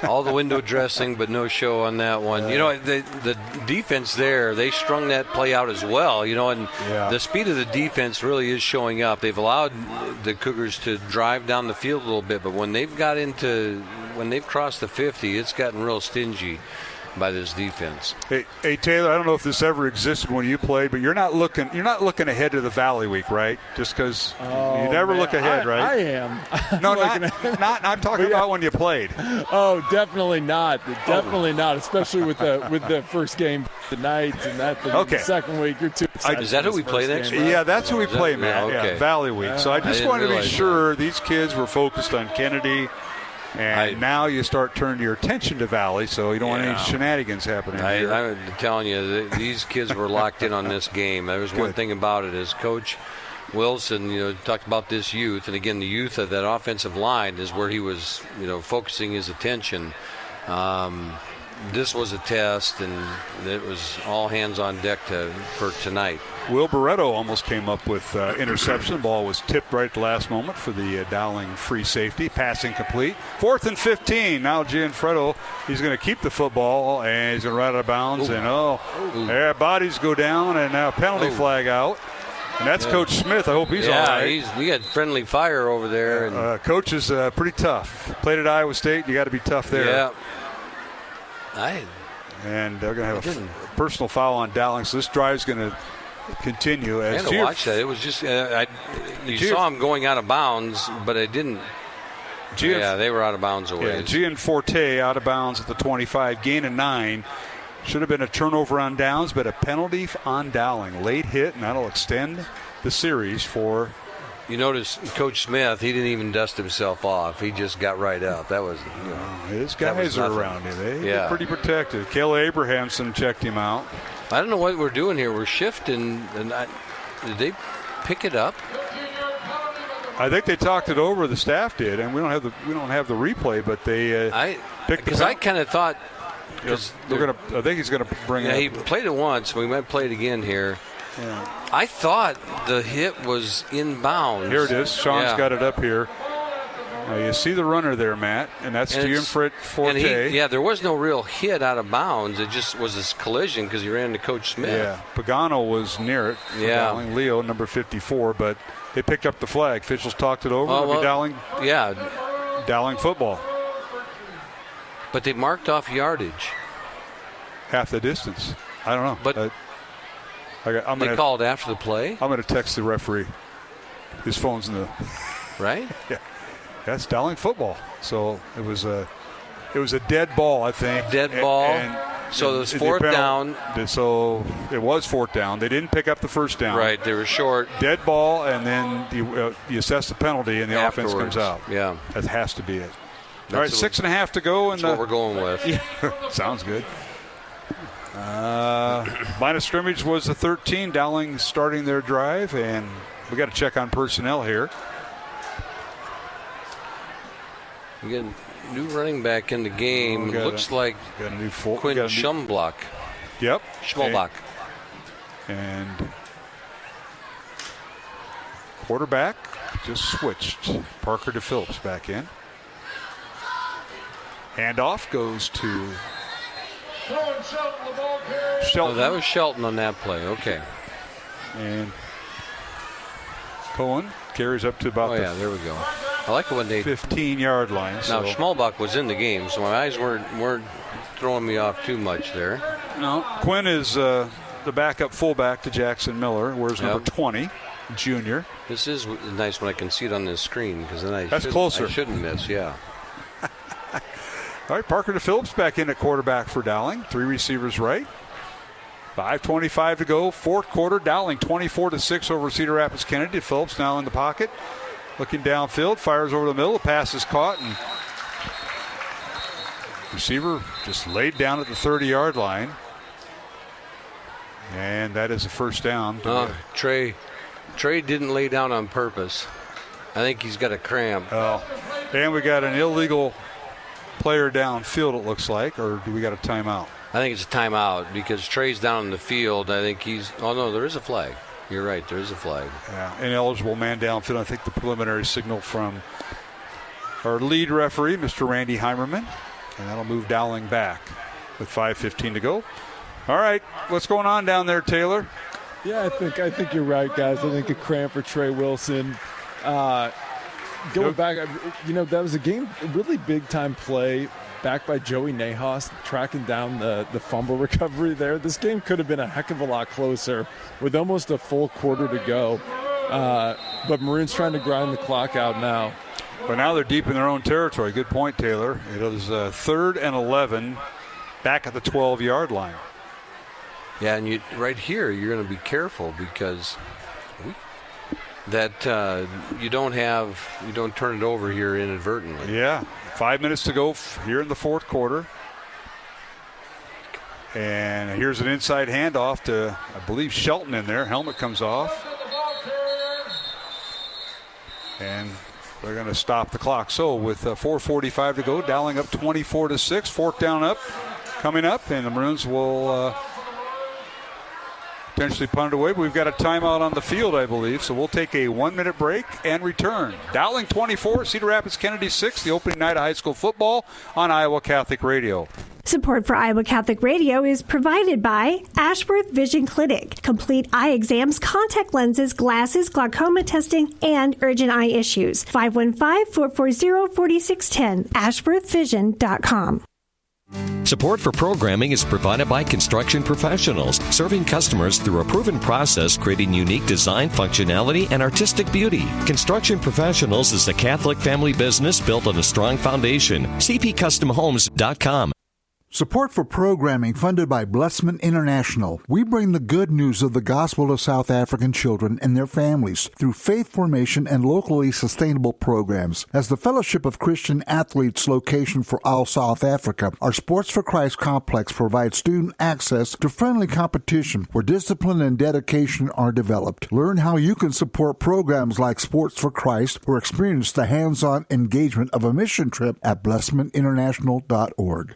All the window dressing, but no show on that one. You know, the defense there, they strung that play out as well, you know, and the speed of the defense really is showing up. They've allowed the Cougars to drive down the field a little bit, but when they've crossed the 50, it's gotten real stingy by this defense. Hey Taylor, I don't know if this ever existed when you played, but you're not looking ahead to the Valley Week, right? Just because you never look ahead, right? I am. No, not. I'm talking about when you played. Oh, definitely not. Definitely not. Especially with the first game tonight and the second week. You're too excited. Is that who we play next week? Yeah, that's who we play, man. Okay. Yeah, Valley Week. So I just wanted to be sure these kids were focused on Kennedy. And now you start turning your attention to Valley, so you don't want any shenanigans happening here. I'm telling you, these kids were locked in on this game. There was one thing about it is Coach Wilson, talked about this youth, and again, the youth of that offensive line is where he was, focusing his attention. This was a test, and it was all hands on deck for tonight. Will Barreto almost came up with interception. The ball was tipped right at the last moment for the Dowling free safety. Pass incomplete. 4th and 15. Now Gianfredo, he's going to keep the football, and he's going to run out of bounds. And, bodies go down, and now penalty flag out. And that's Coach Smith. I hope he's all right. We had friendly fire over there. And Coach is pretty tough. Played at Iowa State. You got to be tough there. Yeah. And they're going to have a personal foul on Dowling, so this drive's going to continue. I had to watch that. It was just you saw him going out of bounds, but I didn't. They were out of bounds away. Gianforte out of bounds at the 25, gain of 9. Should have been a turnover on downs, but a penalty on Dowling. Late hit, and that'll extend the series for. You notice Coach Smith, he didn't even dust himself off. He just got right up. That was his guys are around him. They're pretty protected. Kayla Abrahamson checked him out. I don't know what we're doing here. We're shifting. Did they pick it up? I think they talked it over. The staff did, and we don't have the replay, but they picked it up. Because I kind of thought I think he's gonna bring it up. He played it once. We might play it again here. Yeah. I thought the hit was inbounds. Here it is. Sean's got it up here. You see the runner there, Matt, and that's Gianfrit Forte. There was no real hit out of bounds. It just was this collision because he ran into Coach Smith. Yeah, Pagano was near it. Dowling. Leo, number 54, but they picked up the flag. Officials talked it over. Dowling football. But they marked off yardage. Half the distance. I don't know. But they called after the play? I'm going to text the referee. His phone's in the... Right? Yeah. That's Dowling football. So it was a dead ball, I think. Dead ball. And so it was fourth down. So it was fourth down. They didn't pick up the first down. Right. They were short. Dead ball, and then you assess the penalty, and the offense comes out. Yeah. That has to be it. All right, 6.5 to go. That's what we're going with. Yeah. Sounds good. Line of scrimmage was the 13. Dowling starting their drive, and we got to check on personnel here. We get a new running back in the game. Looks like got a new Quinn Schmblock. Yep. Schmblock. And quarterback just switched. Parker DePhillips back in. Handoff goes to Shelton. Oh, that was Shelton on that play. Okay. And Cohen carries up to about there we go. I like it when they 15-yard line. Now Schmblock was in the game, so my eyes weren't throwing me off too much there. No, Quinn is the backup fullback to Jackson Miller. Wears number 20, junior. This is nice when I can see it on this screen because then I shouldn't miss. Yeah. All right, Parker DePhillips back in at quarterback for Dowling. 3 receivers right. 5:25 to go, fourth quarter. Dowling 24-6 over Cedar Rapids Kennedy. DePhillips now in the pocket. Looking downfield, fires over the middle. The pass is caught, and receiver just laid down at the 30-yard line. And that is a first down. Trey didn't lay down on purpose. I think he's got a cramp. Oh, and we got an illegal player downfield, it looks like, or do we got a timeout? I think it's a timeout because Trey's down in the field. I think there is a flag. You're right, there is a flag. Yeah, ineligible man downfield. I think the preliminary signal from our lead referee, Mr. Randy Heimerman, and that'll move Dowling back with 5:15 to go. All right, what's going on down there, Taylor? Yeah, I think you're right, guys. I think a cramp for Trey Wilson. Going back, that was a really big-time play back by Joey Nahas, tracking down the fumble recovery there. This game could have been a heck of a lot closer with almost a full quarter to go. But Maroons trying to grind the clock out now. But now they're deep in their own territory. Good point, Taylor. It is 3rd and 11 back at the 12-yard line. Yeah, and right here you're going to be careful because you don't turn it over here inadvertently. Yeah, 5 minutes to go here in the fourth quarter. And here's an inside handoff to, I believe, Shelton in there. Helmet comes off. And they're going to stop the clock. So with 4:45 to go, Dowling up 24-6. Fourth down coming up, and the Maroons will potentially punt it away. But we've got a timeout on the field, I believe. So we'll take a 1-minute break and return. Dowling 24, Cedar Rapids Kennedy 6, the opening night of high school football on Iowa Catholic Radio. Support for Iowa Catholic Radio is provided by Ashworth Vision Clinic. Complete eye exams, contact lenses, glasses, glaucoma testing, and urgent eye issues. 515-440-4610. AshworthVision.com. Support for programming is provided by Construction Professionals, serving customers through a proven process, creating unique design, functionality, and artistic beauty. Construction Professionals is a Catholic family business built on a strong foundation. CPCustomHomes.com. Support for programming funded by Blessman International. We bring the good news of the gospel to South African children and their families through faith formation and locally sustainable programs. As the Fellowship of Christian Athletes location for all South Africa, our Sports for Christ complex provides student access to friendly competition where discipline and dedication are developed. Learn how you can support programs like Sports for Christ or experience the hands-on engagement of a mission trip at blessmaninternational.org.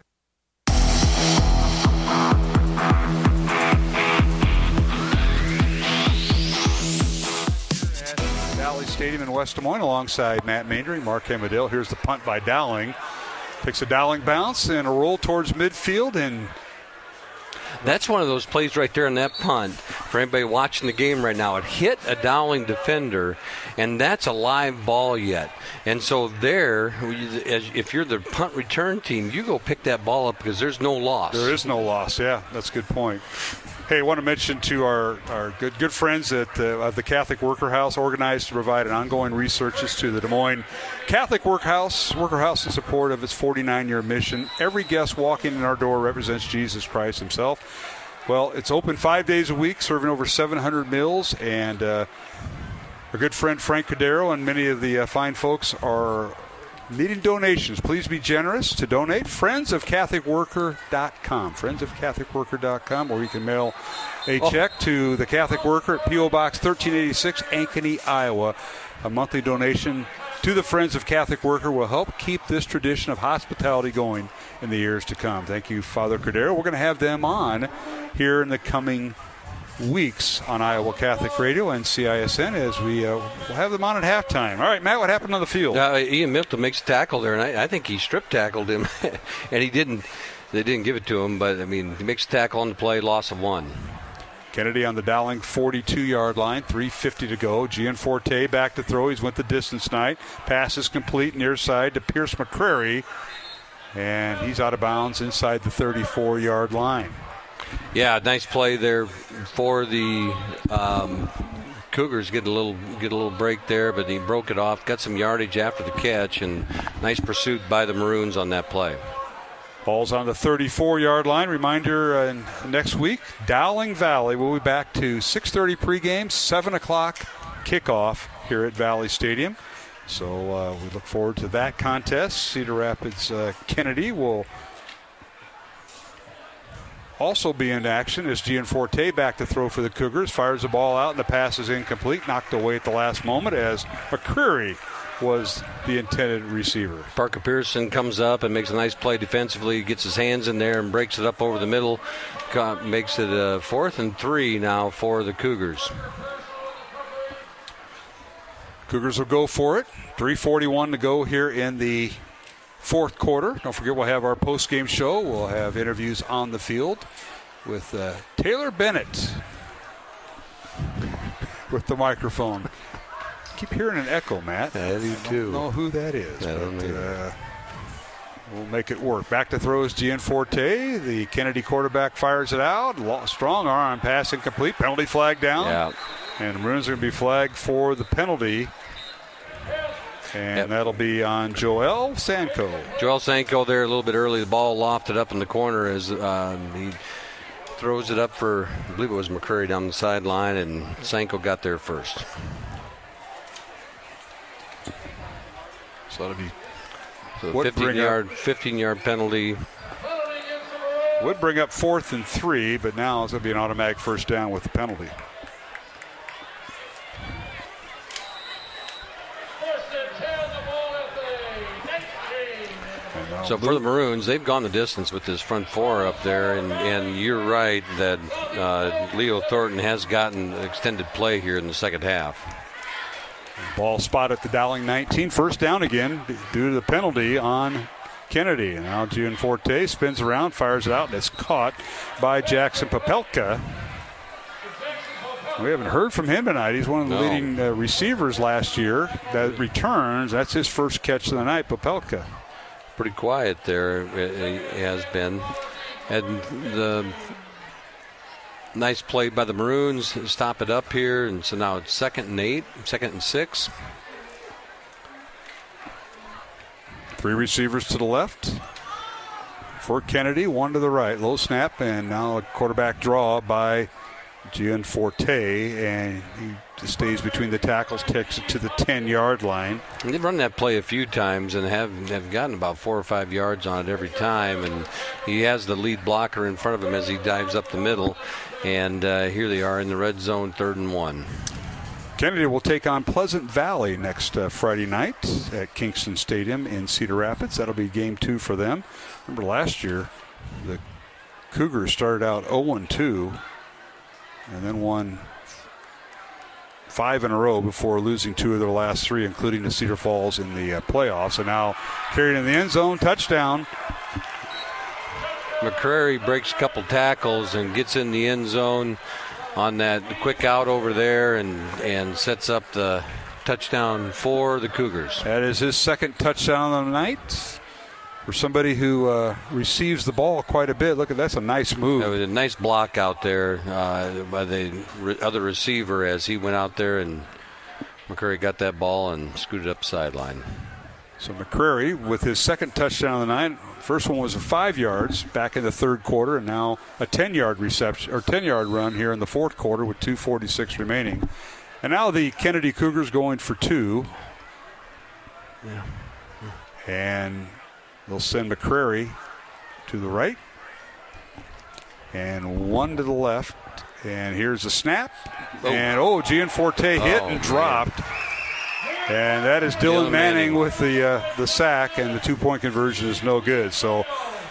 Stadium in West Des Moines alongside Matt Maindry, Mark Hamadale. Here's the punt by Dowling. Takes a Dowling bounce and a roll towards midfield, and that's one of those plays right there in that punt. For anybody watching the game right now, it hit a Dowling defender, and that's a live ball yet. And so there, if you're the punt return team, you go pick that ball up because there's no loss. There is no loss, yeah. That's a good point. Hey, I want to mention to our good friends at the Catholic Worker House, organized to provide an ongoing researches to the Des Moines Catholic Worker House in support of its 49-year mission. Every guest walking in our door represents Jesus Christ himself. Well, it's open 5 days a week, serving over 700 meals, and our good friend Frank Cordero and many of the fine folks are needing donations. Please be generous to donate. friendsofcatholicworker.com. friendsofcatholicworker.com, or you can mail a check to the Catholic Worker at P.O. Box 1386, Ankeny, Iowa. A monthly donation to the Friends of Catholic Worker will help keep this tradition of hospitality going in the years to come. Thank you, Father Cordero. We're going to have them on here in the coming weeks on Iowa Catholic Radio and CISN as we'll have them on at halftime. All right, Matt, what happened on the field? Ian Milton makes a tackle there, and I think he strip tackled him, and they didn't give it to him, but I mean, he makes a tackle on the play, loss of 1. Kennedy on the Dowling 42-yard line, 3:50 to go. Gianforte back to throw. He's went the distance tonight. Pass is complete near side to Pierce McCrary, and he's out of bounds inside the 34-yard line. Yeah, nice play there for the Cougars. Get a little break there, but he broke it off. Got some yardage after the catch, and nice pursuit by the Maroons on that play. Ball's on the 34-yard line. Reminder, next week, Dowling Valley. We'll be back to 6:30 pregame, 7 o'clock kickoff here at Valley Stadium. So we look forward to that contest. Cedar Rapids Kennedy will also be in action as Gianforte back to throw for the Cougars. Fires the ball out, and the pass is incomplete. Knocked away at the last moment as McCreary was the intended receiver. Parker Pearson comes up and makes a nice play defensively, gets his hands in there and breaks it up over the middle. Makes it 4th and 3 now for the Cougars. Cougars will go for it. 3:41 to go here in the fourth quarter. Don't forget, we'll have our post-game show. We'll have interviews on the field with Taylor Bennett with the microphone. Keep hearing an echo, Matt. I do too. Don't know who that is. We'll make it work. Back to throws Gianforte. The Kennedy quarterback fires it out. Strong arm pass incomplete. Penalty flag down. Yeah. And the Maroons are going to be flagged for the penalty. And that'll be on Joel Sanko. Joel Sanko there a little bit early. The ball lofted up in the corner as he throws it up for, I believe it was McCurry down the sideline, and Sanko got there first. So that'll be 15-yard penalty. Would bring up 4th and 3, but now it's going to be an automatic first down with the penalty. So for the Maroons, they've gone the distance with this front four up there, and you're right that Leo Thornton has gotten extended play here in the second half. Ball spot at the Dowling 19. First down again due to the penalty on Kennedy. And now Gianforte spins around, fires it out, and it's caught by Jackson Popelka. We haven't heard from him tonight. He's one of the leading receivers last year that returns. That's his first catch of the night, Popelka. Pretty quiet there, it has been. And the nice play by the Maroons, stop it up here, and so now it's 2nd and 6. 3 receivers to the left for Kennedy, 1 to the right. Low snap, and now a quarterback draw by Gianforte, and he stays between the tackles, takes it to the 10-yard line. And they've run that play a few times and have gotten about 4 or 5 yards on it every time, and he has the lead blocker in front of him as he dives up the middle, and here they are in the red zone, 3rd and 1. Kennedy will take on Pleasant Valley next Friday night at Kingston Stadium in Cedar Rapids. That'll be game 2 for them. Remember last year, the Cougars started out 0-2 and then won 5 in a row before losing 2 of their last 3, including to Cedar Falls in the playoffs. And now carried in the end zone, touchdown. McCrary breaks a couple tackles and gets in the end zone on that quick out over there and sets up the touchdown for the Cougars. That is his second touchdown of the night. For somebody who receives the ball quite a bit. Look, that's a nice move. That was a nice block out there by the other receiver as he went out there, and McCrary got that ball and scooted up sideline. So McCrary with his second touchdown of the night. First one was 5 yards back in the third quarter, and now a 10-yard reception or 10-yard run here in the fourth quarter with 2:46 remaining. And now the Kennedy Cougars going for 2. Yeah. And they'll send McCrary to the right and 1 to the left. And here's a snap. And, Gianforte hit and dropped. And that is Dylan Manning with the sack, and the 2-point conversion is no good. So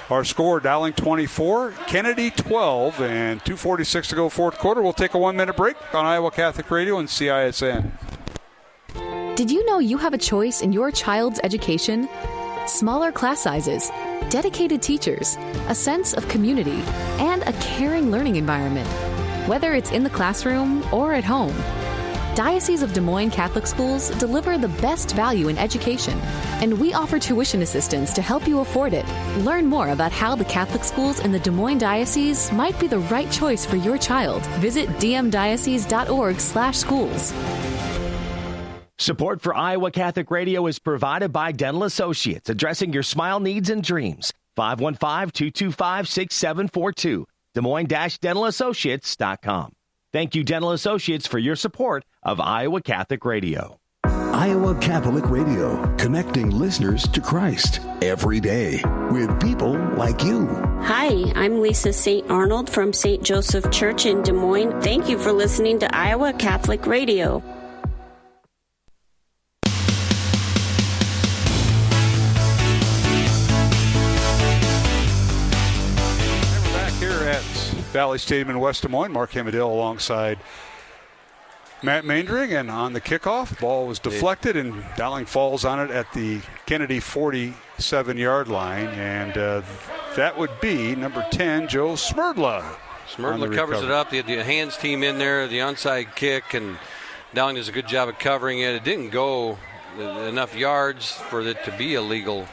our score, Dowling 24, Kennedy 12, and 2:46 to go fourth quarter. We'll take a 1-minute break on Iowa Catholic Radio and CISN. Did you know you have a choice in your child's education? Smaller class sizes, dedicated teachers, a sense of community, and a caring learning environment. Whether it's in the classroom or at home, Diocese of Des Moines Catholic Schools deliver the best value in education, and we offer tuition assistance to help you afford it. Learn more about how the Catholic schools in the Des Moines Diocese might be the right choice for your child. Visit dmdiocese.org/schools. Support for Iowa Catholic Radio is provided by Dental Associates, addressing your smile needs and dreams. 515-225-6742. Des Moines-DentalAssociates.com. Thank you, Dental Associates, for your support of Iowa Catholic Radio. Iowa Catholic Radio, connecting listeners to Christ every day with people like you. Hi, I'm Lisa St. Arnold from St. Joseph Church in Des Moines. Thank you for listening to Iowa Catholic Radio. Valley Stadium in West Des Moines. Mark Hamadale alongside Matt Maindring, and on the kickoff, ball was deflected, and Dowling falls on it at the Kennedy 47-yard line, and that would be number 10, Joe Smerdla. Smerdla covers it up. The hands team in there, the onside kick, and Dowling does a good job of covering it. It didn't go enough yards for it to be illegal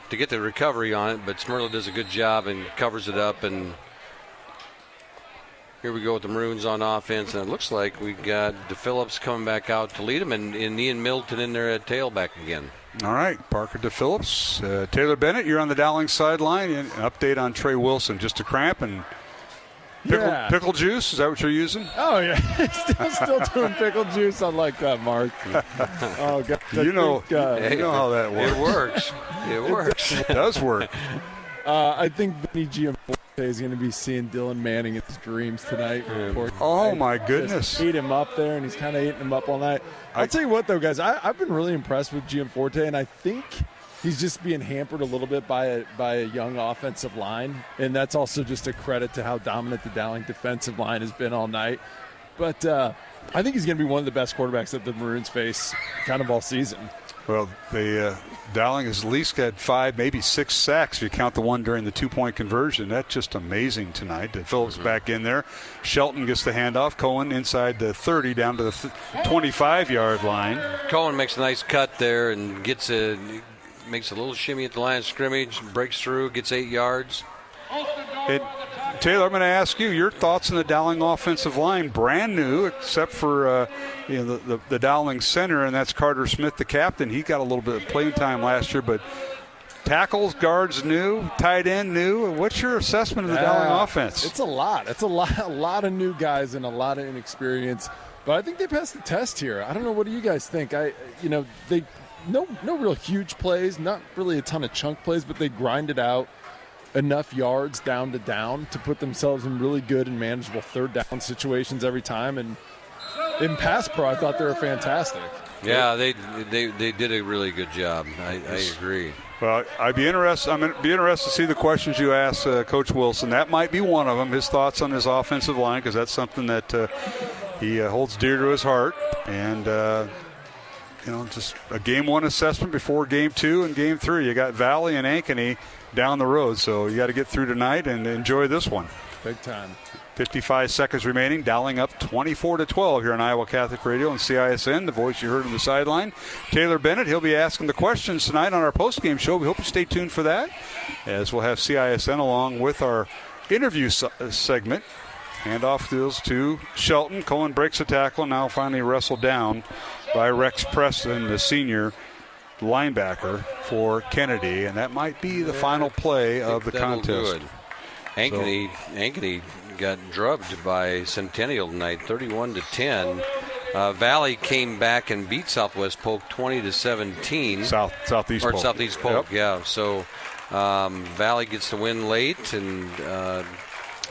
to get the recovery on it, but Smerdla does a good job and covers it up, and here we go with the Maroons on offense, and it looks like we got DePhillips coming back out to lead them, and Ian Middleton in there at tailback again. All right, Parker DePhillips. Taylor Bennett, you're on the Dowling sideline. An update on Trey Wilson, just a cramp and pickle juice. Is that what you're using? Oh, yeah. still doing pickle juice. I like that, Mark. Oh, God. You know how that works. It works. It works. It does work. I think Vinny Gianforte is going to be seeing Dylan Manning in his dreams tonight. Oh, my goodness. Just ate him up there, and he's kind of eating him up all night. I'll tell you what, though, guys, I've been really impressed with Gianforte, and I think he's just being hampered a little bit by a young offensive line, and that's also just a credit to how dominant the Dowling defensive line has been all night. But I think he's going to be one of the best quarterbacks that the Maroons face kind of all season. Well, Dowling has at least got 5, maybe 6 sacks if you count the one during the 2-point conversion. That's just amazing tonight. Phillips back in there. Shelton gets the handoff. Cohen inside the 30 down to the 25-yard line. Cohen makes a nice cut there and makes a little shimmy at the line of scrimmage, breaks through, gets 8 yards. Taylor, I'm going to ask you your thoughts on the Dowling offensive line. Brand new, except for the Dowling center, and that's Carter Smith, the captain. He got a little bit of playing time last year, but tackles, guards new, tight end new. What's your assessment of the Dowling offense? It's a lot. It's a lot of new guys and a lot of inexperience. But I think they passed the test here. I don't know. What do you guys think? They no real huge plays, not really a ton of chunk plays, but they grinded out enough yards down to put themselves in really good and manageable third down situations every time. And in pass pro, I thought they were fantastic. Yeah, they did a really good job. I agree. Well, I'm going to be interested to see the questions you ask Coach Wilson. That might be one of them, his thoughts on his offensive line, because that's something that he holds dear to his heart. And, just a Game 1 assessment before Game 2 and Game 3. You got Valley and Ankeny down the road, so you got to get through tonight and enjoy this one. Big time. 55 seconds remaining. Dowling up 24-12 here on Iowa Catholic Radio and CISN, the voice you heard on the sideline. Taylor Bennett, he'll be asking the questions tonight on our postgame show. We hope you stay tuned for that, as we'll have CISN along with our interview segment. Handoff deals to Shelton. Cohen breaks a tackle, now finally wrestled down by Rex Preston, the senior linebacker for Kennedy, and that might be the final play of the contest. Ankeny got drubbed by Centennial tonight, 31-10. Valley came back and beat Southwest Polk 20-17. Southeast Polk. Yeah. So Valley gets the win late, and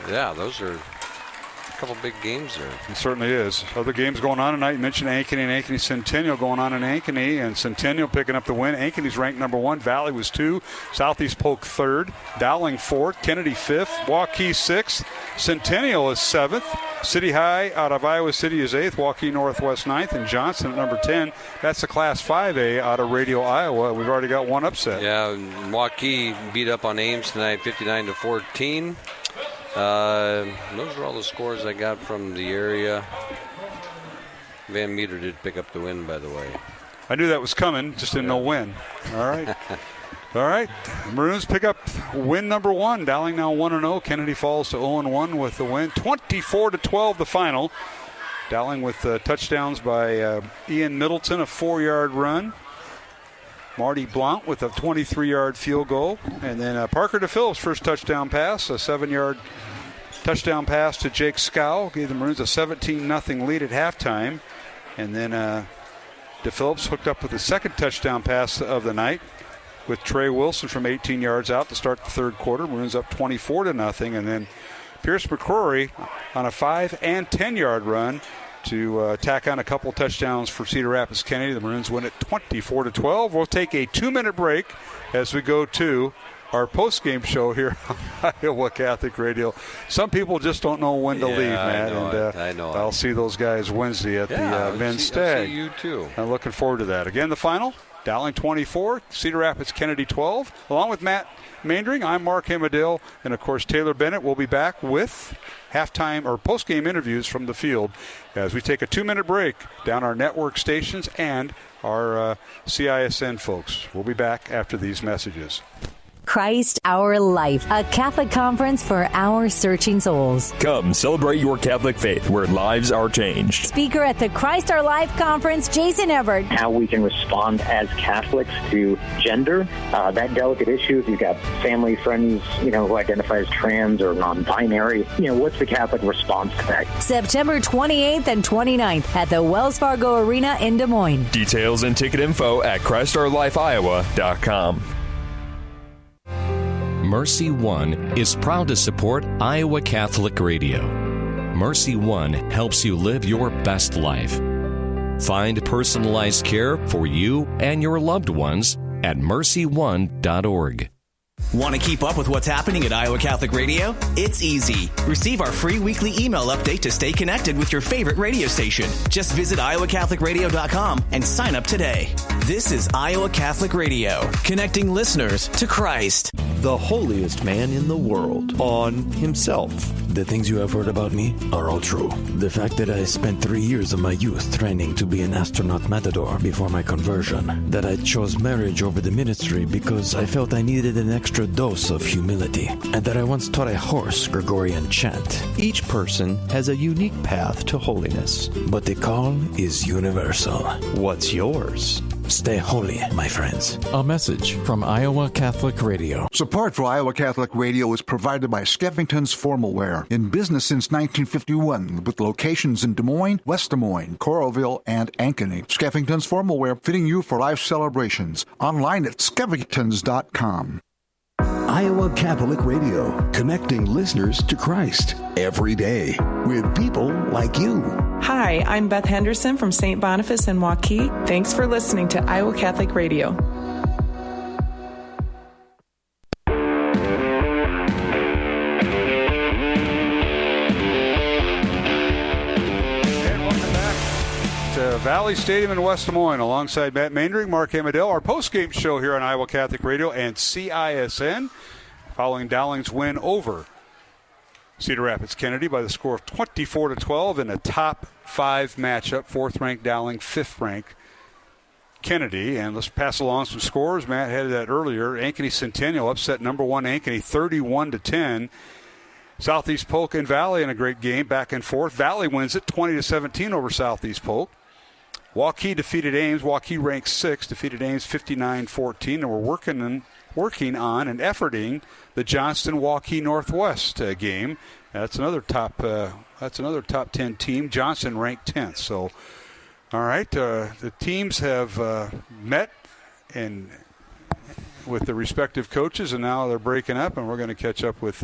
those are a couple big games there. It certainly is. Other games going on tonight. You mentioned Ankeny and Ankeny Centennial going on in Ankeny, and Centennial picking up the win. Ankeny's ranked number 1. Valley was 2. Southeast Polk 3rd. Dowling 4th. Kennedy 5th. Waukee 6th. Centennial is 7th. City High out of Iowa City is 8th. Waukee Northwest 9th. And Johnson at number 10. That's the Class 5A out of Radio, Iowa. We've already got one upset. Yeah, Waukee beat up on Ames tonight, 59-14. Those are all the scores I got from the area. Van Meter did pick up the win, by the way. I knew that was coming, just didn't know when. All right. All right. Maroons pick up win number 1. Dowling now 1-0. Kennedy falls to 0-1 with the win. 24-12 the final. Dowling with touchdowns by Ian Middleton, a 4-yard run. Marty Blount with a 23-yard field goal. And then Parker DePhillips' first touchdown pass, a 7-yard touchdown pass to Jake Scow. Gave the Maroons a 17-0 lead at halftime. And then DePhillips hooked up with the second touchdown pass of the night with Trey Wilson from 18 yards out to start the third quarter. Maroons up 24-0. And then Pierce McCrory on a 5- and 10-yard run to tack on a couple touchdowns for Cedar Rapids Kennedy. The Maroons win it 24-12. We'll take a 2-minute break as we go to our post-game show here on Iowa Catholic Radio. Some people just don't know when to leave, Matt. I know. I'll see those guys Wednesday at the men's stag. I'll see you too. I'm looking forward to that. Again, the final, Dowling 24, Cedar Rapids Kennedy 12. Along with Matt Maindring, I'm Mark Hamadale, and of course Taylor Bennett will be back with halftime or post-game interviews from the field as we take a 2-minute break down our network stations and our CISN folks. We'll be back after these messages. Christ Our Life, a Catholic conference for our searching souls. Come celebrate your Catholic faith where lives are changed. Speaker at the Christ Our Life conference, Jason Everett. How we can respond as Catholics to gender, that delicate issue. If you've got family, friends, who identify as trans or non-binary, what's the Catholic response to that? September 28th and 29th at the Wells Fargo Arena in Des Moines. Details and ticket info at ChristOurLifeIowa.com. Mercy One is proud to support Iowa Catholic Radio. Mercy One helps you live your best life. Find personalized care for you and your loved ones at mercyone.org. Want to keep up with what's happening at Iowa Catholic Radio? It's easy. Receive our free weekly email update to stay connected with your favorite radio station. Just visit iowacatholicradio.com and sign up today. This is Iowa Catholic Radio, connecting listeners to Christ. The holiest man in the world on himself. The things you have heard about me are all true. The fact that I spent 3 years of my youth training to be an astronaut matador before my conversion. That I chose marriage over the ministry because I felt I needed an extra dose of humility. And that I once taught a horse Gregorian chant. Each person has a unique path to holiness. But the call is universal. What's yours? Stay holy, my friends. A message from Iowa Catholic Radio. Support for Iowa Catholic Radio is provided by Skeffington's Formalwear, in business since 1951, with locations in Des Moines, West Des Moines, Coralville, and Ankeny. Skeffington's Formalwear, fitting you for life celebrations. Online at skeffingtons.com. Iowa Catholic Radio, connecting listeners to Christ every day with people like you. Hi, I'm Beth Henderson from St. Boniface in Waukee. Thanks for listening to Iowa Catholic Radio. Valley Stadium in West Des Moines, alongside Matt Maindring, Mark Amadale, our post-game show here on Iowa Catholic Radio and CISN, following Dowling's win over Cedar Rapids Kennedy by the score of 24-12 in a top 5 matchup. 4th-ranked Dowling, 5th-ranked Kennedy. And let's pass along some scores. Matt had that earlier. Ankeny Centennial upset number 1 Ankeny 31-10. Southeast Polk and Valley in a great game, back and forth. Valley wins it 20-17 over Southeast Polk. Waukee defeated Ames. Waukee ranked 6th, defeated Ames 59-14. And we're working on and efforting the Johnston-Waukee Northwest game. That's another top 10 team. Johnston ranked 10th. So, all right, the teams have met and with the respective coaches, and now they're breaking up, and we're going to catch up with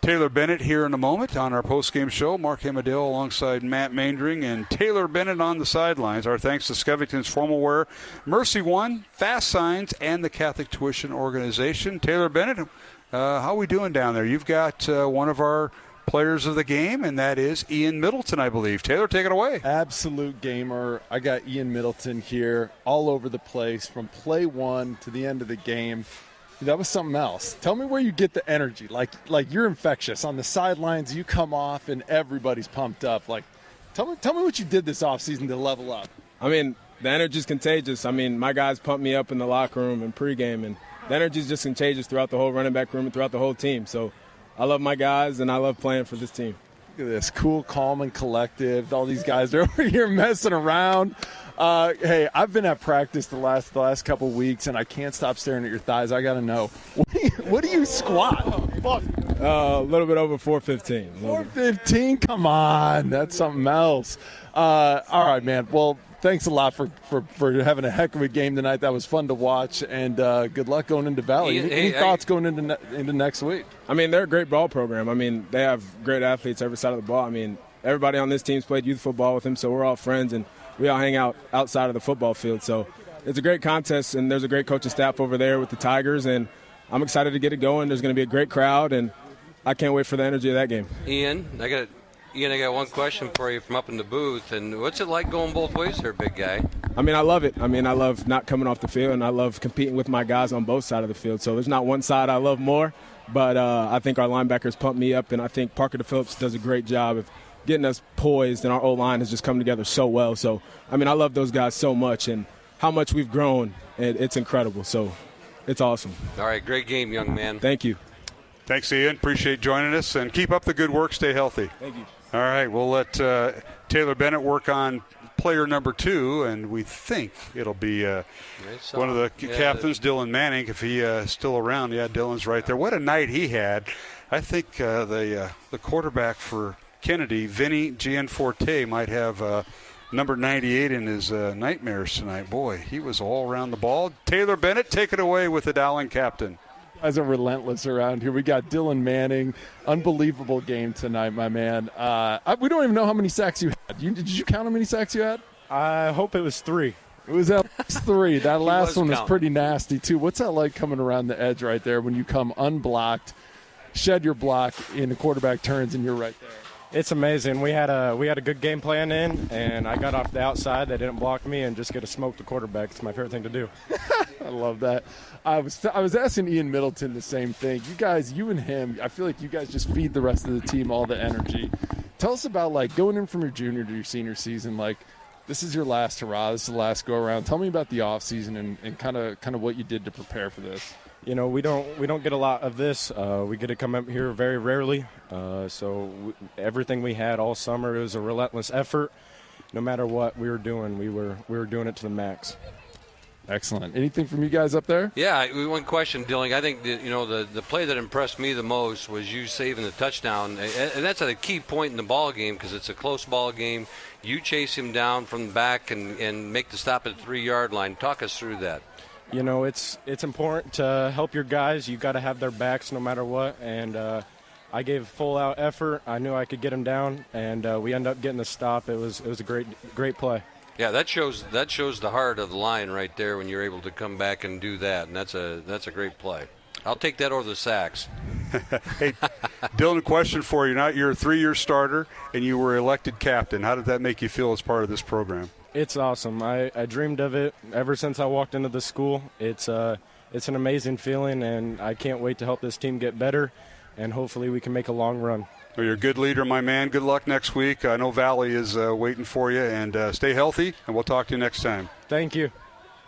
Taylor Bennett here in a moment on our post-game show. Mark Amadale alongside Matt Maindring and Taylor Bennett on the sidelines. Our thanks to Skevington's Formal Wear, Mercy One, Fast Signs, and the Catholic Tuition Organization. Taylor Bennett, how are we doing down there? You've got one of our players of the game, and that is Ian Middleton, I believe. Taylor, take it away. Absolute gamer. I got Ian Middleton here all over the place from play one to the end of the game. That was something else. Tell me where you get the energy. Like you're infectious. On the sidelines, you come off and everybody's pumped up. Like, tell me what you did this offseason to level up. I mean, the energy's contagious. I mean, my guys pumped me up in the locker room and pregame, and the energy's just contagious throughout the whole running back room and throughout the whole team. So I love my guys, and I love playing for this team. Look at this, cool, calm, and collective. All these guys are over here messing around. Hey, I've been at practice the last couple weeks, and I can't stop staring at your thighs. I got to know, what do you squat? A little bit over 415. 415? Come on. That's something else. All right, man. Well, thanks a lot for having a heck of a game tonight. That was fun to watch, and good luck going into Valley. Any thoughts going into next week? I mean, they're a great ball program. I mean, they have great athletes every side of the ball. I mean, everybody on this team's played youth football with them, so we're all friends, and we all hang out outside of the football field. So it's a great contest, and there's a great coaching staff over there with the Tigers, and I'm excited to get it going. There's going to be a great crowd, and I can't wait for the energy of that game. Ian, I got one question for you from up in the booth. And what's it like going both ways there, big guy? I mean, I love it. I mean, I love not coming off the field, and I love competing with my guys on both sides of the field. So there's not one side I love more, but I think our linebackers pump me up, and I think Parker DePhillips does a great job of getting us poised, and our O-line has just come together so well. So, I mean, I love those guys so much, and how much we've grown, it's incredible. So it's awesome. All right, great game, young man. Thank you. Thanks, Ian. Appreciate joining us, and keep up the good work. Stay healthy. Thank you. All right, we'll let Taylor Bennett work on player number 2, and we think it'll be one of the captains, Dylan Manning, if he is still around. Yeah, Dylan's right there. What a night he had. I think the quarterback for Kennedy, Vinny Gianforte, might have number 98 in his nightmares tonight. Boy, he was all around the ball. Taylor Bennett, take it away with the Dowling captain. Guys are relentless around here. We got Dylan Manning. Unbelievable game tonight, my man. We don't even know how many sacks you had. Did you count how many sacks you had? I hope it was 3. It was at least 3. That last one was counting. pretty nasty, too. What's that like coming around the edge right there when you come unblocked, shed your block, and the quarterback turns, and you're right there? It's amazing. We had a good game plan in, and I got off the outside. They didn't block me, and just get to smoke the quarterback. It's my favorite thing to do. I love that. I was asking Ian Middleton the same thing. You and him, I feel like you guys just feed the rest of the team all the energy. Tell us about, like, going in from your junior to your senior season. Like, this is your last hurrah. This is the last go-around. Tell me about the offseason and kind of what you did to prepare for this. You know, we don't get a lot of this. We get to come up here very rarely. Everything we had all summer, it was a relentless effort. No matter what we were doing, we were doing it to the max. Excellent. Anything from you guys up there? Yeah, one question, Dylan. I think that, the play that impressed me the most was you saving the touchdown, and that's at a key point in the ball game because it's a close ball game. You chase him down from the back and make the stop at the 3-yard line. Talk us through that. You know, it's important to help your guys. You got to have their backs no matter what, and I gave full-out effort. I knew I could get him down, and we ended up getting the stop. It was a great play. Yeah, that shows the heart of the line right there when you're able to come back and do that, and that's a great play. I'll take that over the sacks. Hey, Dylan, a question for you. Now you're a 3-year starter, and you were elected captain. How did that make you feel as part of this program? It's awesome. I dreamed of it ever since I walked into the school. It's an amazing feeling, and I can't wait to help this team get better, and hopefully we can make a long run. Well, you're a good leader, my man. Good luck next week. I know Valley is waiting for you, and stay healthy, and we'll talk to you next time. Thank you.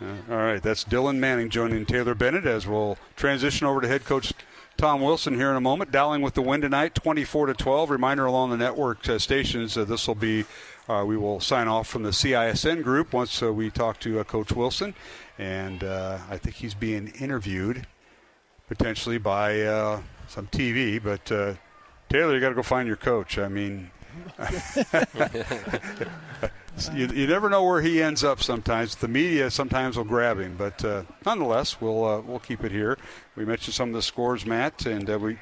All right, that's Dylan Manning joining Taylor Bennett as we'll transition over to head coach Tom Wilson here in a moment. Dowling with the win tonight, 24-12. Reminder along the network stations, this will be, we will sign off from the CISN group once we talk to Coach Wilson. And I think he's being interviewed potentially by some TV. But, Taylor, you got to go find your coach. I mean, you never know where he ends up sometimes. The media sometimes will grab him. But nonetheless, we'll keep it here. We mentioned some of the scores, Matt, and we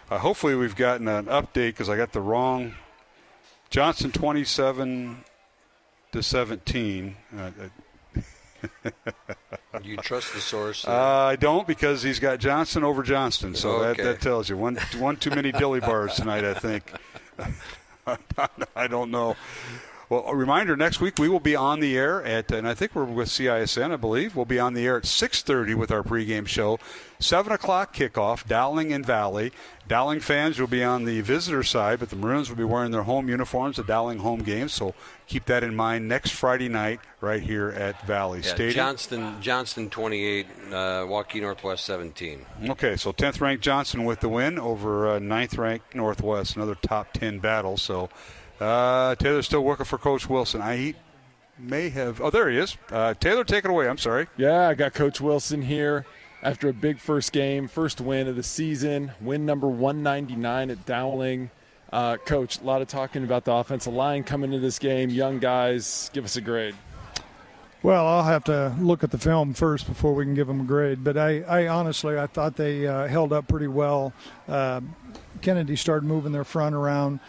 hopefully we've gotten an update because I got the wrong. Johnson 27-17. You trust the source? I don't, because he's got Johnson over Johnston, so okay. that tells you. One too many dilly bars tonight, I think. I don't know. Well, a reminder, next week we will be on the air and I think we're with CISN, I believe. We'll be on the air at 6:30 with our pregame show. 7 o'clock kickoff, Dowling and Valley. Dowling fans will be on the visitor side, but the Maroons will be wearing their home uniforms, the Dowling home game, so keep that in mind next Friday night right here at Valley Stadium. Johnston 28, Waukee Northwest 17. Okay, so 10th ranked Johnson with the win over 9th ranked Northwest, another top 10 battle. So Taylor's still working for Coach Wilson. He may have – oh, there he is. Taylor, take it away. I'm sorry. Yeah, I got Coach Wilson here after a big first game, first win of the season, win number 199 at Dowling. Coach, a lot of talking about the offensive line coming into this game, young guys. Give us a grade. Well, I'll have to look at the film first before we can give them a grade. But I honestly thought they held up pretty well. Kennedy started moving their front around,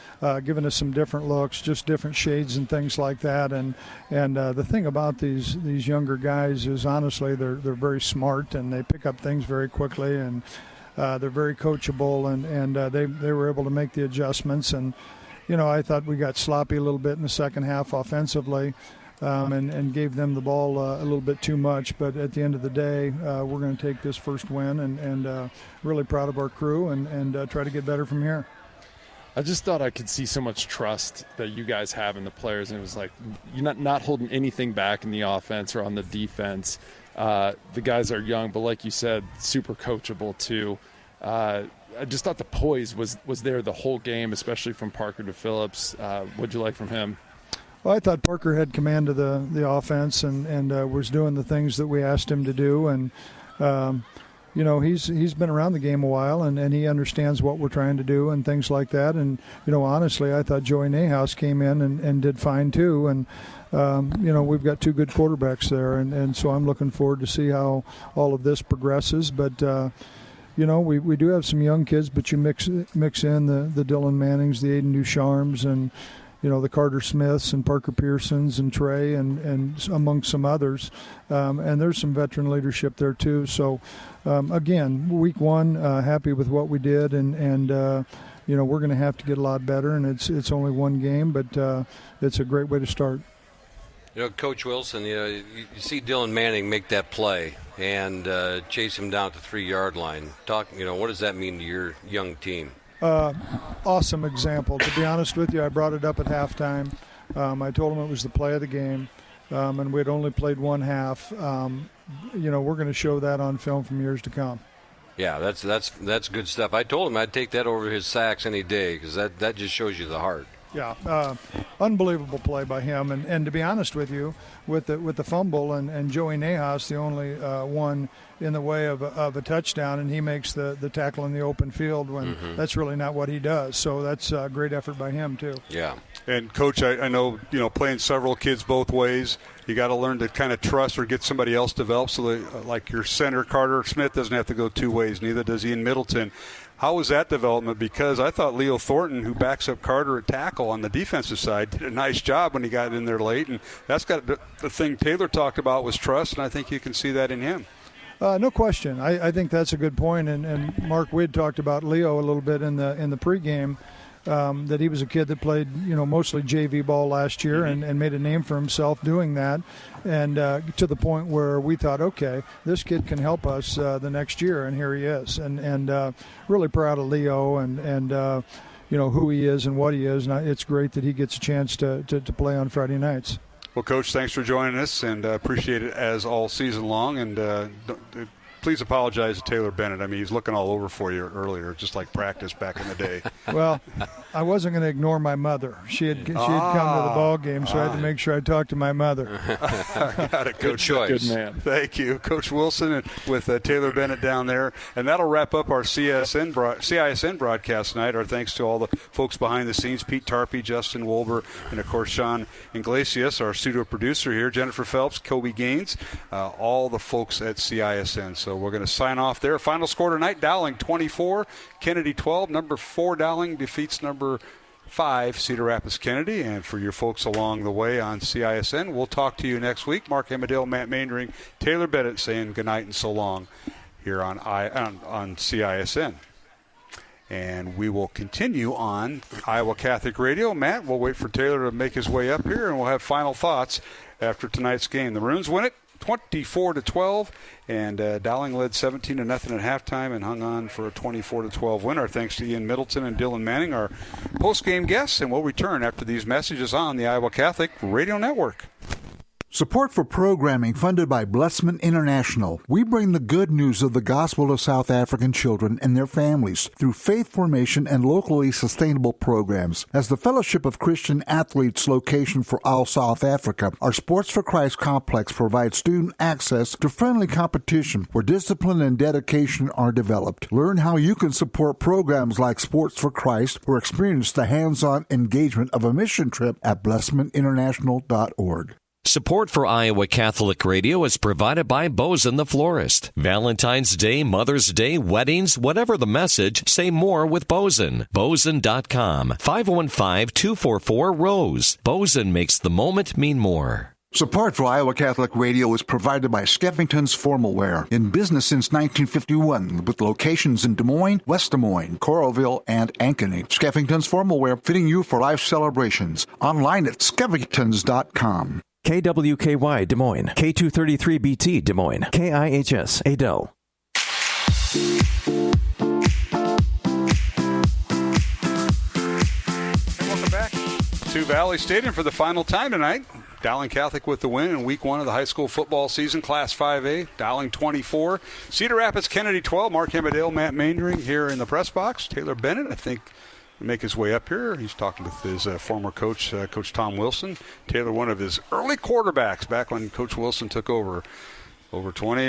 giving us some different looks, just different shades and things like that. And the thing about these younger guys is, honestly, they're very smart and they pick up things very quickly, and they're very coachable, and they were able to make the adjustments. And I thought we got sloppy a little bit in the second half offensively. And gave them the ball a little bit too much. But at the end of the day, we're going to take this first win and really proud of our crew and try to get better from here. I just thought I could see so much trust that you guys have in the players, and it was like you're not holding anything back in the offense or on the defense. The guys are young, but like you said, super coachable too. I just thought the poise was there the whole game, especially from Parker to Phillips. What'd you like from him? Well, I thought Parker had command of the offense and was doing the things that we asked him to do. And, he's been around the game a while, and he understands what we're trying to do and things like that. And, honestly, I thought Joey Nahas came in and did fine too. And, we've got two good quarterbacks there. And so I'm looking forward to see how all of this progresses. But, we do have some young kids, but you mix in the Dylan Mannings, the Aiden Ducharmes, and the Carter Smiths and Parker Pearsons and Trey and among some others. And there's some veteran leadership there too. So, again, week one, happy with what we did. And we're going to have to get a lot better. And it's only one game, but it's a great way to start. Coach Wilson, you see Dylan Manning make that play and chase him down to the 3-yard line. What does that mean to your young team? Awesome example. To be honest with you, I brought it up at halftime. I told him it was the play of the game, and we had only played one half. We're going to show that on film from years to come. Yeah, that's good stuff. I told him I'd take that over his sacks any day because that just shows you the heart. Yeah, unbelievable play by him. And to be honest with you, with the fumble and Joey Nahas, the only one in the way of a touchdown, and he makes the tackle in the open field when that's really not what he does. So that's a great effort by him too. Yeah. And Coach, I know playing several kids both ways, you got to learn to kind of trust or get somebody else developed. So that, like your center Carter Smith doesn't have to go two ways. Neither does Ian Middleton. How was that development? Because I thought Leo Thornton, who backs up Carter at tackle on the defensive side, did a nice job when he got in there late. And that's got the thing Taylor talked about was trust, and I think you can see that in him. No question. I think that's a good point. And Mark Widd talked about Leo a little bit in the pregame. that he was a kid that played, mostly JV ball last year and made a name for himself doing that. And to the point where we thought, okay, this kid can help us the next year, and here he is. And really proud of Leo and who he is and what he is. And it's great that he gets a chance to play on Friday nights. Well, Coach, thanks for joining us, and appreciate it as all season long. And please apologize to Taylor Bennett. I mean, he's looking all over for you earlier, just like practice back in the day. Well, I wasn't going to ignore my mother. She had come to the ball game, so I had to make sure I talked to my mother. Got it, Coach. Good choice. Good man. Thank you, Coach Wilson, with Taylor Bennett down there. And that'll wrap up our CISN broadcast tonight. Our thanks to all the folks behind the scenes, Pete Tarpey, Justin Wolber, and, of course, Sean Iglesias, our studio producer here, Jennifer Phelps, Kobe Gaines, all the folks at CISN. So we're going to sign off there. Final score tonight, Dowling 24, Kennedy 12. Number 4 Dowling defeats number 5 Cedar Rapids Kennedy. And for your folks along the way on CISN, we'll talk to you next week. Mark Hemedale, Matt Maindring, Taylor Bennett saying goodnight and so long here on CISN. And we will continue on Iowa Catholic Radio. Matt, we'll wait for Taylor to make his way up here, and we'll have final thoughts after tonight's game. The Maroons win it 24-12, and Dowling led 17-0 at halftime and hung on for a 24-12 win. Our thanks to Ian Middleton and Dylan Manning, our post-game guests, and we'll return after these messages on the Iowa Catholic Radio Network. Support for programming funded by Blessman International. We bring the good news of the gospel to South African children and their families through faith formation and locally sustainable programs. As the Fellowship of Christian Athletes location for all South Africa, our Sports for Christ complex provides student access to friendly competition where discipline and dedication are developed. Learn how you can support programs like Sports for Christ or experience the hands-on engagement of a mission trip at blessmaninternational.org. Support for Iowa Catholic Radio is provided by Bozen the Florist. Valentine's Day, Mother's Day, weddings, whatever the message, say more with Bozen. Bozen.com, 515-244-ROSE. Bozen makes the moment mean more. Support for Iowa Catholic Radio is provided by Skeffington's Formal Wear, in business since 1951, with locations in Des Moines, West Des Moines, Coralville, and Ankeny. Skeffington's Formal Wear, fitting you for life celebrations. Online at skeffingtons.com. KWKY Des Moines, K233BT Des Moines, KIHS Adel. And welcome back to Valley Stadium for the final time tonight. Dowling Catholic with the win in week 1 of the high school football season, Class 5A. Dowling 24, Cedar Rapids Kennedy 12. Mark Hemedale, Matt Maindring here in the press box. Taylor Bennett, I think, make his way up here. He's talking with his former coach, Coach Tom Wilson. Taylor, one of his early quarterbacks back when Coach Wilson took over 20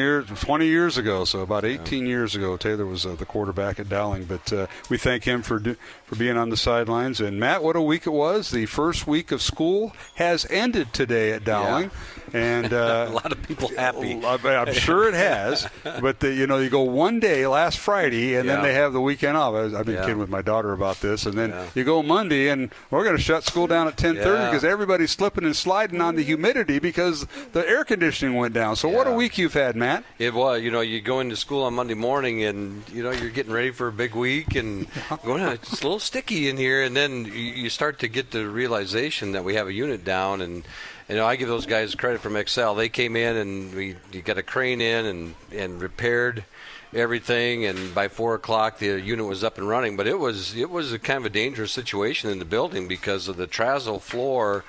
years ago, so about 18 years ago. Taylor was the quarterback at Dowling, but we thank him for being on the sidelines. And Matt, what a week it was. The first week of school has ended today at Dowling. Yeah. And a lot of people happy. I'm sure it has. But you go one day last Friday, and then they have the weekend off. I've been kidding with my daughter about this. And then you go Monday, and we're going to shut school down at 10:30 because everybody's slipping and sliding on the humidity because the air conditioning went down. So what a week you've had, Matt. It was. You go into school on Monday morning, and you're getting ready for a big week, and going, it's a little sticky in here, and then you start to get the realization that we have a unit down. And I give those guys credit from Excel. They came in, and you got a crane in and repaired everything, and by 4 o'clock the unit was up and running. But it was a kind of a dangerous situation in the building because of the trazzo floor.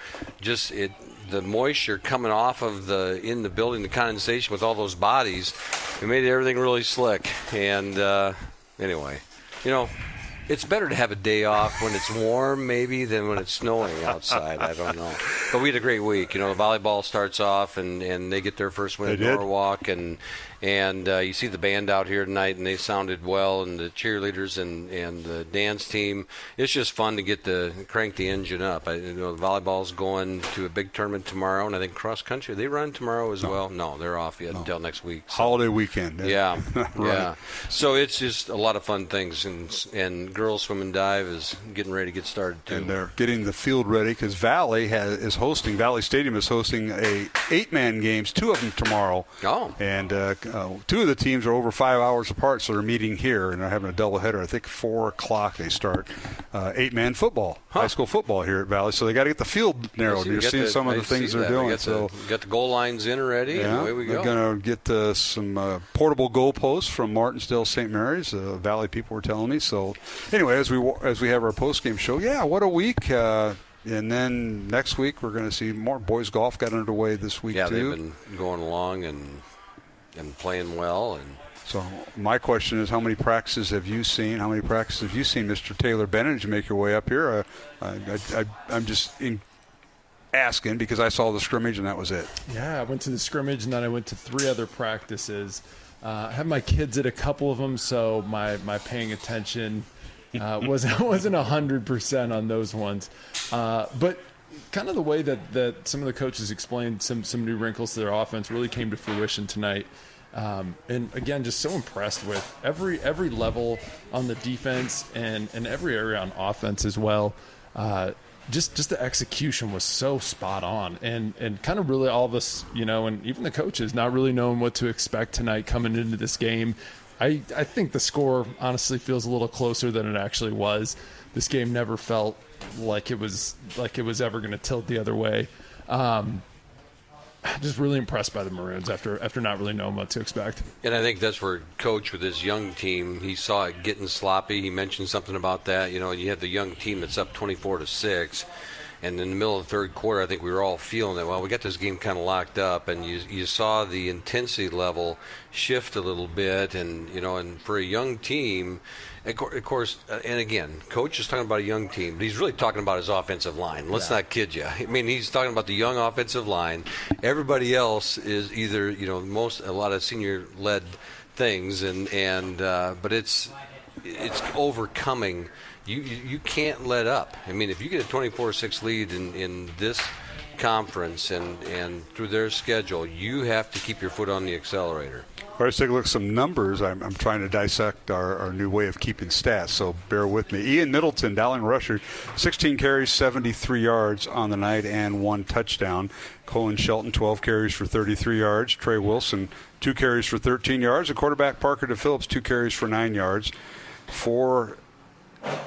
The moisture coming off of in the building, the condensation with all those bodies, it made everything really slick. And anyway, it's better to have a day off when it's warm maybe than when it's snowing outside. I don't know. But we had a great week. The volleyball starts off, and they get their first win at Norwalk, and you see the band out here tonight, and they sounded well, and the cheerleaders and the dance team. It's just fun to crank the engine up. The volleyball's going to a big tournament tomorrow, and I think cross country, they run tomorrow as well. No, they're off yet until next week. So. Holiday weekend. Yeah. Right. Yeah. So it's just a lot of fun things, and girls swim and dive is getting ready to get started too. And they're getting the field ready because Valley is hosting, Valley Stadium is hosting a 8-man games, 2 of them tomorrow. Oh. And 2 of the teams are over 5 hours apart, so they're meeting here, and they're having a doubleheader. I think 4 o'clock they start 8-man football, high school football here at Valley. So they got to get the field narrowed. You're seeing some of the things they're doing. Got the goal lines in already, and away we go. They're going to get some portable goalposts from Martinsdale St. Mary's. Valley people were telling me. So anyway, as we have our post-game show, what a week. And then next week we're going to see more. Boys golf got underway this week, too. Yeah, they've been going along and playing well. And so my question is, how many practices have you seen? How many practices have you seen, Mr. Taylor Bennett, as you make your way up here? I'm just asking because I saw the scrimmage and that was it. Yeah, I went to the scrimmage and then I went to 3 other practices. I had my kids at a couple of them, so my paying attention wasn't 100% on those ones. But kind of the way that some of the coaches explained some new wrinkles to their offense really came to fruition tonight. And again, just so impressed with every level on the defense and every area on offense as well. Just the execution was so spot on, and kind of really all of us, and even the coaches not really knowing what to expect tonight coming into this game. I think the score honestly feels a little closer than it actually was. This game never felt like it was ever going to tilt the other way. Just really impressed by the Maroons after not really knowing what to expect. And I think that's where Coach with his young team, he saw it getting sloppy. He mentioned something about that. You have the young team that's up 24-6. And in the middle of the third quarter, I think we were all feeling that, well, we got this game kind of locked up. And you saw the intensity level shift a little bit. And, and for a young team, of course, and again, Coach is talking about a young team, but he's really talking about his offensive line. Let's not kid you. I mean, he's talking about the young offensive line. Everybody else is either, a lot of senior-led things, but it's overcoming. You can't let up. I mean, if you get a 24-6 lead in this conference and through their schedule, you have to keep your foot on the accelerator. All right, let's take a look at some numbers. I'm trying to dissect our new way of keeping stats, so bear with me. Ian Middleton, Dowling rusher, 16 carries, 73 yards on the night, and 1 touchdown. Colin Shelton, 12 carries for 33 yards. Trey Wilson, 2 carries for 13 yards. And quarterback Parker DePhillips, 2 carries for 9 yards. For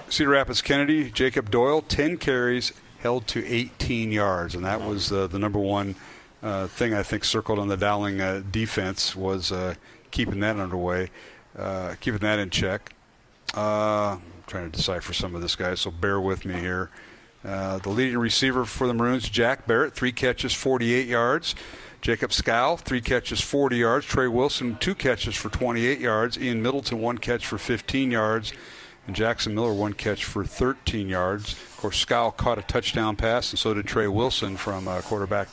Cedar Rapids Kennedy, Jacob Doyle, 10 carries, held to 18 yards, and that was the number one thing I think circled on the Dowling defense was keeping that underway, keeping that in check. I'm trying to decipher some of this, guys, so bear with me here. The leading receiver for the Maroons, Jack Barrett, 3 catches, 48 yards. Jacob Scow, 3 catches, 40 yards. Trey Wilson, 2 catches for 28 yards. Ian Middleton, 1 catch for 15 yards. And Jackson Miller, 1 catch for 13 yards. Of course, Scow caught a touchdown pass, and so did Trey Wilson from quarterback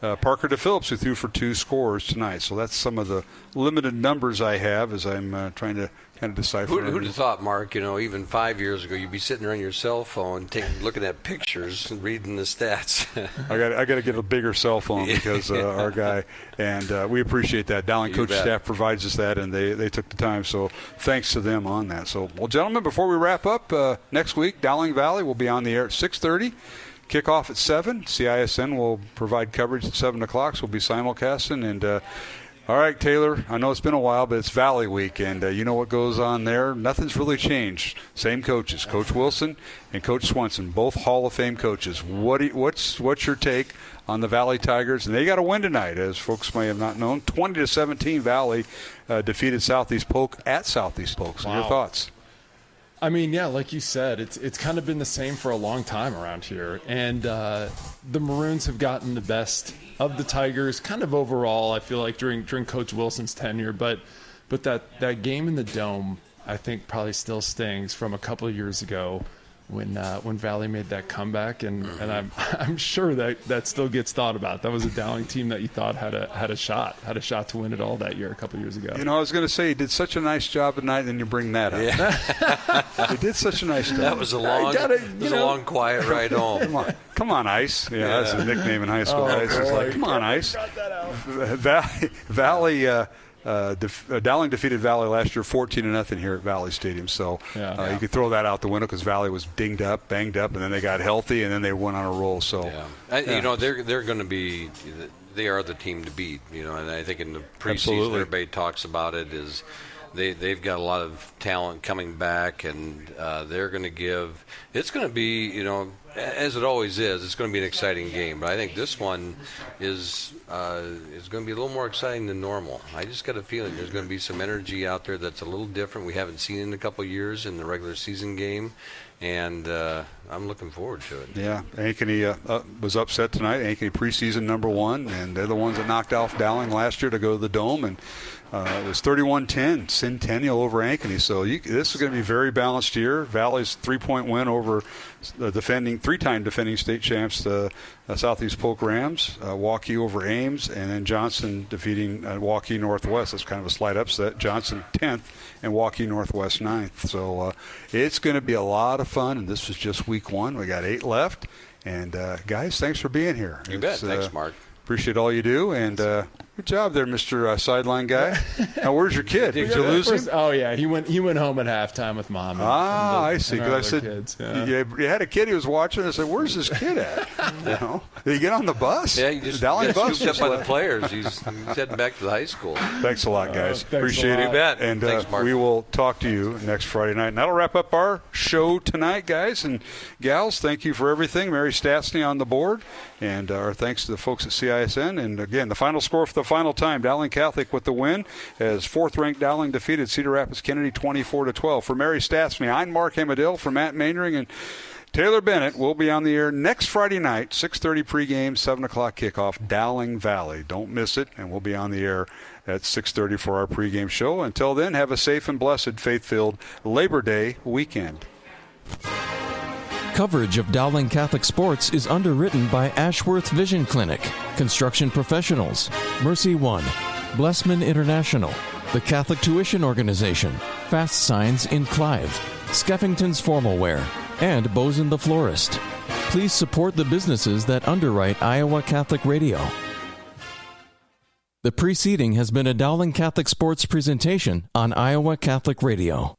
Parker DePhillips, who threw for 2 scores tonight. So that's some of the limited numbers I have as I'm trying to kind of decipher. Who'd have thought, Mark, even 5 years ago, you'd be sitting there on your cell phone looking at pictures and reading the stats. I got to get a bigger cell phone because our guy, and we appreciate that. Dowling coach staff provides us that, and they took the time. So thanks to them on that. So, well, gentlemen, before we wrap up, next week, Dowling Valley will be on the air at 6:30. Kickoff at 7. CISN will provide coverage at 7 o'clock, so we'll be simulcasting. And, all right, Taylor, I know it's been a while, but it's Valley Week, and you know what goes on there. Nothing's really changed. Same coaches, Coach Wilson and Coach Swenson, both Hall of Fame coaches. What's your take on the Valley Tigers? And they got a win tonight, as folks may have not known. 20-17, Valley defeated Southeast Polk at Southeast Polk. So your thoughts? I mean, yeah, like you said, it's kind of been the same for a long time around here. And the Maroons have gotten the best of the Tigers kind of overall, I feel like, during Coach Wilson's tenure. But that game in the Dome, I think, probably still stings from a couple of years ago when Valley made that comeback. And I'm sure that still gets thought about. That was a Dowling team that you thought had a shot to win it all that year a couple of years ago. I was going to say, he did such a nice job tonight, and then you bring that up. Yeah. He did such a nice job. That was a long, quiet ride home. Come on, Ice. Yeah, that's a nickname in high school. Ice is like, come on, Ice. Valley Dowling defeated Valley last year 14-0 here at Valley Stadium. So you could throw that out the window because Valley was banged up, and then they got healthy, and then they went on a roll. So you know, they're going to be. They are the team to beat. You know, and I think in the preseason everybody talks about it is. They've got a lot of talent coming back, and they're going to give. It's going to be, you know, as it always is. It's going to be an exciting game, but I think this one is going to be a little more exciting than normal. I just got a feeling there's going to be some energy out there that's a little different. We haven't seen in a couple of years in the regular season game, and I'm looking forward to it. Yeah, Ankeny was upset tonight. Ankeny preseason #1, and they're the ones that knocked off Dowling last year to go to the Dome, and it was 31-10 Centennial over Ankeny. So this is going to be a very balanced year. Valley's 3-point win over the three-time defending state champs, the Southeast Polk Rams, Waukee over Ames, and then Johnson defeating Waukee Northwest. That's kind of a slight upset. Johnson 10th and Waukee Northwest 9th. So it's going to be a lot of fun, and this was just week 1. We got 8 left. And, guys, thanks for being here. You bet. Thanks, Mark. Appreciate all you do, and good job there, Mr. Sideline guy. Now, where's your kid? Did you lose him? Oh yeah, he went home at halftime with Mom. I see. Because I said you had a kid he was watching. I said, "Where's this kid at?" You know, did he get on the bus? Yeah, he just got scooped up by the players. He's heading back to the high school. Thanks a lot, guys. Appreciate it. You bet. And thanks, Mark. We will talk to you next Friday night. And that'll wrap up our show tonight, guys and gals. Thank you for everything. Mary Stastny on the board, and our thanks to the folks at CISN. And again, the final score for the final time: Dowling Catholic with the win, as 4th-ranked Dowling defeated Cedar Rapids Kennedy 24-12. For Mary Stastny, I'm Mark Hamadil. For Matt Mainring and Taylor Bennett, we'll be on the air next Friday night, 6:30 pregame, 7 o'clock kickoff, Dowling Valley. Don't miss it, and we'll be on the air at 6:30 for our pregame show. Until then, have a safe and blessed, faith-filled Labor Day weekend. Coverage of Dowling Catholic sports is underwritten by Ashworth Vision Clinic, Construction Professionals, Mercy One, Blessman International, the Catholic Tuition Organization, Fast Signs in Clive, Skeffington's Formal Wear, and Bozen the Florist. Please support the businesses that underwrite Iowa Catholic Radio. The preceding has been a Dowling Catholic Sports presentation on Iowa Catholic Radio.